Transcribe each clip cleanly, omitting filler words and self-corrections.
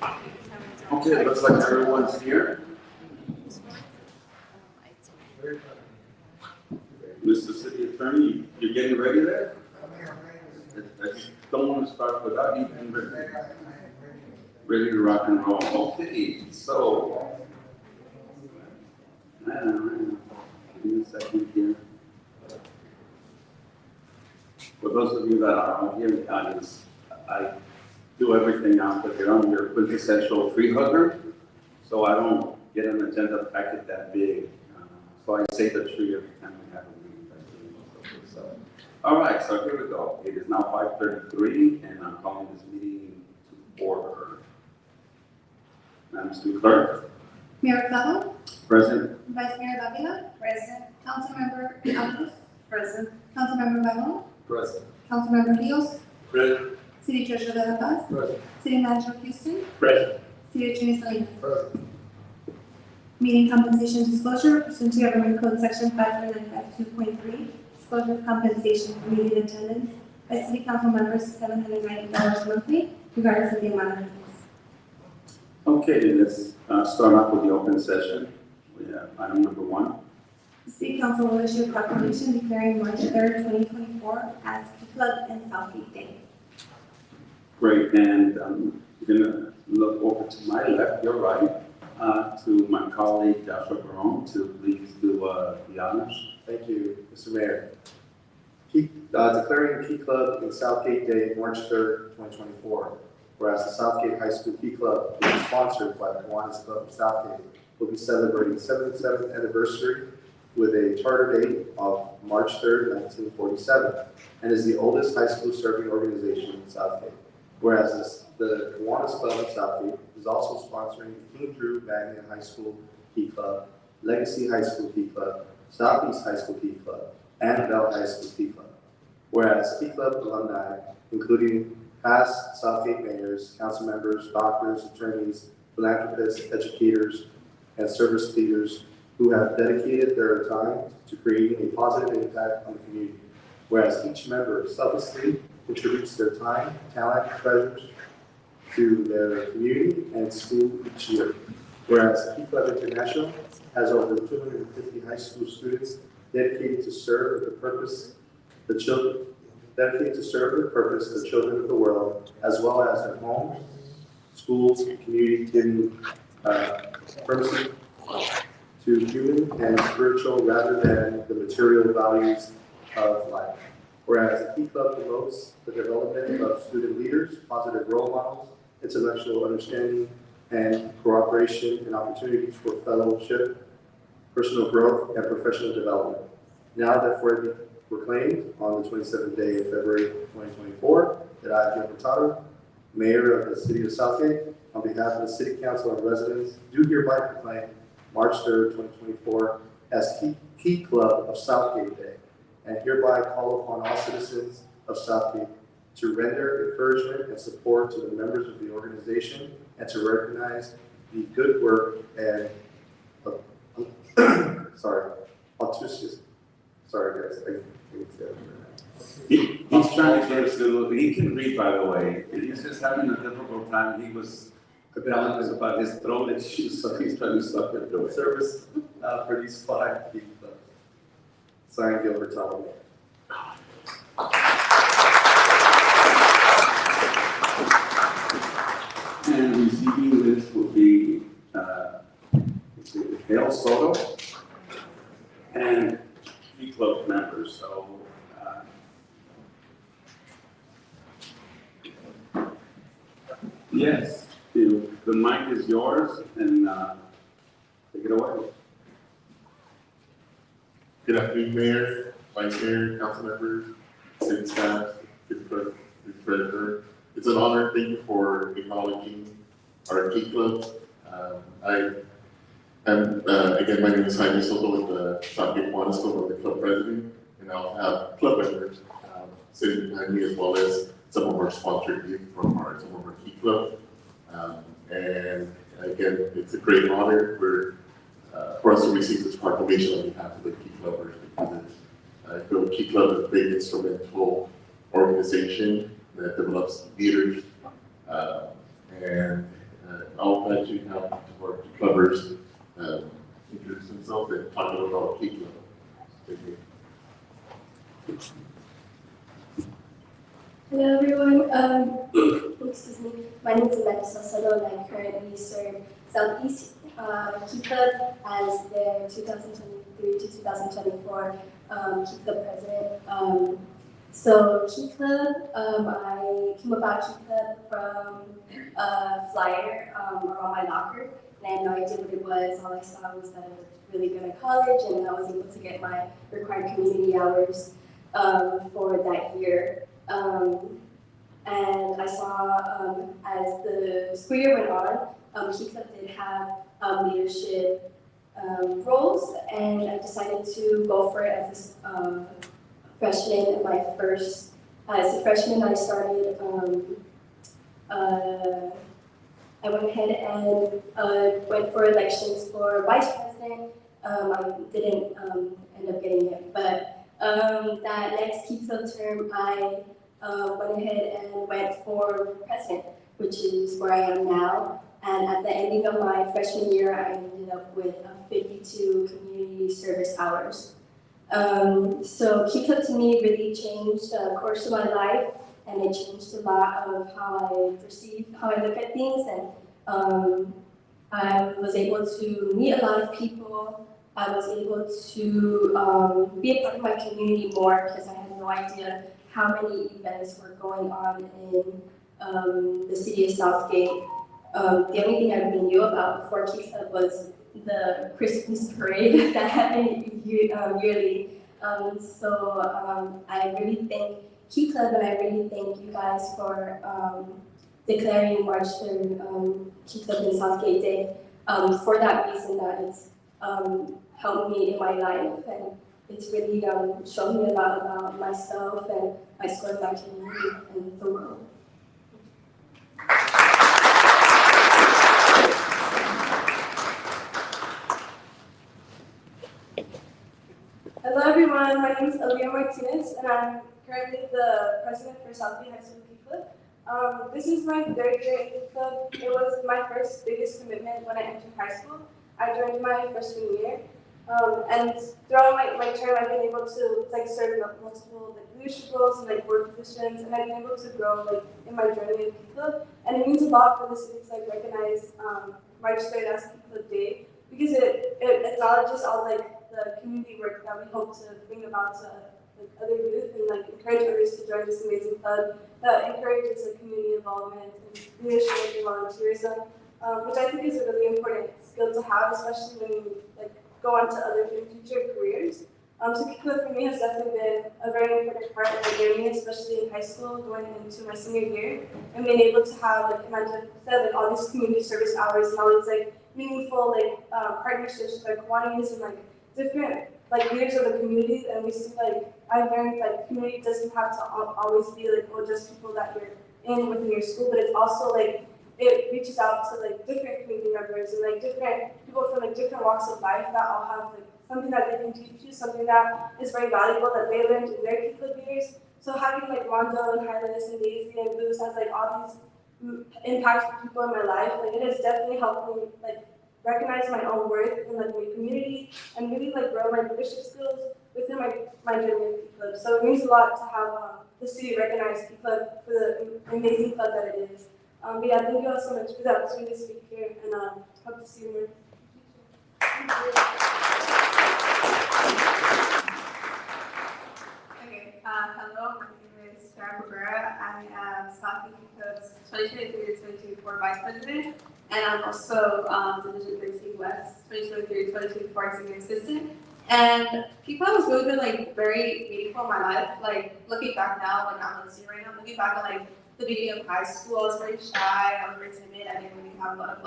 Okay, it looks like everyone's here. Mr. City Attorney, you're getting ready there? I just don't want to start without you being ready. Ready to rock and roll. Okay, so. Give me a second here. For those of you that are here in the audience, I do everything out but I'm your quintessential tree hugger, so I don't get an agenda packet that big. So I say the tree every time we have a meeting. So, all right, so here we go. It is now 5:33, and I'm calling this meeting to order. Madam Student Clerk. Mayor Clavo, Present. Vice Mayor Davila, Present. Councilmember Alves, Present. Councilmember Balon, Present. Councilmember Rios, Present. City Treasurer De La Paz, Present. City Manager Houston, Present. City Attorney Salinas. Present. Meeting compensation disclosure pursuant to Government Code Section 592.3, disclosure of compensation for meeting attendance by City Council members is $790 monthly, regardless of the amount of meetings. Okay, let's start off with the open session. We have item number 1. The City Council will issue a proclamation declaring March 3rd, 2024 as Key Club and Southgate Day. Great, and I'm gonna look over to my left, your right, to my colleague Joshua Barone to please do the honors. Thank you, Mr. Mayor. Declaring Key Club and Southgate Day, March 3rd, 2024. Whereas the Southgate High School Key Club, which is sponsored by the Kiwanis Club of Southgate, will be celebrating 77th anniversary with a charter date of March 3rd, 1947, and is the oldest high school serving organization in Southgate. Whereas the Kiwanis Club of Southgate is also sponsoring the King Drew Magnet High School Key Club, Legacy High School Key Club, Southeast High School Key Club, and Bell High School Key Club. Whereas Key Club alumni, including past Southgate mayors, council members, doctors, attorneys, philanthropists, educators, and service leaders who have dedicated their time to creating a positive impact on the community. Whereas each member selflessly contributes their time, talent, and treasures to their community and school each year. Whereas Key Club International has over 250 high school students dedicated to serve the purpose, the children of the world, as well as their homes, schools, community, giving purpose to human and spiritual rather than the material values of life. Whereas the Key Club promotes the development of student leaders, positive role models, intellectual understanding, and cooperation and opportunities for fellowship, personal growth, and professional development. Now therefore be proclaimed on the 27th day of February 2024 that I, Joe Hurtado, Mayor of the City of Southgate, on behalf of the City Council and residents, do hereby proclaim March 3rd, 2024 as Key Club of Southgate Day, and hereby call upon all citizens of Southgate to render encouragement and support to the members of the organization and to recognize the good work and He's trying to get us to, he can read, by the way, and he's just having a difficult time. He was telling us about his throat issues, so he's trying to suck it through it. service for these 5 Key Clubs. Signed, Gilbert Sullivan. And receiving this will be Dale Soto and Key Club members. So yes, the mic is yours, and take it away. Good afternoon, Mayor, Vice Mayor, council members, city staff, city clerk, city treasurer. It's an honor. Thank you for acknowledging our Key Club. Again, my name is Jaime Soto with the Southgate Kiwanis Club. I'm the club president, and I'll have club members sitting behind me as well as some of our sponsored youth from some of our Key Club. And again, it's a great honor for us to receive this proclamation on behalf of the Key Clubbers, because the Key Club is a big instrumental organization that develops leaders and I'll let you have our clubbers introduce themselves and talk a little about Key Club. Thank you. Hello everyone, excuse me, my name is Amanda Salcedo and I currently serve Southeast Key Club as their 2023 to 2024 Key Club president. So Key Club, I came about Key Club from a flyer around my locker, and I had no idea what it was. All I saw was that I was really good at college and I was able to get my required community hours for that year. And I saw as the school year went on, Key Club did have leadership roles, and I decided to go for it as a freshman. As a freshman, I started. I went ahead and went for elections for vice president. I didn't end up getting it, but that next Key Club term, I went ahead and went for president, which is where I am now. And at the ending of my freshman year, I ended up with 52 community service hours. So Key Club to me really changed the course of my life, and it changed a lot of how I look at things, and I was able to meet a lot of people. I was able to be a part of my community more because I had no idea how many events were going on in the city of Southgate. The only thing I really knew about before Key Club was the Christmas parade that happened yearly. So I really thank Key Club, and I really thank you guys for declaring March 3rd Key Club in Southgate Day for that reason, that it's helped me in my life, and it's really shown me a lot about myself and my school and my community and the world. Hello everyone, my name is Elia Martinez and I'm currently the president for Southgate High School Key Club. This is my third year in Key Club. It was my first biggest commitment when I entered high school. I joined my freshman year. And throughout my term, I've been able to serve multiple leadership roles and board positions, and I've been able to grow in my journey in Key Club. And it means a lot for the city to recognize March 3rd as Key Club Day, because it acknowledges all the community work that we hope to bring about to other youth, and encourage others to join this amazing club that encourages community involvement and leadership and volunteerism, which I think is a really important skill to have, especially when you go on to other future careers. So Key Club for me has definitely been a very important part of my journey, especially in high school, going into my senior year, and being able to have, Amanda said, all these community service hours and all these meaningful partnerships with Kiwanis and different leaders of the community. And we see I learned community doesn't have to always be just people that you're in within your school, but it's also it reaches out to different community members and different people from different walks of life that all have something that they can teach you, something that is very valuable that they learned in their Key Club years. So having Rondo and Hylas and Daisy and Boost as all these impactful people in my life, it has definitely helped me recognize my own worth in my community and really grow my leadership skills within my journey in Key Club. So it means a lot to have the city recognize Key Club for the amazing club that it is. But yeah, thank you all so much for the opportunity to speak here, and hope to see you more. Okay, hello, my name is Sarah Cabrera. I am Southgate Key Club's 2023-2024 Vice President, and I'm also Division 13 West 2023-2024 Executive Assistant. And Key Club has really been very meaningful in my life. Looking back now, I'm on the senior right now, looking back on the beginning of high school, I was very shy, I was very timid, I didn't really have a lot of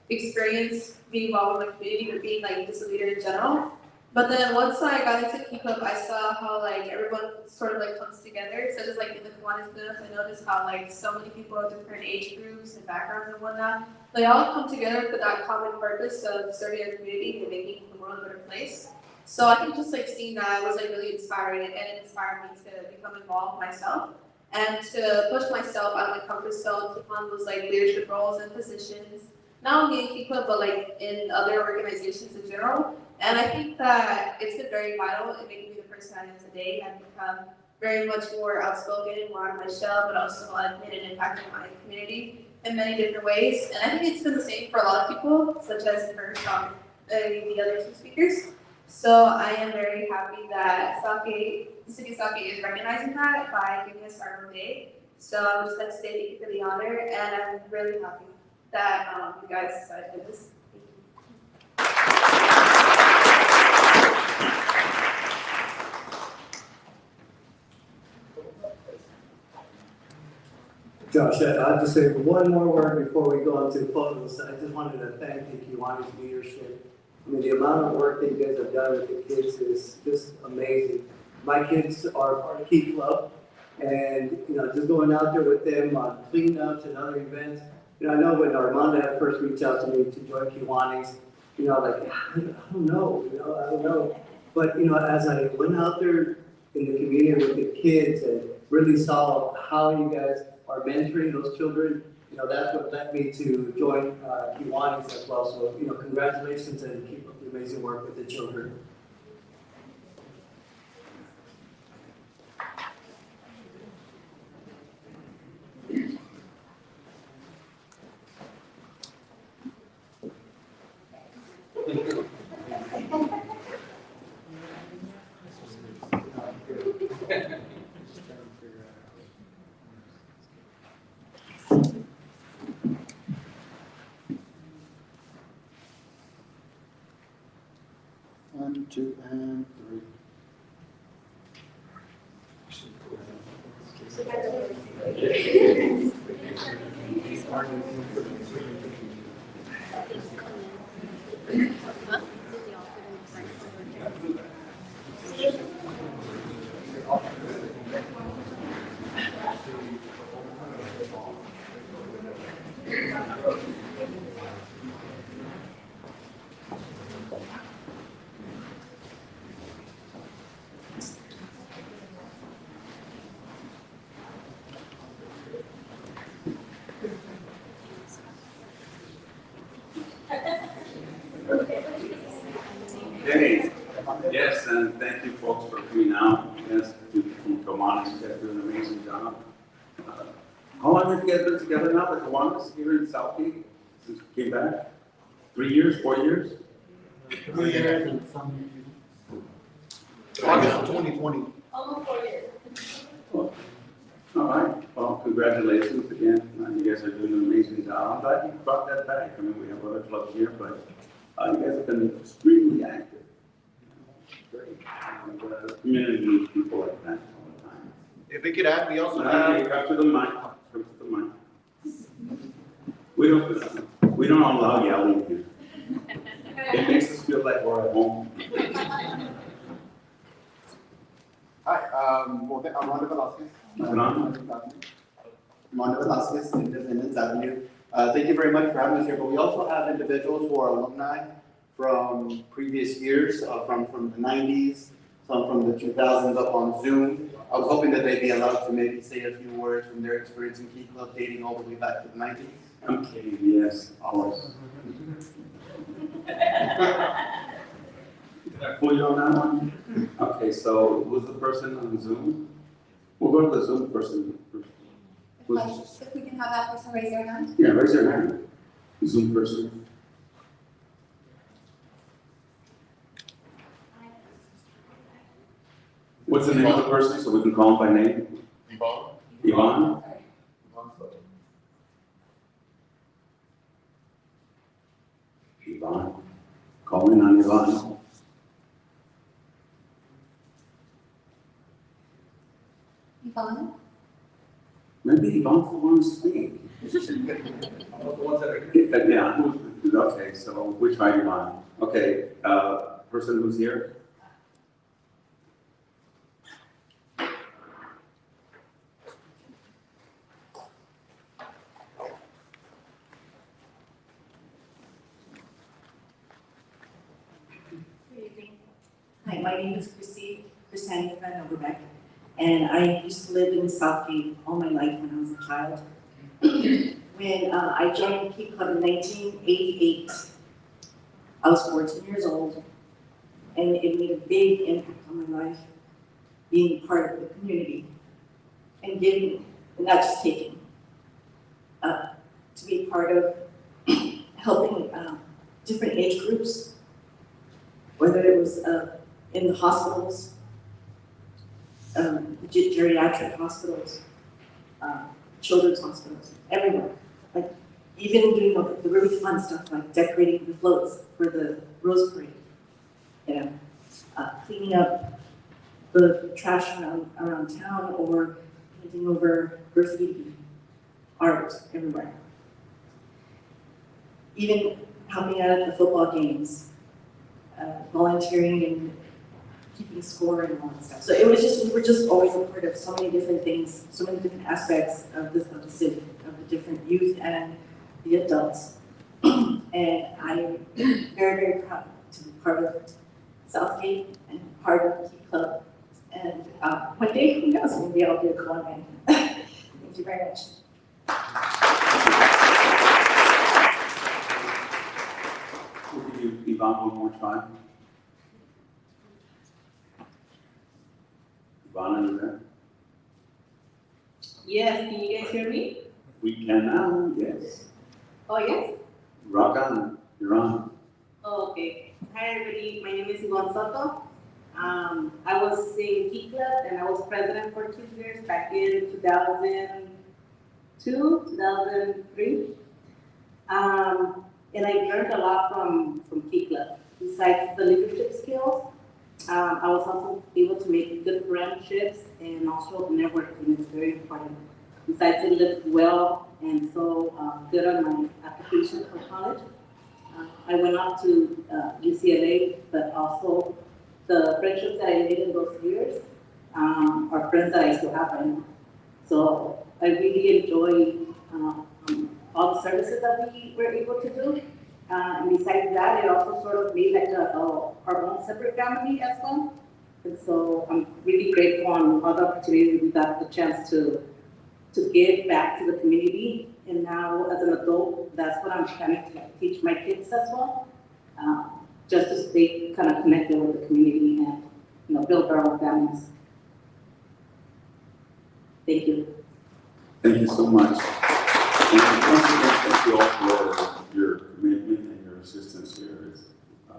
experience being involved with my community or being just a leader in general. But then once I got into Key Club, I saw how everyone sort of comes together. So just in the Kiwanis business, I noticed how so many people of different age groups and backgrounds and whatnot, they all come together for that common purpose of serving our community and making the world a better place. So I think just seeing that was really inspiring, and it inspired me to become involved myself and to push myself out of my comfort zone to find those leadership roles and positions. not only in Key Club, but like in other organizations in general. And I think that it's been very vital in making me the person I am today. I've become very much more outspoken, more out of my shell, but also I've made an impact in my community in many different ways. And I think it's been the same for a lot of people, such as you heard from the other two speakers. So I am very happy that Southgate, the city of Southgate is recognizing that by giving us our own day. So I would just like to say thank you for the honor, and I'm really happy that you guys decided to do this. Josh, I'll just say one more word before we go into photos. I just wanted to thank the Kiwanis leadership. I mean, the amount of work that you guys have done with the kids is just amazing. My kids are part of Key Club, and, you know, just going out there with them on cleanups and other events. You know, I know when Armando had first reached out to me to join Kiwanis, you know, like, I don't know. But, you know, as I went out there in the community with the kids and really saw how you guys are mentoring those children, you know, that's what led me to join Kiwanis as well. So, you know, congratulations and keep up the amazing work with the children. One, two, and three. Okay, yes, and thank you folks for coming out. Yes, you from Kiwanis, you guys do an amazing job. How long have you guys been together now, the Kiwanis, here in Southgate, since you came back? 3 years, 4 years? 3 years and some. August 2020. Almost 4 years. All right, well, congratulations again. You guys are doing an amazing job. I'm glad you brought that back. I mean, we have other clubs here, but you guys have been extremely active. Great. And the community needs people like that all the time. If we could add, we also Okay, have. come to the mic, come to the mic. We don't allow yelling here. It makes us feel like we're at home. Hi, Armando Velasquez. Is it on? Armando Velasquez, Independence Avenue. Thank you very much for having us here, but we also have individuals who are alumni from previous years, from the 90s, some from the 2000s up on Zoom. I was hoping that they'd be allowed to maybe say a few words from their experience in Key Club dating all the way back to the 90s. I'm kidding, yes, always. Did I fool you on that one? Okay, so who's the person on Zoom? We'll go to the Zoom person first. Who's- If we can have that person raise their hand. Yeah, raise your hand. Zoom person. What's the name of the person, so we can call him by name? Yvonne? Yvonne? Yvonne. Call in on Yvonne. Yvonne? Maybe Yvonne's the one to speak. Yeah, okay, so we try Yvonne. Okay, person who's here? Hi, my name is Chrisanne Van Overbeck, and I used to live in Southgate all my life when I was a child. when I joined the Key Club in 1988. I was 14 years old, and it made a big impact on my life, being part of the community and giving, and not just taking, to be part of helping different age groups, whether it was in the hospitals, geriatric hospitals, children's hospitals, everywhere. Like even doing the really fun stuff like decorating the floats for the Rose Parade, cleaning up the trash around town or painting over graffiti art everywhere. Even helping out at the football games, volunteering and keeping score and all that stuff. So it was just, we were just always a part of so many different things, so many different aspects of the city, of the different youth and the adults. And I'm very, very proud to be part of Southgate and part of Key Club. And one day, who knows, maybe I'll be a co-man. Thank you very much. We'll give you Yvonne one more time. Yvonne, are you there? Yes, can you guys hear me? We can now, yes. Oh, yes? Rock on, you're on. Oh, okay. Hi, everybody. My name is Yvonne Soto. I was in Key Club and I was president for 2 years back in 2002, 2003. And I learned a lot from Key Club. Besides the leadership skills, I was also able to make good friendships and also networking is very important. Besides, I lived well and so good on my application for college. I went off to UCLA, but also the friendships that I made in those years are friends that I still have right now. So I really enjoy all the services that we were able to do. And besides that, it also sort of made like our own separate family as well. And so I'm really grateful on all the opportunities we got the chance to give back to the community. And now as an adult, that's what I'm trying to teach my kids as well. Just to stay kind of connected with the community and build our own families. Thank you. Thank you so much. And once again, thank you all for your commitment and your assistance here. It's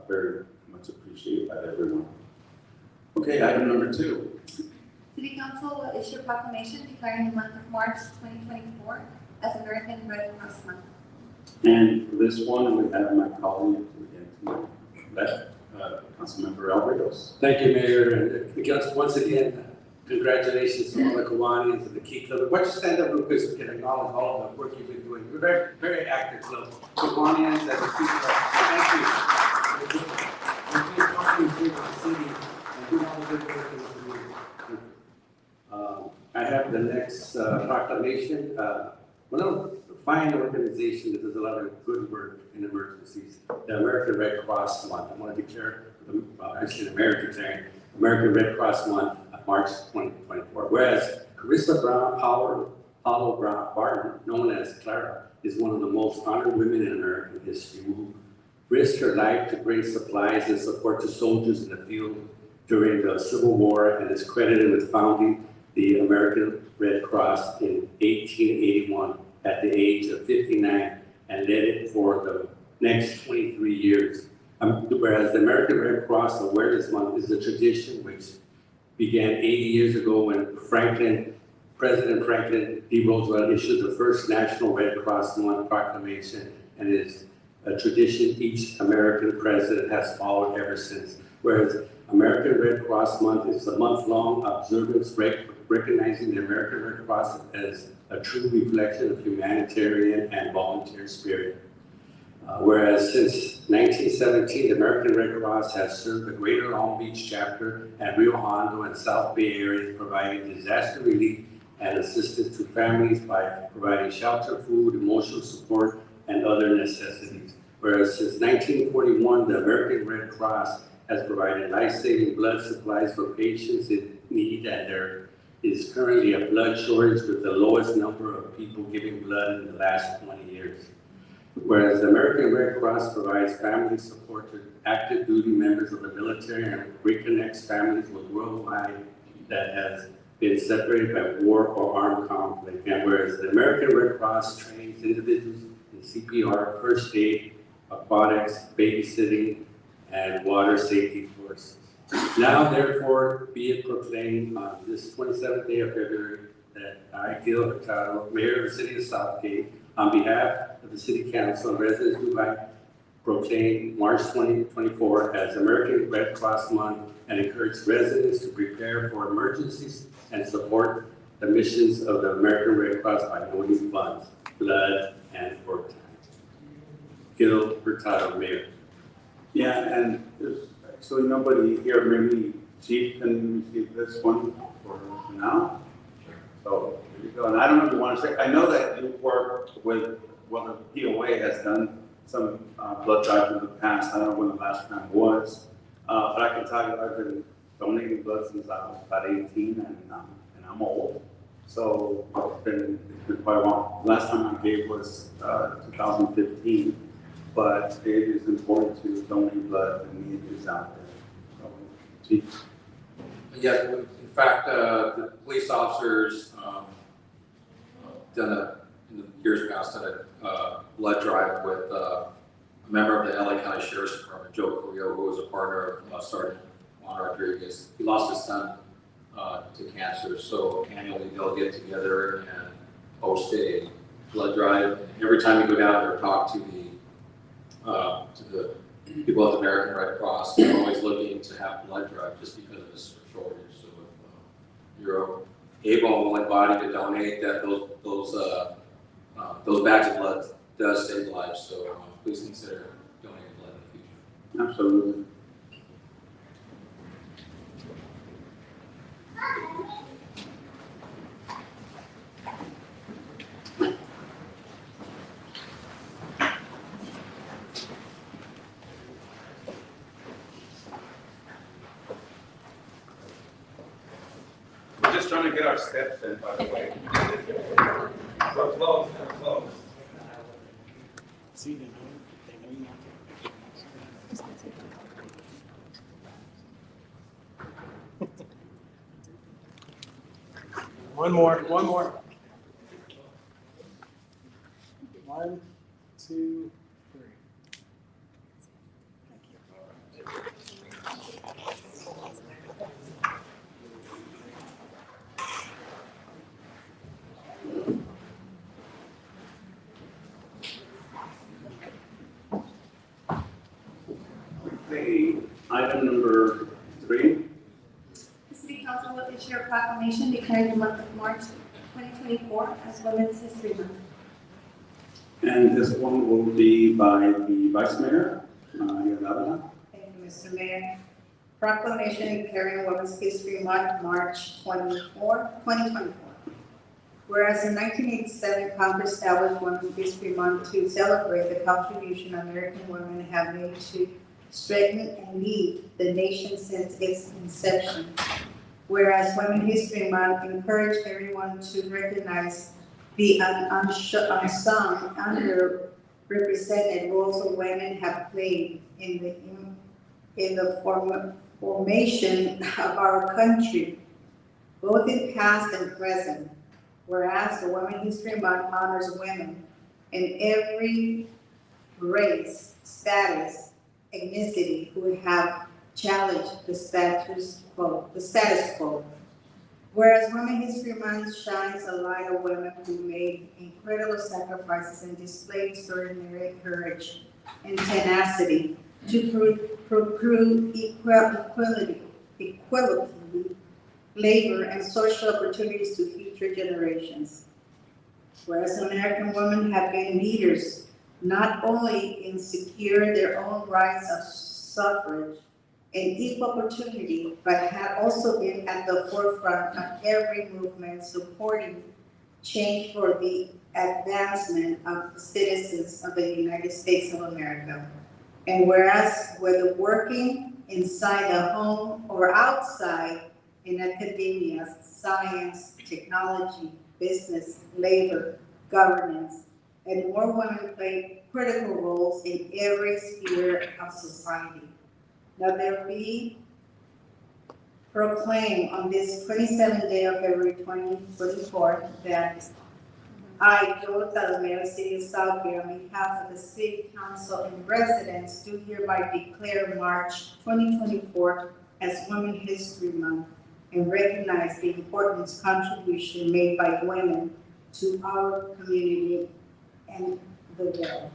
very much appreciated by everyone. Okay, item number 2. City Council will issue a proclamation declaring the month of March 2024 as American Red Cross Month. And for this one, we have my colleague to that, Councilmember Alvarez. Thank you, Mayor, and again, once again, congratulations to all the Kiwanians and the Key Club. Why don't you stand up real quick so we can acknowledge all of the work you've been doing. You're very, very active club. Kiwanians and the Key Club, thank you. You've been talking to the city and doing all the good work in the community. I have the next proclamation. One of the fine organization that does a lot of good work in emergencies, the American Red Cross Month. I want to declare, actually the mayor declaring American Red Cross Month, March 2024. Whereas Carissa Brown Paulo Brown Barton, known as Clara, is one of the most honored women in American history who risked her life to bring supplies and support to soldiers in the field during the Civil War and is credited with founding the American Red Cross in 1881 at the age of 59 and led it for the next 23 years. Whereas the American Red Cross Awareness Month is a tradition which began 80 years ago when President Franklin D. Roosevelt issued the first National Red Cross Month proclamation, and is a tradition each American president has followed ever since. Whereas American Red Cross Month is a month-long observance recognizing the American Red Cross as a true reflection of humanitarian and volunteer spirit. Whereas since 1917, the American Red Cross has served the Greater Long Beach chapter and Rio Hondo and South Bay areas, providing disaster relief and assistance to families by providing shelter, food, emotional support, and other necessities. Whereas since 1941, the American Red Cross has provided life-saving blood supplies for patients in need and their is currently a blood shortage with the lowest number of people giving blood in the last 20 years. Whereas the American Red Cross provides family support to active duty members of the military and reconnects families with worldwide that has been separated by war or armed conflict. And whereas the American Red Cross trains individuals in CPR, first aid, aquatics, babysitting, and water safety courses. Now therefore be it proclaimed on this 27th day of February that I, Gil Hurtado, Mayor of the City of Southgate, on behalf of the City Council and residents of Dubai, proclaim March 2024 as American Red Cross Month and encourage residents to prepare for emergencies and support the missions of the American Red Cross by donating funds, blood, and work time. Gil Hurtado, Mayor. Yeah, and there's actually nobody here, maybe Chief can receive this one for now. So, here you go. And I don't know if you want to say, I know that you work with, well, the POA has done some blood drives in the past. I don't know when the last time was. But I can tell you, I've been donating blood since I was about 18 and I'm old. So it's been quite a while. Last time I gave was 2015. But it is important to donate blood, the need is out there. So, Chief. Yes, in fact, the police officers in the years past, done a blood drive with a member of the LA County Sheriff's Department, Joe Carrillo, who was a partner of Sergeant Juan Rodriguez. He lost his son to cancer, so annually they'll get together and host a blood drive. And every time you go down there and talk to the people at the American Red Cross, they're always looking to have blood drive just because of this shortage. So if you're able and willing body to donate, that those bags of blood does save lives. So please consider donating blood in the future. Absolutely. We're just trying to get our steps in, by the way. So close, so close. One more. 1, 2, 3. Okay, item number 3. The City Council will issue a proclamation declaring the month of March 2024 as Women's History Month. And this one will be by the Vice Mayor, Yolanda. Thank you, Mr. Mayor. Proclamation declaring Women's History Month, March 2024. Whereas in 1987, Congress established Women's History Month to celebrate the contribution American women have made to strengthen and lead the nation since its inception. Whereas Women's History Month encouraged everyone to recognize the unsung, underrepresented roles of women have played in the formation of our country, both in past and present. Whereas the Women's History Month honors women in every race, status, ethnicity who have challenged the status quo. Whereas Women's History Month shines a light on women who made incredible sacrifices and displayed extraordinary courage and tenacity to procure equality, labor, and social opportunities to future generations. Whereas American women have been leaders not only in securing their own rights of suffrage and equal opportunity, but have also been at the forefront of every movement supporting change for the advancement of the citizens of the United States of America. And whereas whether working inside a home or outside in academia, science, technology, business, labor, governance, and more women play critical roles in every sphere of society. Now there be proclaim on this 27th day of February 2024 that I, Joe Talamera, City of South Bay, on behalf of the City Council and residents, do hereby declare March 2024 as Women History Month and recognize the important contribution made by women to our community and the world.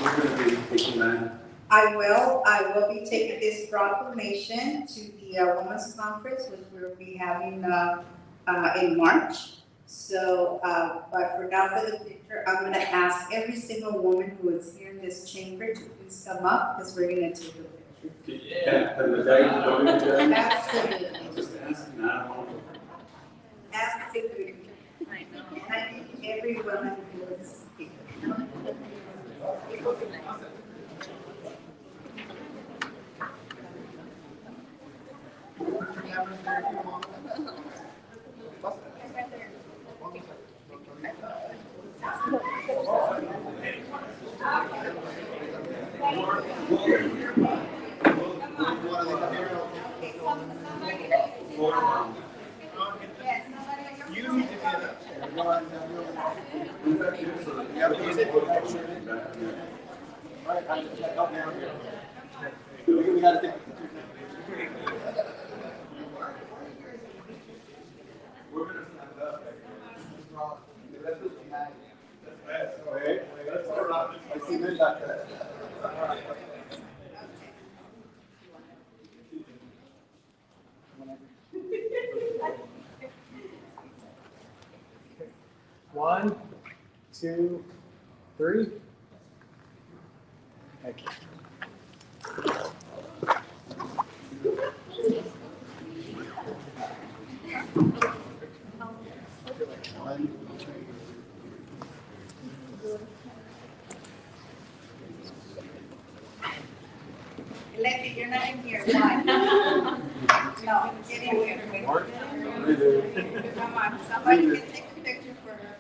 We're gonna be taking that. I will be taking this proclamation to the Women's Conference, which we'll be having in March. So, but for now, for the picture, I'm gonna ask every single woman who is here in this chamber to please come up, because we're gonna take a picture. Can the guys join me there? Absolutely, Just asking, I don't know. absolutely. And I think every woman who is here. We gotta take. We're gonna stand up. That's all right. I see men like that. One, two, three. Thank you. Lefty, you're not in here, why? No, get in here. Come on, somebody can take a picture for her.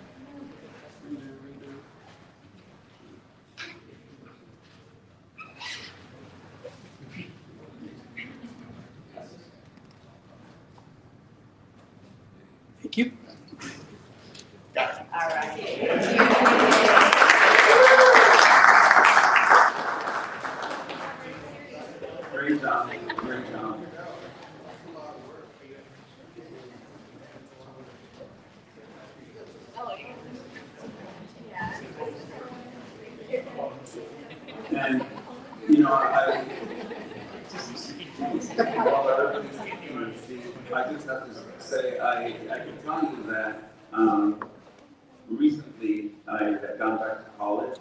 Thank you. All right. Great job, great job. And, you know, I just have to say, I can tell you that, recently I had gone back to college,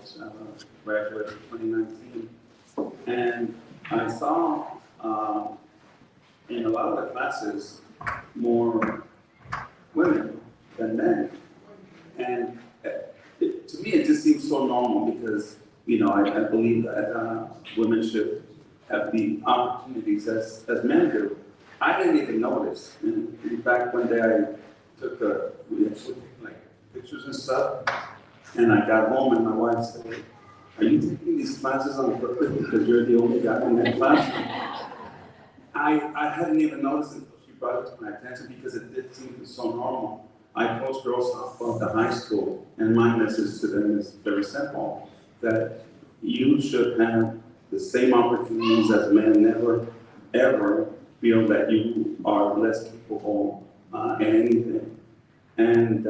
graduated in 2019, and I saw, in a lot of the classes, more women than men. And to me, it just seems so normal because, you know, I believe that women should have the opportunities as men do. I didn't even notice. In fact, one day I took we had like pictures and stuff, and I got home and my wife said, "Are you taking these classes on purpose because you're the only guy in that class?" I hadn't even noticed until she brought it to my attention because it did seem so normal. I coach girls softball at the high school, and my message to them is very simple, that you should have the same opportunities as men. Never, ever feel that you are less capable in anything. And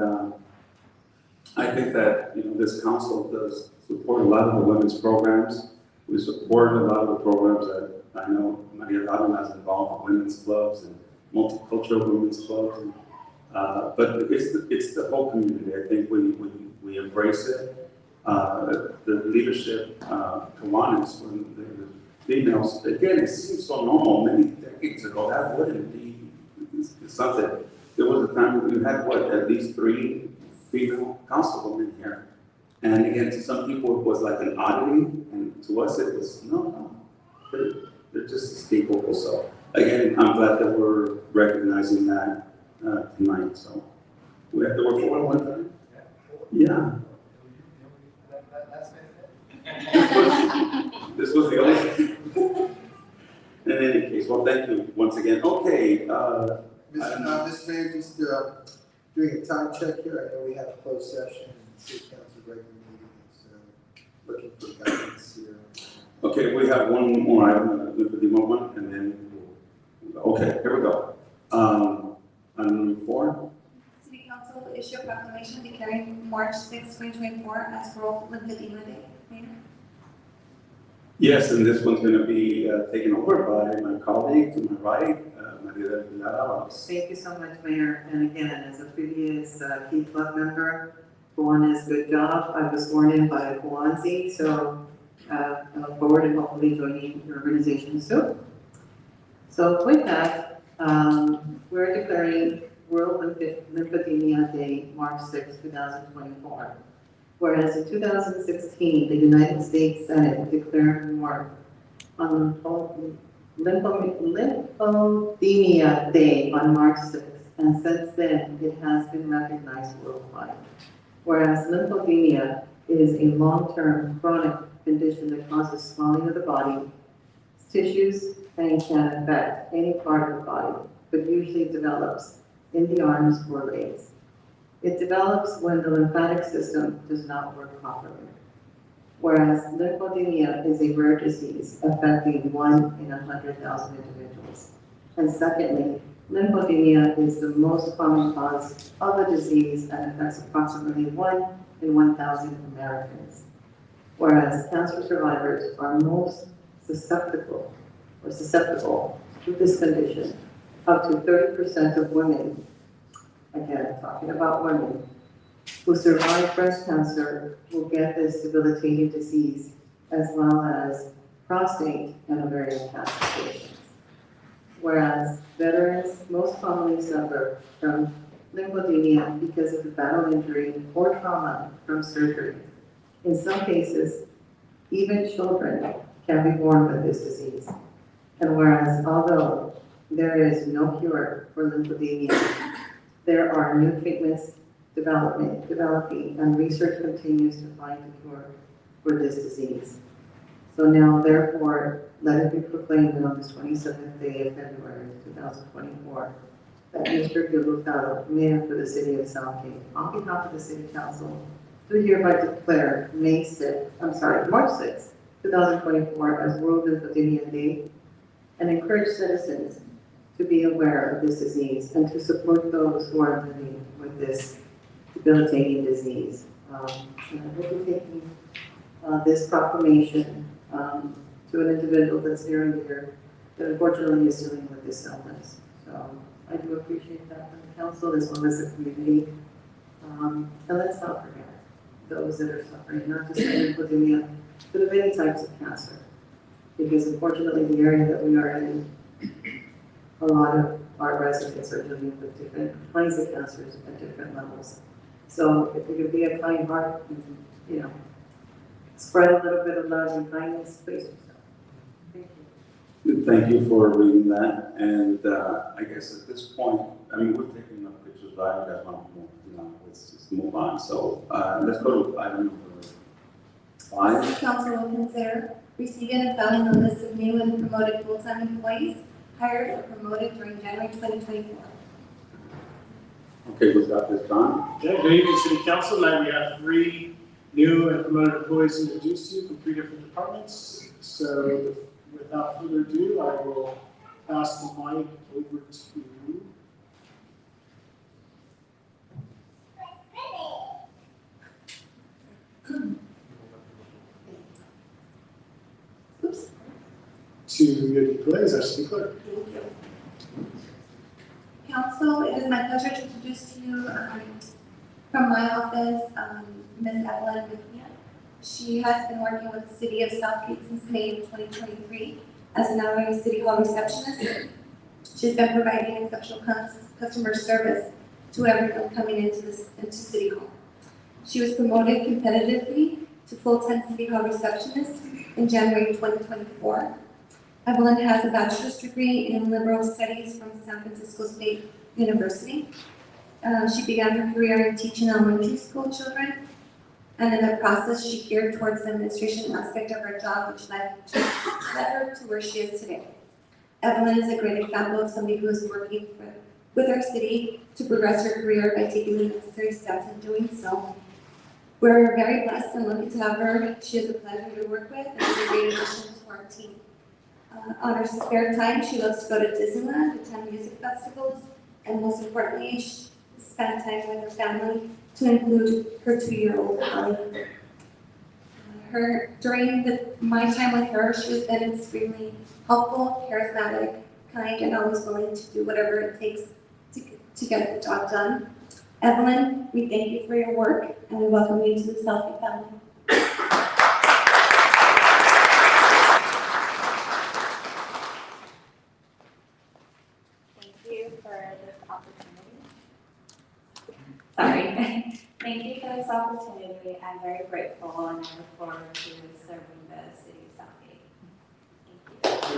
I think that, you know, this council does support a lot of the women's programs. We support a lot of the programs that I know Maria Ladona is involved in, women's clubs and multicultural women's clubs. And, but it's the whole community. I think we embrace it. The leadership, Kiwanis, when they were females, again, it seems so normal. Many decades ago, that wouldn't be something. There was a time when we had, at least 3 female councilwomen here. And again, to some people, it was like an oddity, and to us, it was, no, they're just capable. So again, I'm glad that we're recognizing that tonight, so. We have to work for one time? Yeah. This was the only. In any case, well, thank you once again. Okay, Mr. Mayor, just doing a time check here, I know we have a closed session and city council regular meeting, so looking for guidance here. okay, we have one more item, the moment, and then, okay, here we go. Item number 4. City Council will issue a proclamation declaring March 6, 2024 as World Lymphedema Day. Mayor? Yes, and this one's gonna be taken over by my colleague to my right, Maria del Pilar Avalos. Thank you so much, Mayor. And again, as a previous Key Club member, Juana's good job. I was sworn in by Juanzi, so I look forward to hopefully joining your organization soon. So with that, we're declaring World Lymphedema Day, March 6, 2024. Whereas in 2016, the United States Senate declared war on Lymphedema Day on March 6, and since then, it has been recognized worldwide. Whereas lymphedema is a long-term chronic condition that causes swelling of the body, tissues, and can affect any part of the body, but usually develops in the arms or legs. It develops when the lymphatic system does not work properly. Whereas lymphedema is a rare disease affecting 1 in 100,000 individuals. And secondly, lymphedema is the most common cause of a disease and affects approximately 1 in 1,000 Americans. Whereas cancer survivors are most susceptible to this condition. Up to 30% of women, again, talking about women, who survive breast cancer will get this debilitating disease, as well as prostate and ovarian cancer patients. Whereas veterans most commonly suffer from lymphedema because of the battle injury or trauma from surgery. In some cases, even children can be born with this disease. And whereas although there is no cure for lymphedema, there are new treatments developing, and research continues to find a cure for this disease. So now, therefore, let it be proclaimed that on this 27th day of February 2024, that Mr. Gilberto, Mayor for the City of Southgate, on behalf of the City Council, do hereby declare March 6, 2024 as World Lymphedema Day, and encourage citizens to be aware of this disease and to support those who are living with this debilitating disease. And I will be taking this proclamation to an individual that's near and dear that unfortunately is dealing with this illness. So I do appreciate that from the council as well as the community. And let's not forget those that are suffering, not just lymphedema, but of any types of cancer. Because unfortunately, the area that we are in, a lot of our residents are dealing with different kinds of cancers at different levels. So if we could be a kind heart and, spread a little bit of love and kindness, please do so. Thank you. Thank you for reading that, and I guess at this point, I mean, we've taken enough pictures, but I guys want to move, let's just move on. So let's go to item number 5. City Council will consider receiving and filing the list of new and promoted full-time employees hired or promoted during January 2024. Okay, we've got this, John. Okay, good evening, City Council. Tonight we have 3 new and promoted employees introduced to you from 3 different departments. So without further ado, I will pass the mic over to Yodi Glaze, our city clerk. Thank you. Council, it is my pleasure to introduce to you from my office, Ms. Evelyn McNeil. She has been working with the City of Southgate since May of 2023 as an honorary City Hall receptionist. She's been providing exceptional customer service to everyone coming into City Hall. She was promoted competitively to full-time City Hall receptionist in January 2024. Evelyn has a bachelor's degree in liberal studies from San Francisco State University. She began her career in teaching elementary school children, and in the process, she geared towards the administration aspect of her job, which led her to where she is today. Evelyn is a great example of somebody who is working with our city to progress her career by taking the necessary steps in doing so. We're very blessed and lucky to have her. She is a pleasure to work with and is a great addition to our team. On her spare time, she loves to go to Disneyland, attend music festivals, and most importantly, she spend time with her family, to include her 2-year-old Ellie. During my time with her, she has been extremely helpful, charismatic, kind, and always willing to do whatever it takes to get the job done. Evelyn, we thank you for your work, and we welcome you to the Southgate family. Thank you for this opportunity. Sorry. Thank you for this opportunity. I'm very grateful and I look forward to serving the city of Southgate. Thank you.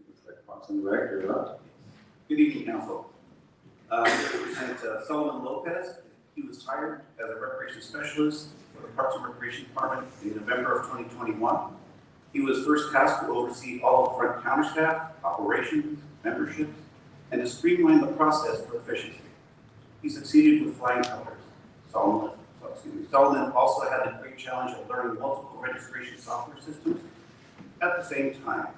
Looks like Parks and Rec, you're up. Good evening, council. Representative Solomon Lopez, he was hired as a recreation specialist for the Parks and Recreation Department in November of 2021. He was first tasked to oversee all of front counter staff, operations, memberships, and to streamline the process for efficiency. He succeeded with flying colors. Solomon also had the great challenge of learning multiple registration software systems at the same time,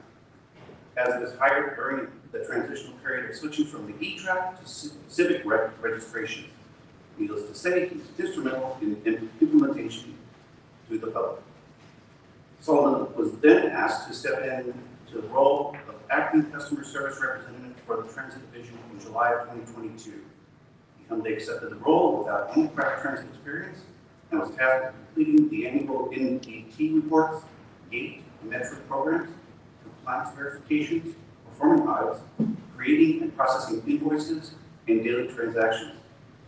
as it was hired during the transitional period of switching from the E-Track to Civic registration. Needless to say, he was instrumental in implementation to the public. Solomon was then asked to step into the role of acting customer service representative for the transit division in July of 2022. He humbly accepted the role without any prior transit experience and was tasked with completing the annual NET reports, gate and metro programs, compliance verifications, performing audits, creating and processing invoices, and daily transactions.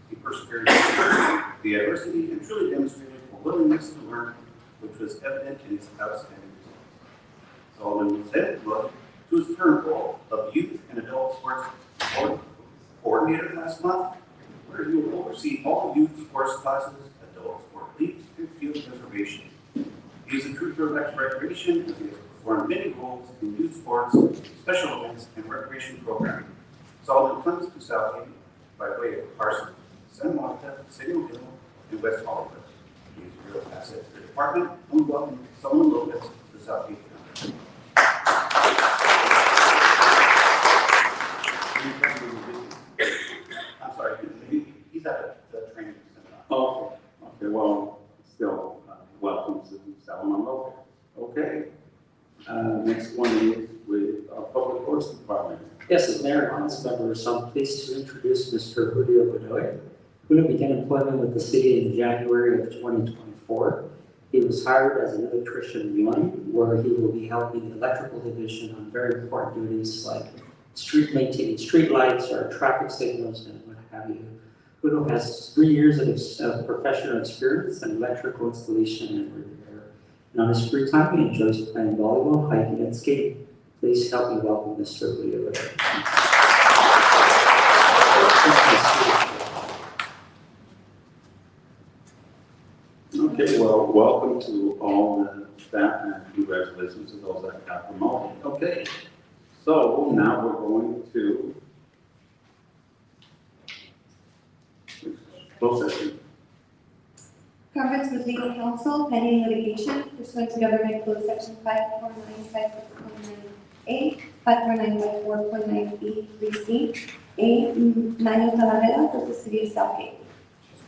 He persevered through the adversity and truly demonstrated a willingness to learn, which was evident in his outstanding results. Solomon was then promoted to his current role of youth and adult sports coordinator last month, where he will oversee all youth sports classes, adult sport leagues, and field reservations. He is a true throwback to recreation as he has performed many roles in youth sports, special events, and recreation programming. Solomon comes to Southgate by way of Carson, Santa Monica, Signal Hill, and West Hollywood. He is a real asset to the department, and we welcome Solomon Lopez to the Southgate family. I'm sorry, he's at the training center. Oh, okay, well, still, welcome to Solomon Lopez. Okay. Next one is with our Public Works Department. Yes, as Mayor and council members, I'm pleased to introduce Mr. Julio Bedoya, who began employment with the city in January of 2024. He was hired as an electrician 1, where he will be helping the electrical division on very important duties like maintaining street lights or traffic signals and what have you. Julio has 3 years of professional experience in electrical installation and repair. And on his free time, he enjoys playing volleyball, hiking, and skating. Please help me welcome Mr. Julio Bedoya. Okay, well, welcome to all the staff and congratulations to those that got promoted. Okay, so now we're going to closed session. Conference with legal counsel pending litigation pursuant to government code section 54956.9A, 54954.9B, 3C, A, Manuel Talavera versus City of Southgate.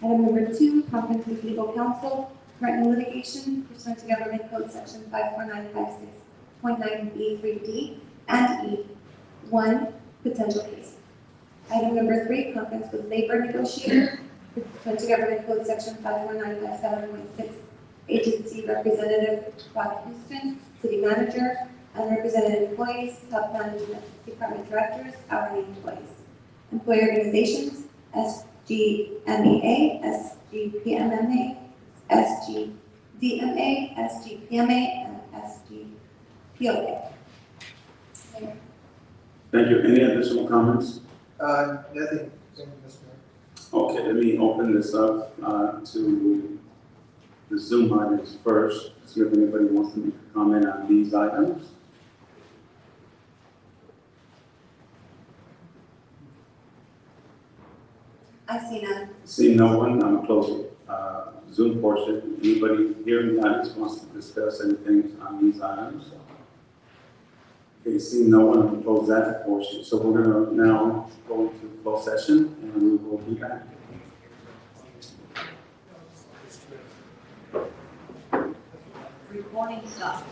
Item number 2, conference with legal counsel, threatening litigation pursuant to government code section 54956.9B, 3D, and E, 1, potential case. Item number 3, conference with labor negotiator pursuant to government code section 54957.6, agency representative, Rock Houston, city manager, unrepresented employees, top management department directors, hourly employees. Employee organizations, SGMEA, SGPMMA, SGDMA, SGPMA, and SGPOA. Thank you. Any additional comments? Nothing, thank you, Mr. Mayor. Okay, let me open this up to the Zoom audience first, see if anybody wants to make a comment on these items. I see none. Seeing no one, I'm closing Zoom portion. Anybody here in the audience wants to discuss anything on these items? Okay, seeing no one, I'm close that portion. So we're gonna now go into closed session and we will be back. Recording stopped.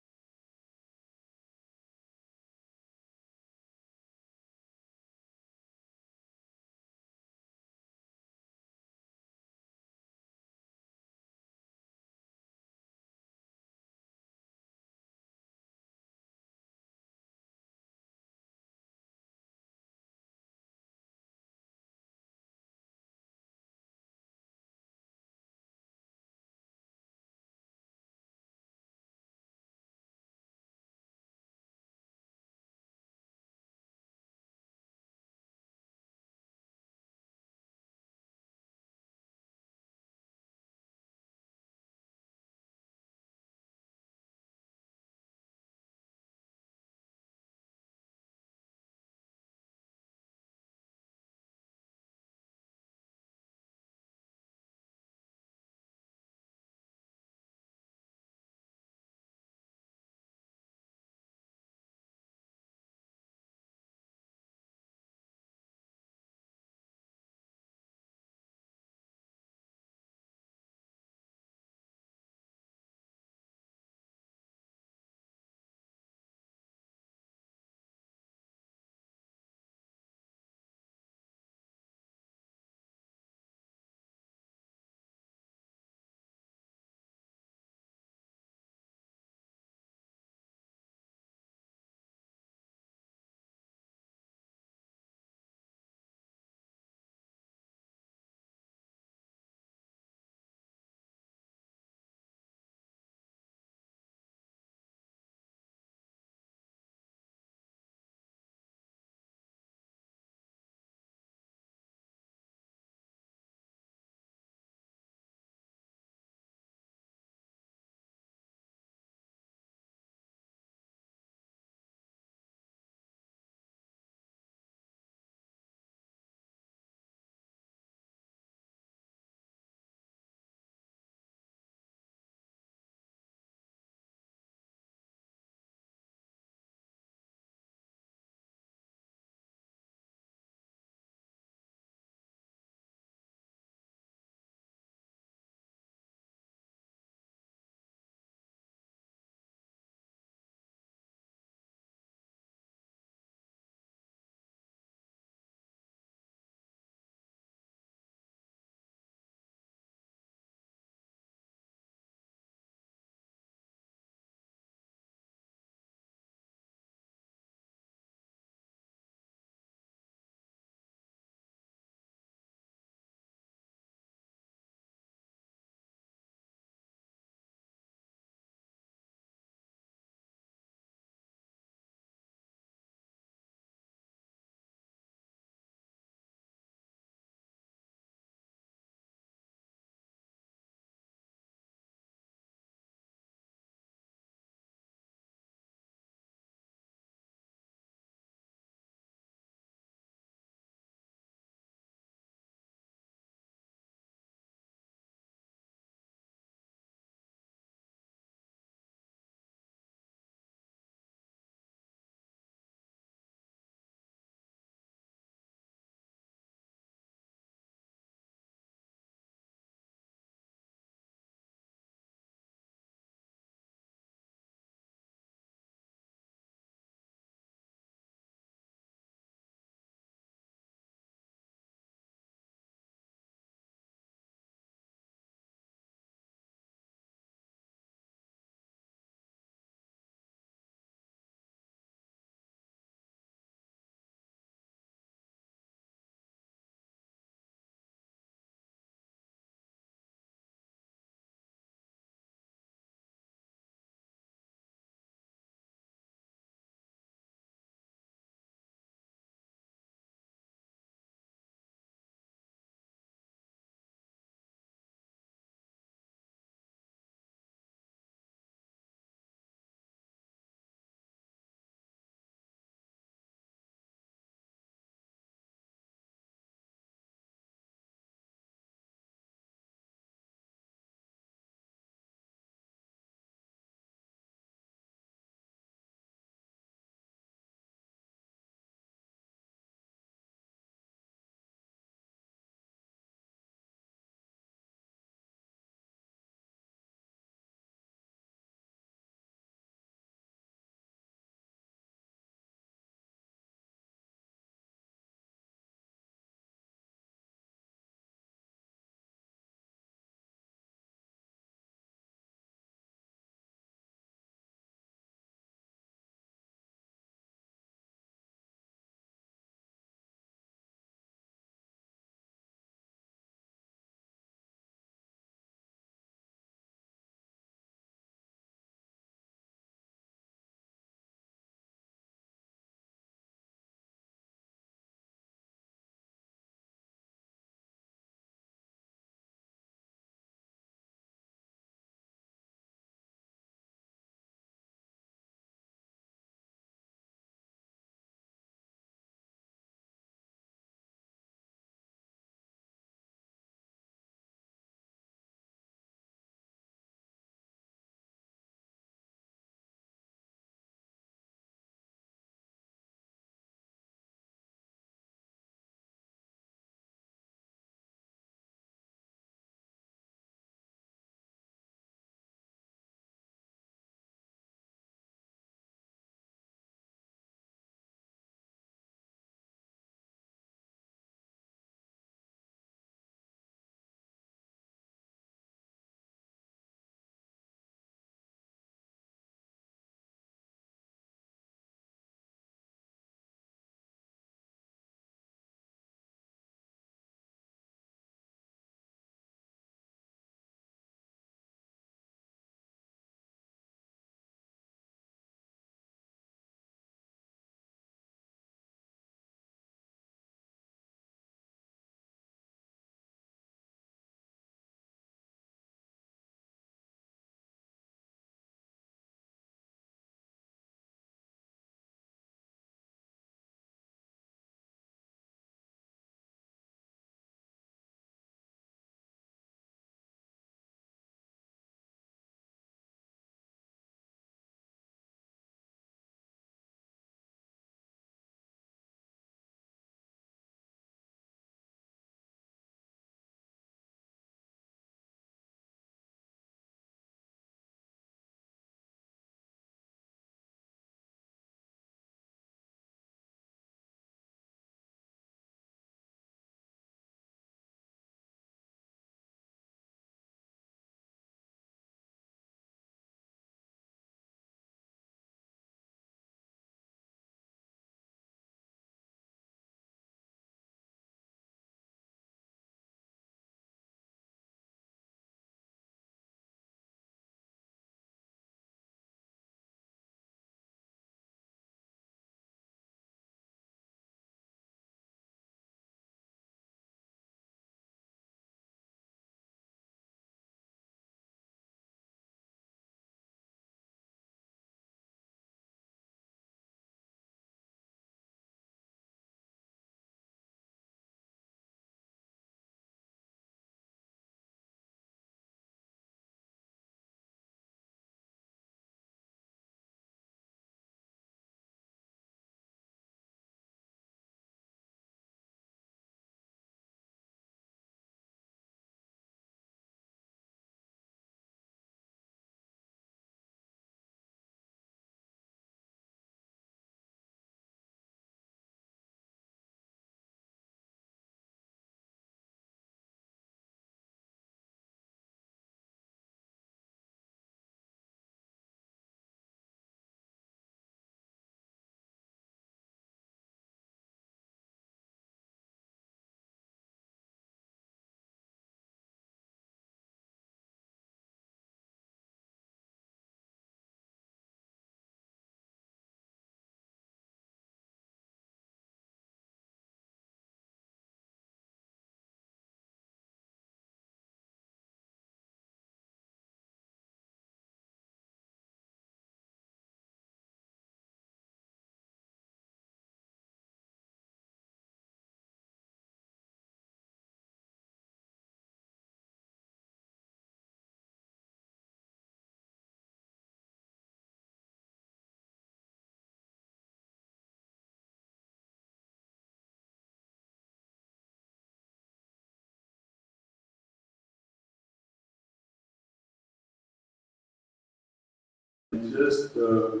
just a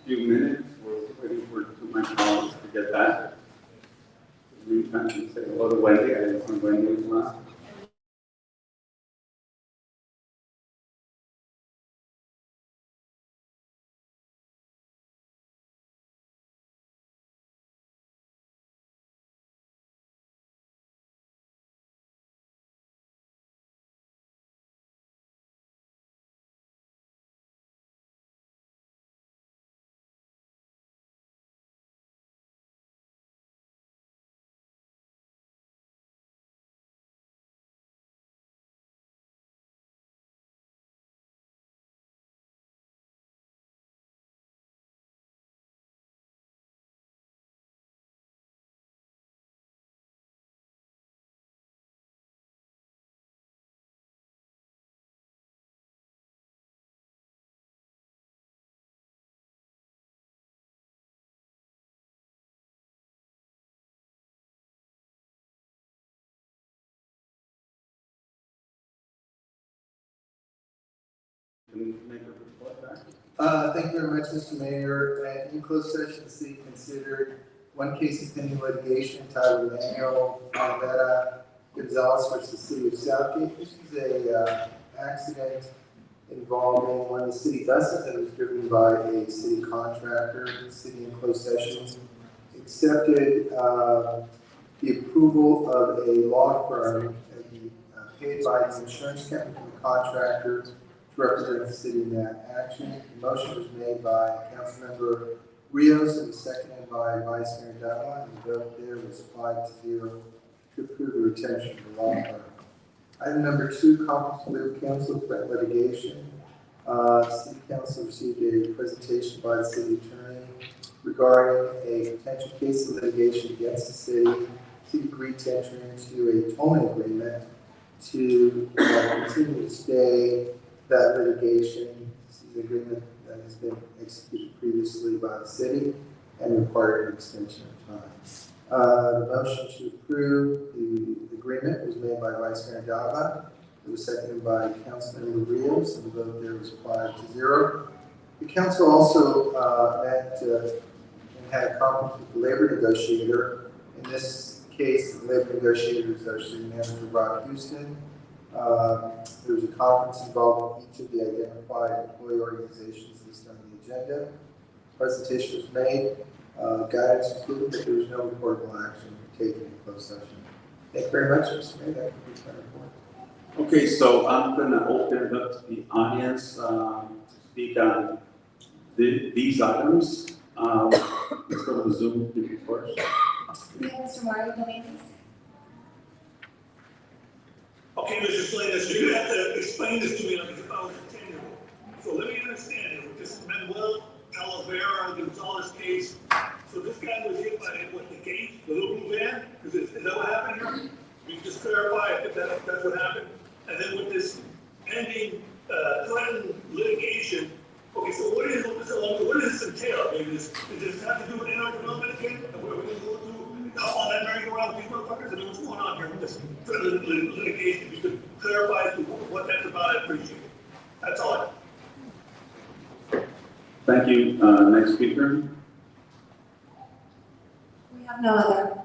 few minutes, we're waiting for two of my colleagues to get back. In the meantime, you say hello to Wendy, I didn't see Wendy as well. Can you make a report back? Thank you very much, Mr. Mayor. In closed session, the city considered one case of pending litigation entitled Manuel Olivera Gonzalez versus City of Southgate. This is a accident involving one of the city buses that was driven by a city contractor. The city in closed sessions accepted the approval of a law firm paid by the insurance company from the contractor to represent the city in that action. The motion was made by Councilmember Rios and was seconded by Vice Mayor Dava, and the vote there was 5-0 to approve the retention of the law firm. Item number 2, conference with council threat litigation. City council received a presentation by the city attorney regarding a potential case of litigation against the city. City agreed to enter into a tolling agreement to continue to stay that litigation. This is an agreement that has been executed previously by the city and required an extension of time. The motion to approve the agreement was made by Vice Mayor Dava. It was seconded by Councilmember Rios, and the vote there was 5-0. The council also met and had a conference with the labor negotiator. In this case, the labor negotiator is our city manager, Rob Houston. There was a conference involving each of the identified employee organizations listed on the agenda. Presentation was made. Guidance included that there was no reportable action taken in closed session. Thank you very much, Mr. Mayor. That concludes my report. Okay, so I'm going to open it up to the audience to speak on these items. Let's go to the Zoom people first. We have Mr. Mario Dominguez. Okay, Mr. Salinas, you're gonna have to explain this to me like if I was a 10-year-old. So let me understand it. This is Manuel Olivera Gonzalez case. So this guy was hit by what, the gate, the little blue van? Is that what happened here? You can just clarify if that's what happened. And then with this pending threatened litigation, okay, so what does this entail? I mean, does this have to do with anti-development again? And we're going to go through on that merry-go-round with these motherfuckers? I mean, what's going on here with this litigation? If you could clarify what that's about, I appreciate it. That's all. Thank you. Next speaker. We have no other.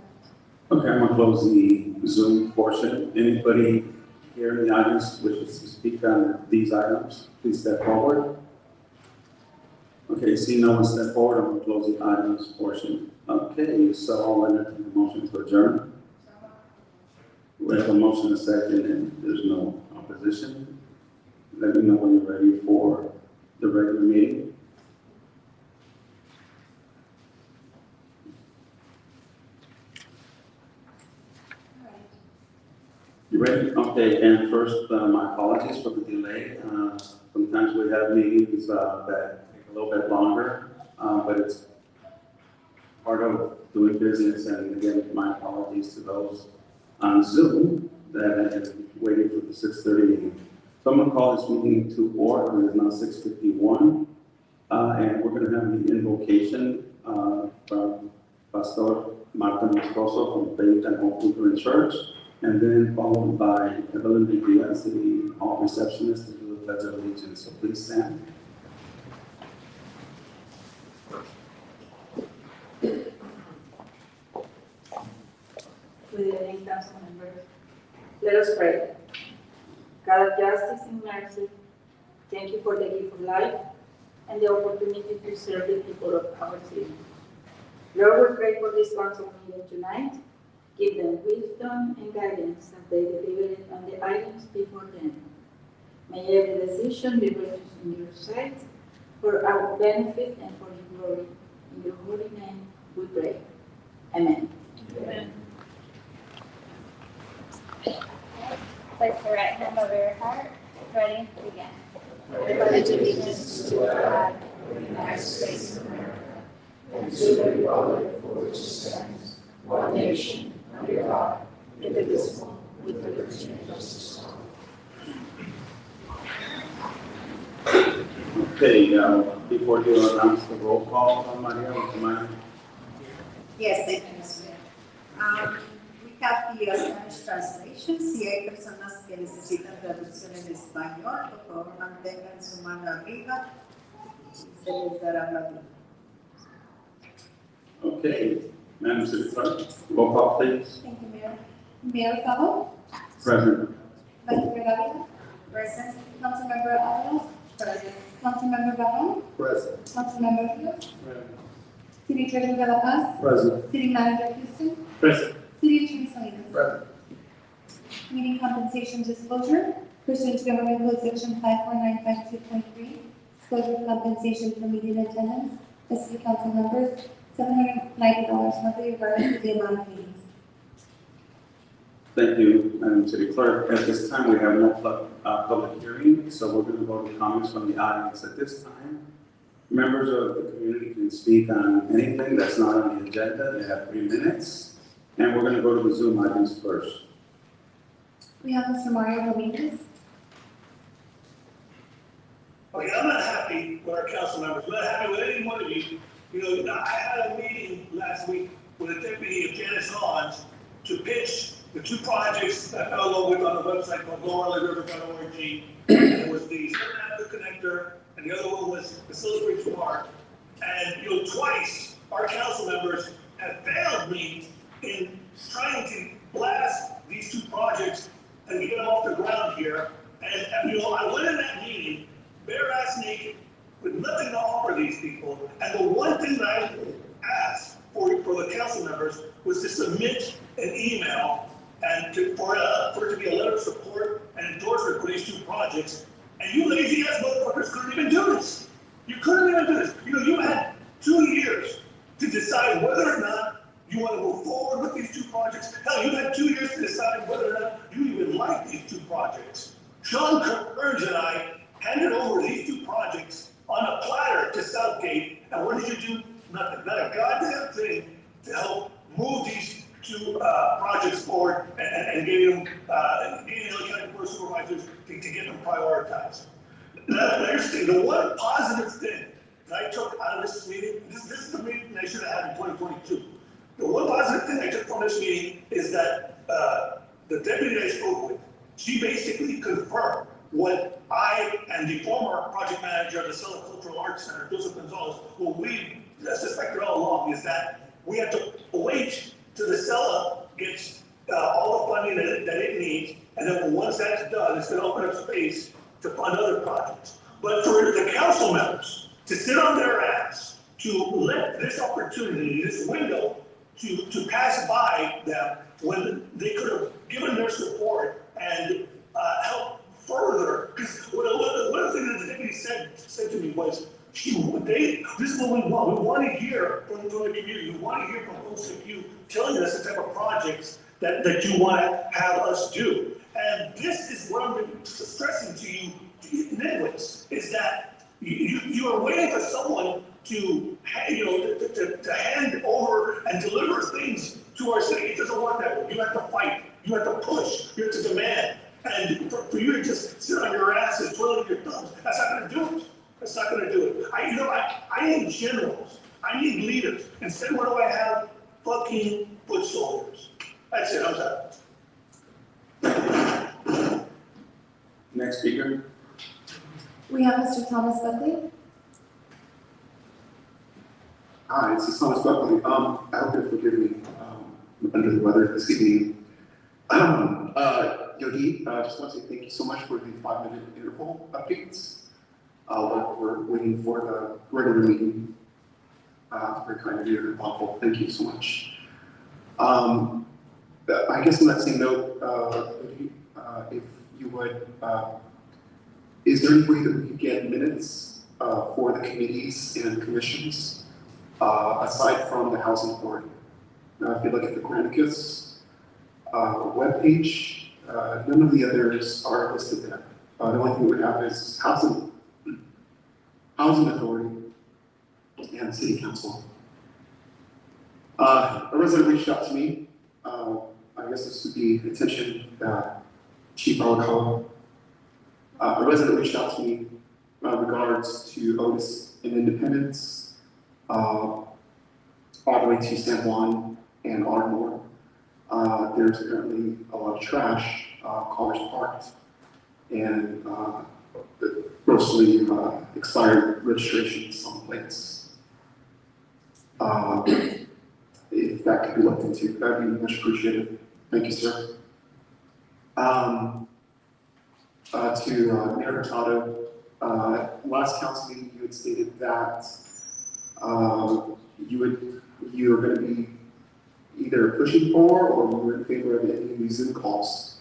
Okay, I'm gonna close the Zoom portion. Anybody here in the audience wishes to speak on these items, please step forward. Okay, see no one step forward, I'm gonna close the items portion. Okay, so I'll entertain a motion to adjourn. We have a motion, and a second, and there's no opposition. Let me know when you're ready for the regular meeting. You ready? Okay, and first, my apologies for the delay. Sometimes we have meetings that take a little bit longer, but it's part of doing business. And again, my apologies to those on Zoom that have been waiting for the 6:30 meeting. So I'm going to call this meeting to order. It is now 6:51, and we're going to have the invocation from Pastor Marta Moscoso from Faith and Hope Lutheran Church, and then followed by Evelyn Vigilla, City Hall Receptionist, to do the Pledge of Allegiance. So please stand. with the name council members. Let us pray. God of justice and mercy, thank you for the gift of life and the opportunity to serve the people of our city. Lord, we pray for this council meeting tonight. Give them wisdom and guidance as they deliver it on the items before them. May every decision be righteous in your sight, for our benefit and for your glory. In your holy name we pray. Amen. Amen. Place your right hand over your heart. Ready? Begin. I pledge allegiance to the flag of the United States of America and to the republic for which it stands, one nation, under God, indivisible, with liberty and justice for all. Okay, before you announce the roll call, Maria, would you mind? Yes, thank you, Mr. Mayor. We have the Spanish translation. Si hay personas que necesitan traducción en español, por favor mantengan su mano arriba y se les dará la luz. Okay, Madam City Clerk, roll call please. Thank you, Mayor. Mayor Cabo, Present. Vice Mayor Davila, Present. Councilmember Avalos, Present. Councilmember Barron, Present. Councilmember Rios, City Treasurer De La Paz, Present. City Manager Houston, Present. City Attorney Salinas. Present. Meeting compensation disclosure pursuant to Government Code Section 54952.3, disclosure of compensation for meeting attendance by city council members, $790 monthly regardless of the amount of meetings. Thank you, Madam City Clerk. At this time, we have no public hearing, so we're going to go to comments from the audience at this time. Members of the community can speak on anything that's not on the agenda. They have 3 minutes. And we're going to go to the Zoom audience first. We have Mr. Mario Dominguez. Okay, I'm not happy with our council members, I'm not happy with any one of you. You know, I had a meeting last week with the deputy of Janice Hans to pitch the 2 projects that fell along with on the website called GoRiver.org. It was the Southern Avenue Connector, and the other one was the Silver Bridge Park. And, you know, twice, our council members have failed me in trying to blast these 2 projects and get them off the ground here. And you know, I went in that meeting, bare-ass naked, with nothing to offer these people. And the one thing that I asked for the council members was to submit an email and for it to be a letter of support and endorsement for these 2 projects. And you lazy ass motherfuckers couldn't even do this. You couldn't even do this. You know, you had 2 years to decide whether or not you want to move forward with these 2 projects. Hell, you had 2 years to decide whether or not you even like these 2 projects. Sean Kearns and I handed over these 2 projects on a platter to Southgate, and what did you do? Nothing, not a goddamn thing to help move these 2 projects forward and getting them, getting the county board of supervisors to get them prioritized. Now, here's the thing, the one positive thing that I took out of this meeting, this is the meeting I should have had in 2022. The one positive thing I took from this meeting is that the deputy that I spoke with, she basically confirmed what I and the former project manager of the Sella Cultural Arts Center, Joseph Gonzalez, what we suspected all along is that we have to wait till the Sella gets all the funding that it needs, and then once that's done, it's going to open up space to fund other projects. But for the council members to sit on their ass, to let this opportunity, this window, to pass by them when they could have given their support and help further. Because one of the things that the deputy said to me was, this is what we want. We want to hear from the community. We want to hear from folks like you telling us the type of projects that you want to have us do. And this is what I'm stressing to you, nitwits, is that you are waiting for someone to hand over and deliver things to our city. It doesn't work that way. You have to fight. You have to push. You have to demand. And for you to just sit on your ass and twiddle your thumbs, that's not going to do it. That's not going to do it. I need generals. I need leaders. Instead, what do I have? Fucking foot soldiers. That's it. How's that? Next speaker. We have Mr. Thomas Buckley. Hi, this is Thomas Buckley. I hope you'll forgive me. under the weather this evening. Yogi, I just want to say thank you so much for the 5-minute interval updates. We're waiting for the regular meeting. Very kind of you and thoughtful. Thank you so much. I guess on that same note, Yogi, if you would, is there any way that we could get minutes for the committees and commissions aside from the housing authority? If you look at the Granicus webpage, none of the others are listed there. The only thing we have is housing authority and city council. A resident reached out to me. I guess this would be attention that Chief Alcala. A resident reached out to me regards to Otis and Independence, all the way to San Juan and Ardmore. There's apparently a lot of trash, cars parked, and grossly expired registrations on plates. If that could be looked into, that'd be much appreciated. Thank you, sir. To Mayor Hurtado, last council meeting you had stated that you were going to be either pushing for or you were in favor of any of these Zoom calls.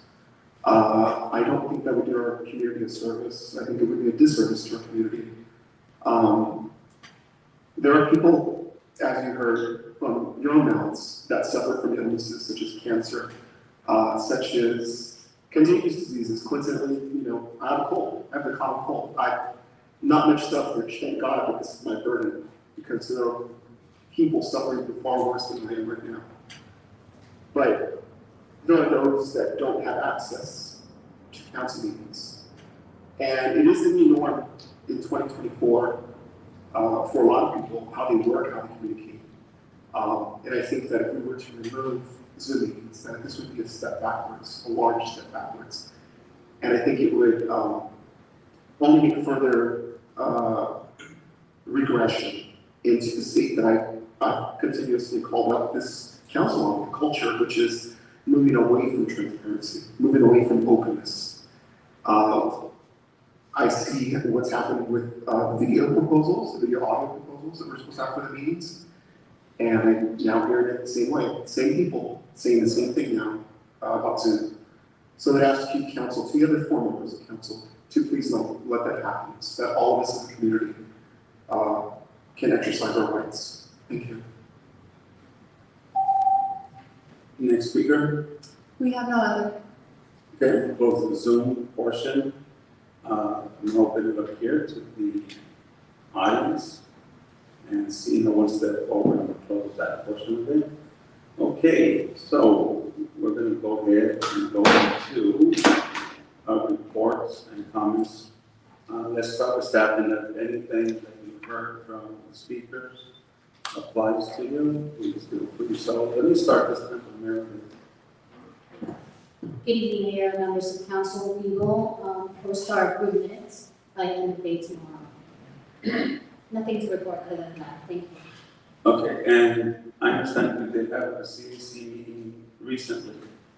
I don't think that would do our community a service. I think it would be a disservice to our community. There are people, as you heard from your own mouths, that suffer from illnesses such as cancer, such as contagious diseases. Coincidentally, I have a cold. I have a common cold. Not much suffrage, thank God, but this is my burden because there are people suffering from far worse than I am right now. But there are those that don't have access to council meetings. And it is the new norm in 2024 for a lot of people, how they work, how they communicate. And I think that if we were to remove Zoom meetings, that this would be a step backwards, a large step backwards. And I think it would only make further regression into the state that I've continuously called out this council on, the culture, which is moving away from transparency, moving away from openness. I see what's happening with the video proposals, the video audio proposals that we're supposed to have for the meetings. And I'm now hearing it the same way, same people saying the same thing now about Zoom. So that I have to keep council, to the other four members of council, to please let that happen, so that all of us in the community can exercise our rights. Thank you. Next speaker. We have no other. Okay, we'll close the Zoom portion. I'm open it up here to the audience and see no one step forward and close that portion of it. Okay, so we're going to go ahead and go into reports and comments. Let's start with staff, and if anything that you've heard from the speakers applies to you, please feel free. So let me start this time with Mary. Good evening, Mayor, members of council. We will post our approved minutes by the end of the day tomorrow. Nothing to report other than that. Thank you. Okay, and I understand we did have a CDC meeting recently.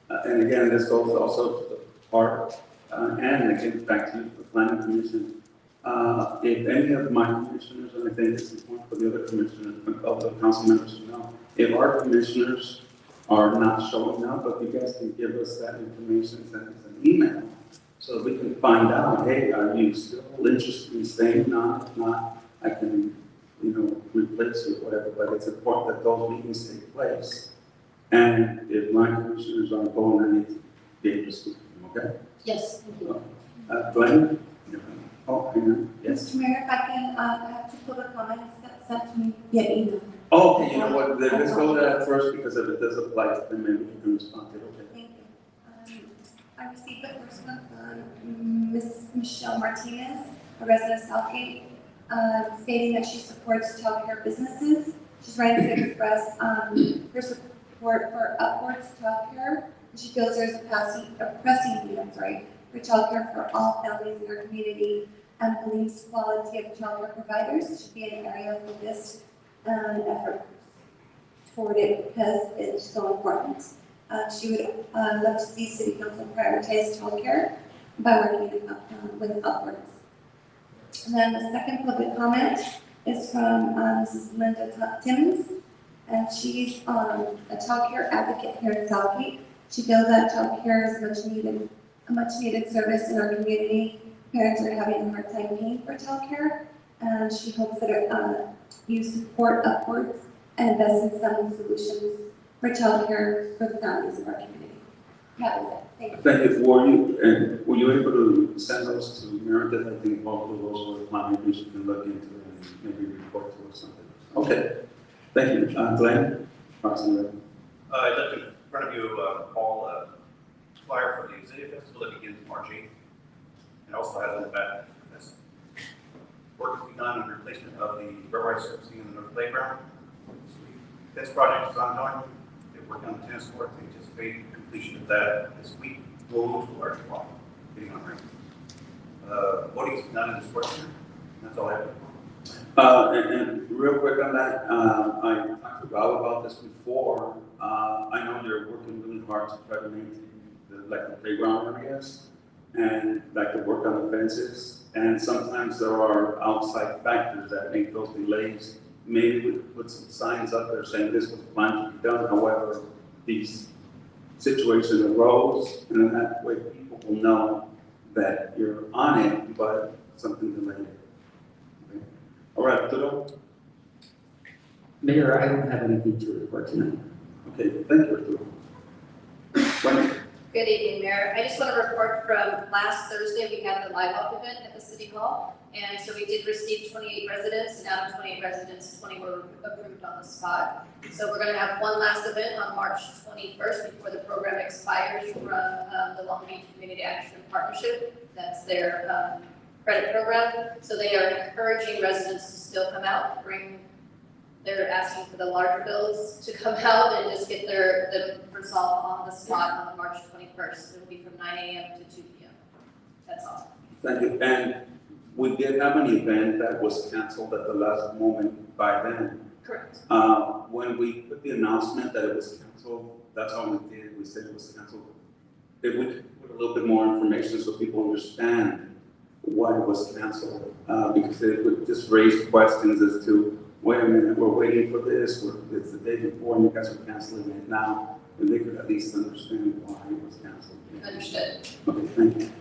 And again, this goes also to the park, and again, back to the planning commission. If any of my commissioners, and I think it's important for the other commissioners, of the council members to know, if our commissioners are not showing up, but you guys can give us that information, send us an email, so we can find out, hey, are you still interested in staying on? If not, I can, replace you or whatever, but it's important that those meetings take place. And if my commissioners aren't going, I need to be able to speak to them, okay? Yes, thank you. Glenn? Oh, hang on. Yes. Mr. Mayor, if I can, I have two public comments that sent to me via email. Oh, okay, you know what, then let's go to that first, because if it does apply to them, maybe you can respond to it, okay? Thank you. I received the first one from Ms. Michelle Martinez, a resident of Southgate, stating that she supports childcare businesses. She's writing to express her support for Upwards Childcare. She feels there's a pressing need, for childcare for all families in our community, and believes quality of childcare providers should be an area of focus and effort toward it because it's so important. She would love to see City Council prioritize childcare by working with upwards. And then the second public comment is from Mrs. Linda Timmons, and she's a childcare advocate here in Southgate. She feels that childcare is a much needed service in our community. Parents are having a hard time paying for childcare, and she hopes that you support upwards and invest in some solutions for childcare for the families of our community. That was it. Thank you. Thank you. Were you able to send those to Meredith? I think both of those were planned, maybe she can look into it and maybe report to or something. Okay, thank you. Glenn? Approximately. I'd like to in front of you, Paul, flyer for the Azalea Festival that begins March 8th. And also has in the back, this work to be done on replacement of the rubberized surfacing in the North Playground. This project is ongoing. They're working on the tennis court. They anticipate completion of that this week. We'll move to a larger block, getting on ring. Voting is done in the sports center. That's all I have. And real quick on that, I talked to Val about this before. I know you're working really hard to try to maintain the playground areas and like to work on the fences. And sometimes there are outside factors that make those delays. Maybe we could put some signs up there saying this was planned to be done. However, these situations arose, and then that way people will know that you're on it, but something delayed. Okay. All right, Arturo? Mayor, I don't have anything to report tonight. Okay, thank you, Arturo. Wendy? Good evening, Mayor. I just want to report from last Thursday, we had the Live Up event at the City Hall. And so we did receive 28 residents, and out of 28 residents, 20 were approved on the spot. So we're going to have one last event on March 21st before the program expires from the Long Beach Community Action Partnership. That's their credit program. So they are encouraging residents to still come out, they're asking for the larger bills to come out and just get them resolved on the spot on March 21st. It'll be from 9 a.m. to 2 p.m. That's all. Thank you. And we did have an event that was canceled at the last moment by then. Correct. When we put the announcement that it was canceled, that's all we did. We said it was canceled. If we could put a little bit more information so people understand why it was canceled, because it would just raise questions as to, wait a minute, we're waiting for this, it's the day before, and you guys are canceling it now, and they could at least understand why it was canceled. Understood. Okay, thank you.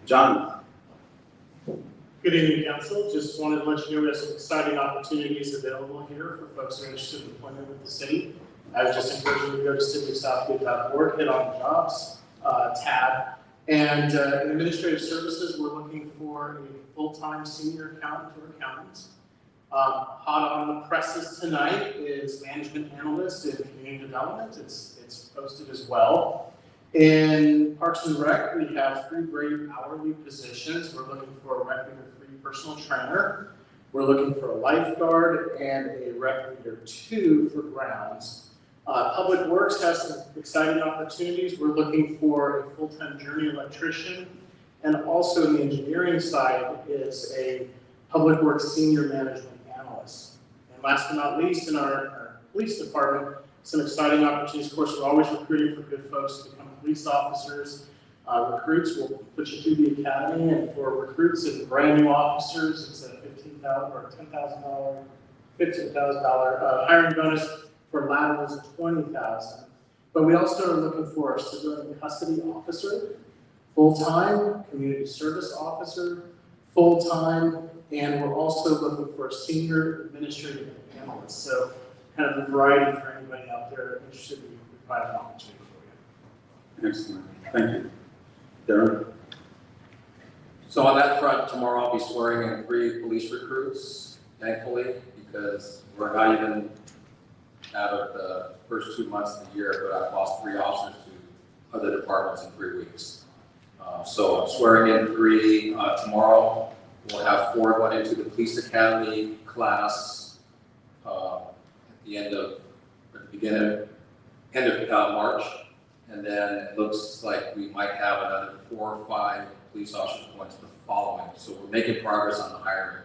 John? Good evening, Council. Just wanted to let you know we have some exciting opportunities available here for folks who are interested in employment with the city. I was just encouraging you to go to cityofsouthgate.org, hit on the jobs tab. And in administrative services, we're looking for a full-time senior accountant or accountant. Hot on the presses tonight is management analyst in community development. It's posted as well. In Parks and Rec, we have 3 great hourly positions. We're looking for a Rec Leader 3 personal trainer. We're looking for a lifeguard and a Rec Leader 2 for grounds. Public Works has some exciting opportunities. We're looking for a full-time journey electrician. And also in the engineering side is a Public Works senior management analyst. And last but not least, in our police department, some exciting opportunities. Of course, we're always recruiting for good folks to become police officers. Recruits will put you through the academy, and for recruits and brand new officers, it's a $15,000 or $15,000 hiring bonus. For laterals, $20,000. But we also are looking for a civilian custody officer, full-time, community service officer, full-time, and we're also looking for a senior administrative analyst. So kind of a variety for anybody out there interested in providing an opportunity for you. Excellent. Thank you. Darren? So on that front, tomorrow I'll be swearing in 3 police recruits, thankfully, because we're not even out of the first 2 months of the year, but I've lost 3 officers to other departments in 3 weeks. So I'm swearing in 3 tomorrow. We'll have 4 going into the police academy class at the end of March. And then it looks like we might have another 4 or 5 police officers going to the following. So we're making progress on the hiring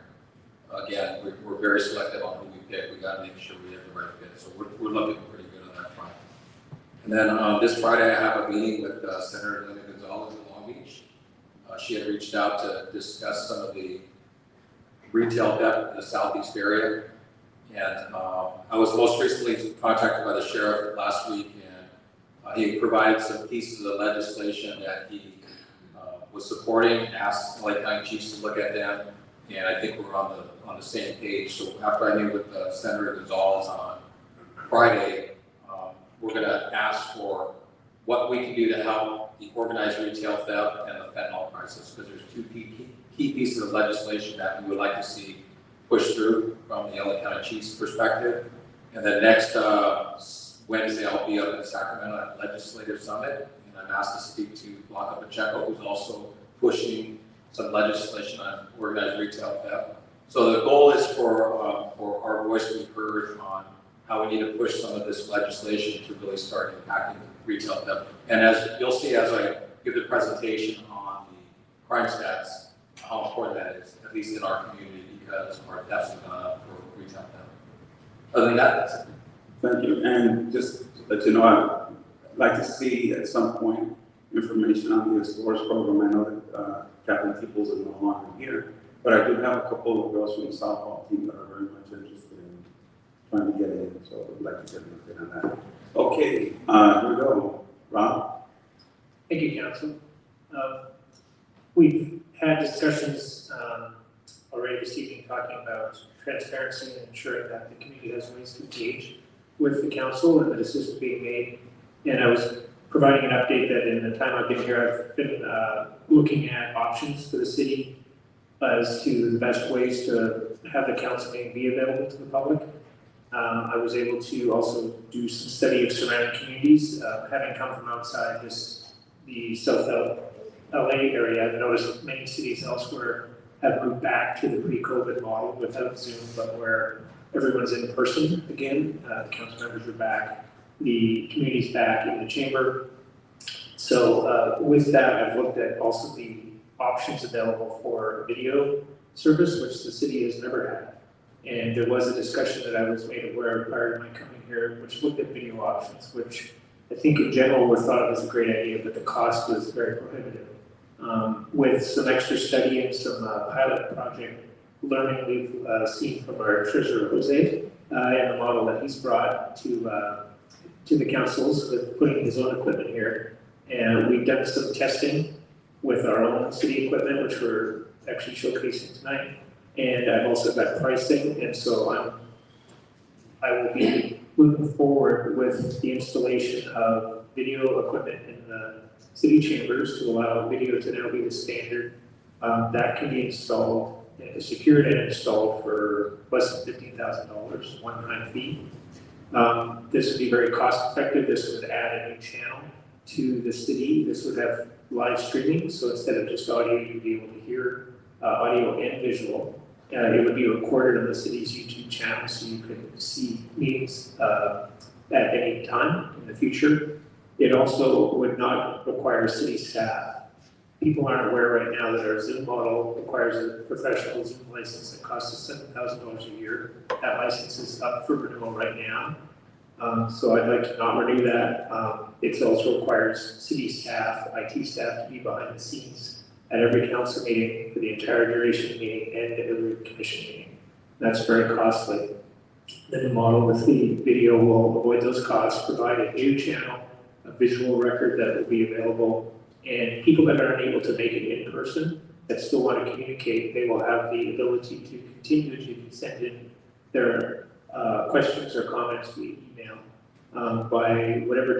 again, we're very selective on who we pick. We gotta make sure we have the right fit. So we're looking pretty good on that front. And then this Friday, I have a meeting with Senator Linda Gonzalez in Long Beach. She had reached out to discuss some of the retail theft in the southeast area. And I was most recently contacted by the sheriff last week, and he provided some pieces of legislation that he was supporting, asked LA County chiefs to look at them, and I think we're on the same page. So after I meet with Senator Gonzalez on Friday, we're gonna ask for what we can do to help the organized retail theft and the fentanyl crisis, because there's two key pieces of legislation that we would like to see pushed through from the LA County Chief's perspective. And then next Wednesday, I'll be up in Sacramento at Legislative Summit, and I'm asked to speak to Blanca Pacheco, who's also pushing some legislation on organized retail theft. So the goal is for our voice to be heard on how we need to push some of this legislation to really start impacting retail theft. And as you'll see as I give the presentation on the crime stats, how important that is, at least in our community, because our thefts have gone up for retail theft. Other than that, that's it. Thank you. And just to let you know, I'd like to see at some point information on the Explorers program. I know that Captain Peoples is no longer here, but I do have a couple of girls from the softball team that are very much interested in trying to get in, so I'd like to get an update on that. Okay, here we go. Rob? Thank you, Council. We've had discussions already this evening talking about transparency and ensuring that the community has ways to engage with the council and the decisions being made. And I was providing an update that in the time I've been here, I've been looking at options for the city as to the best ways to have the council meeting be available to the public. I was able to also do some study of surrounding communities, having come from outside the South LA area. I've noticed many cities elsewhere have moved back to the pre-COVID model without Zoom, but where everyone's in person again. The council members are back, the community's back in the chamber. So with that, I've looked at also the options available for video service, which the city has never had. And there was a discussion that I was made aware of prior to my coming here, which looked at video options, which I think in general were thought of as a great idea, but the cost was very prohibitive. With some extra study and some pilot project learning we've seen from our treasurer Jose and the model that he's brought to the councils with putting his own equipment here. And we've done some testing with our own city equipment, which we're actually showcasing tonight. And I've also got pricing, and so I will be moving forward with the installation of video equipment in the city chambers to allow video to now be the standard. That can be installed, secured and installed for less than $15,000, one-time fee. This would be very cost effective. This would add a new channel to the city. This would have live streaming, so instead of just audio, you'd be able to hear audio and visual. It would be recorded on the city's YouTube channel, so you could see meetings at any time in the future. It also would not require city staff. People aren't aware right now that our Zoom model requires a professional Zoom license that costs us $7,000 a year. That license is up for renewal right now. So I'd like to not renew that. It also requires city staff, IT staff to be behind the scenes at every council meeting for the entire duration of the meeting and at every commission meeting. That's very costly. The new model with the video will avoid those costs, provide a new channel, a visual record that will be available, and people that are unable to make it in person that still want to communicate, they will have the ability to continue to send in their questions or comments via email by whatever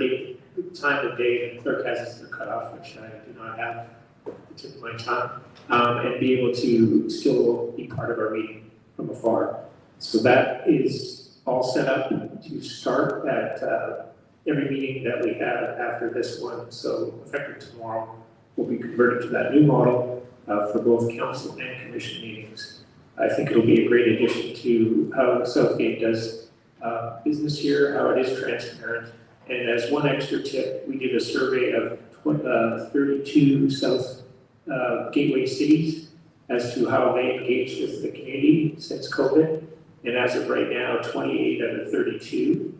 time of day the clerk has as their cutoff, which I do not have at the tip of my tongue, and be able to still be part of our meeting from afar. So that is all set up to start at every meeting that we have after this one. So effective tomorrow, we'll be converted to that new model for both council and commission meetings. I think it'll be a great addition to how Southgate does business here, how it is transparent. And as one extra tip, we did a survey of 32 South Gateway cities as to how they engage with the community since COVID. And as of right now, 28 out of 32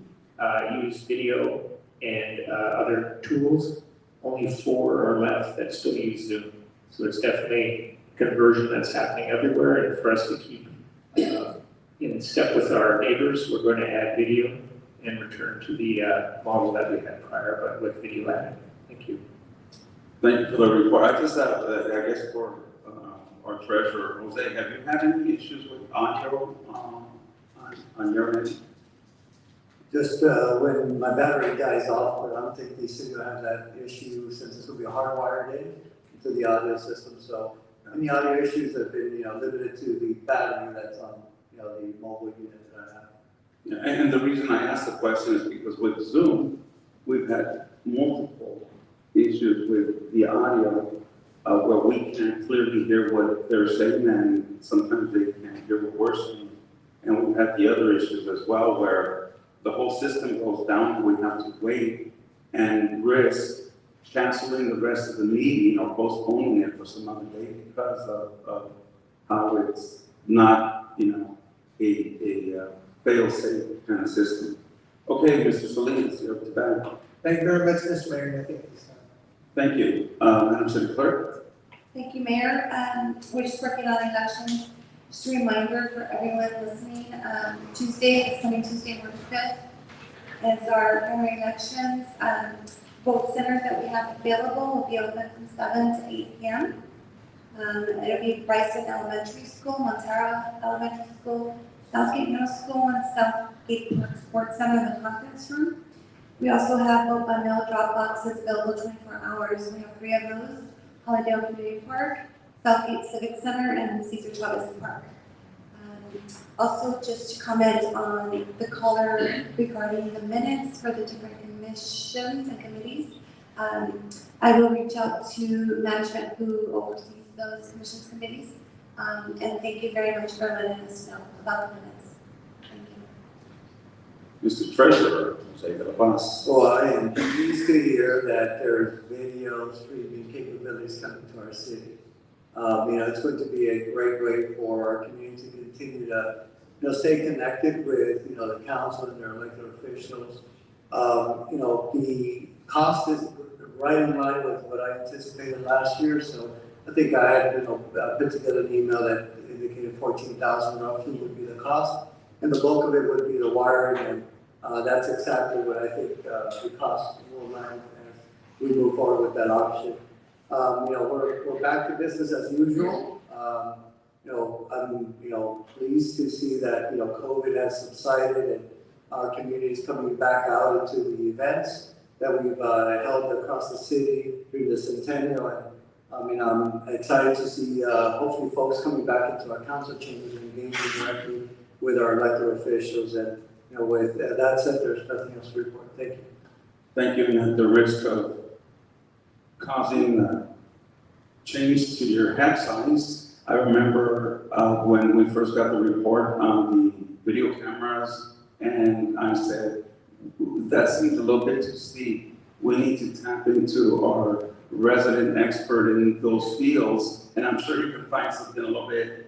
use video and other tools. Only 4 are left that still use Zoom. So it's definitely conversion that's happening everywhere. And for us to keep in step with our neighbors, we're going to add video and return to the model that we had prior, but with video added. Thank you. Thank you for the report. I just have, I guess for our treasurer, Jose, have you had any issues with audio on your end? Just when my battery dies off, but I don't think the city will have that issue since this will be hardwired in to the audio system. So any audio issues have been, limited to the battery that's on, the mobile unit that I have. Yeah, and the reason I asked the question is because with Zoom, we've had multiple issues with the audio where we can't clearly hear what they're saying, and sometimes they can't hear what we're saying. And we've had the other issues as well where the whole system goes down and we have to wait and risk canceling the rest of the meeting or postponing it for some other day because of how it's not, a fail-safe kind of system. Okay, Mr. Salinas, you're up to bat. Thank you very much, Mr. Mayor, nothing at this time. Thank you. Madam City Clerk? Thank you, Mayor. We're just working on elections. Just a reminder for everyone listening, coming Tuesday, March 5th, is our primary elections. Vote centers that we have available will be open from 7 to 8 p.m. It'll be Bryson Elementary School, Montero Elementary School, Southgate Middle School, and Southgate Park Sports Center in the conference room. We also have vote by mail drop boxes available 24 hours. We have 3 of those: Hollydale Community Park, Southgate Civic Center, and Cesar Chavez Park. Also, just to comment on the caller regarding the minutes for the different commissions and committees, I will reach out to management who oversees those commissions committees. And thank you very much for letting us know about the minutes. Thank you. Mr. Treasurer, Jose de la Paz. Well, I am pleased to hear that there's video streaming capabilities coming to our city. It's going to be a great way for our community to continue to, stay connected with, the council and their elected officials. The cost is right in line with what I anticipated last year, so I think I had, put together an email that indicated $14,000 roughly would be the cost, and the bulk of it would be the wiring, and that's exactly what I think the cost will land as we move forward with that option. We're back to business as usual. I'm pleased to see that COVID has subsided and our community is coming back out into the events that we've held across the city during the centennial. And I'm excited to see hopefully folks coming back into our council chambers and engaging directly with our elected officials. And with that said, there's nothing else to report. Thank you. Thank you. And at the risk of causing change to your hat signs, I remember when we first got the report on the video cameras, and I said, that seems a little bit too steep. We need to tap into our resident expert in those fields, and I'm sure you can find something a little bit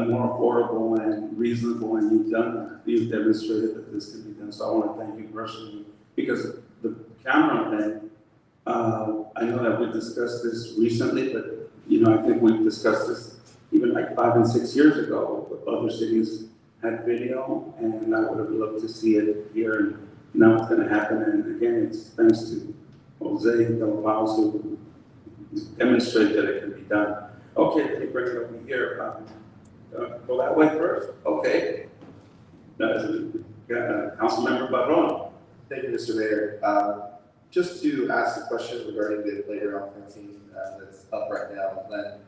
more affordable and reasonable, and you've done that. You've demonstrated that this can be done, so I want to thank you personally, because the camera thing, I know that we discussed this recently, but I think we've discussed this even like 5 and 6 years ago. Other cities had video, and I would have loved to see it here, and now it's going to happen. And again, it's thanks to Jose de la Paz who demonstrated that it can be done. Okay, let me bring it over here. Go that way first. Okay. Councilmember Barron. Thank you, Mr. Mayor. Just to ask a question regarding the playground fencing that's up right now, Glenn.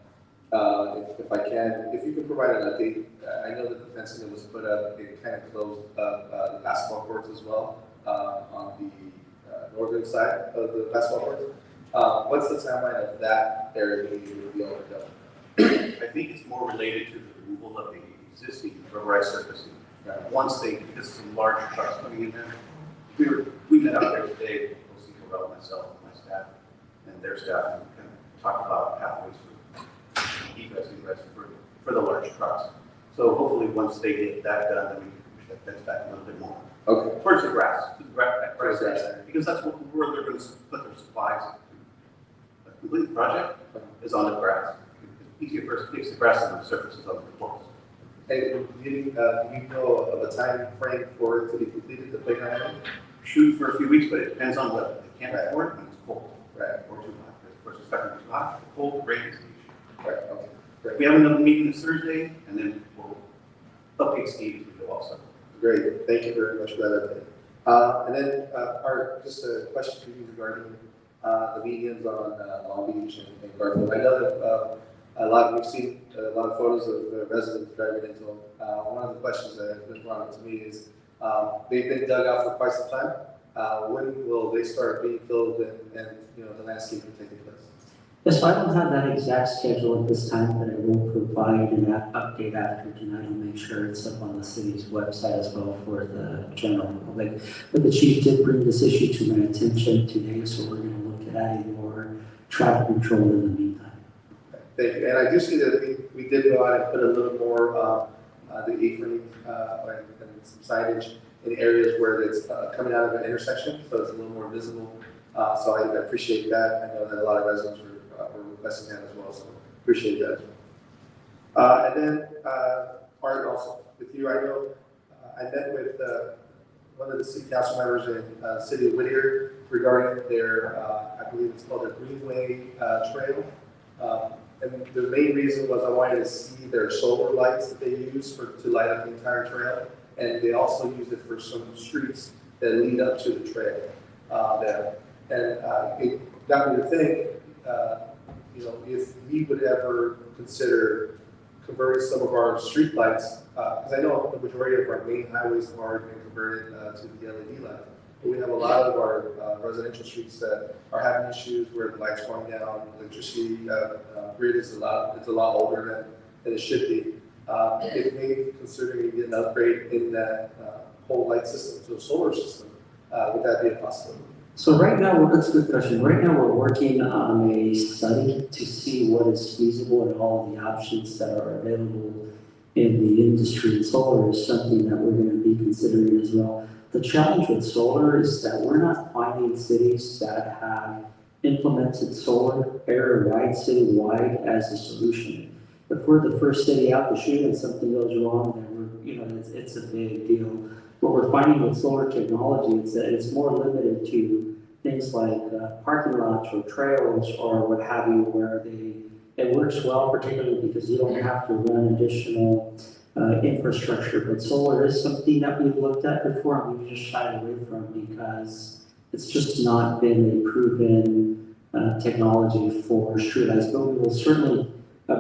If I can, if you could provide an update. I know that the fencing that was put up, it kind of closed up the basketball courts as well on the northern side of the basketball courts. What's the timeline of that area being able to be opened up? I think it's more related to the removal of the existing rubberized surfacing. Once they, because some large trucks coming in there, we met out there today, Lucy Correll, myself, and my staff, and their staff, and kind of talk about pathways for keep as egress for the large trucks. So hopefully, once they get that done, then we can push that fence back a little bit more. Okay. Towards the grass, to the grass Towards the grass area, because that's where they're gonna put their supplies. The complete project is on the grass. It's easier for us to fix the grass than the surfaces of the floors. Hey, do you know of a time frame for it to be completed, the playground? Shoot for a few weeks, but it depends on the can't afford when it's cold. Right. Or too hot. Of course, it's starting too hot, cold, rain is the issue. Right, okay, great. We have another meeting this Thursday, and then we'll update Steve as we go also. Great, thank you very much for that update. And then, Art, just a question for you regarding the medians on Long Beach and Garfield. I know that we've seen a lot of photos of residents driving into them. One of the questions that has been brought up to me is, they've been dug out for quite some time. When will they start being filled and the landscaping taking place? Yes, so I don't have that exact schedule at this time, but I will provide an update after tonight and make sure it's up on the city's website as well for the general public. But the chief did bring this issue to my attention today, so we're gonna look at adding more traffic control in the meantime. Thank you. And I do see that we did go out and put a little more the apron and some signage in areas where it's coming out of an intersection, so it's a little more visible. So I appreciate that. I know that a lot of residents were requesting that as well, so appreciate that as well. And then, Art, also with you, I know I met with one of the city council members in the city of Whittier regarding their, I believe it's called their Greenway Trail. And the main reason was I wanted to see their solar lights that they use to light up the entire trail. And they also use it for some streets that lead up to the trail there. And it got me to think, if we would ever consider converting some of our street lights, because I know the majority of our main highways have already been converted to the LED light. But we have a lot of our residential streets that are having issues where the lights going down, electricity grid is a lot older than it should be. If maybe considering getting an upgrade in that whole light system to a solar system, would that be a possibility? So right now, that's a good question. Right now, we're working on a study to see what is feasible and all of the options that are available in the industry. And solar is something that we're going to be considering as well. The challenge with solar is that we're not finding cities that have implemented solar area-wide, city-wide as a solution. If we're the first city out the chute and something goes wrong, then it's a big deal. What we're finding with solar technology is that it's more limited to things like parking lots or trails or what have you, where it works well, particularly because you don't have to run additional infrastructure. But solar is something that we've looked at before and we've just shied away from because it's just not been a proven technology for streetlights. But we will certainly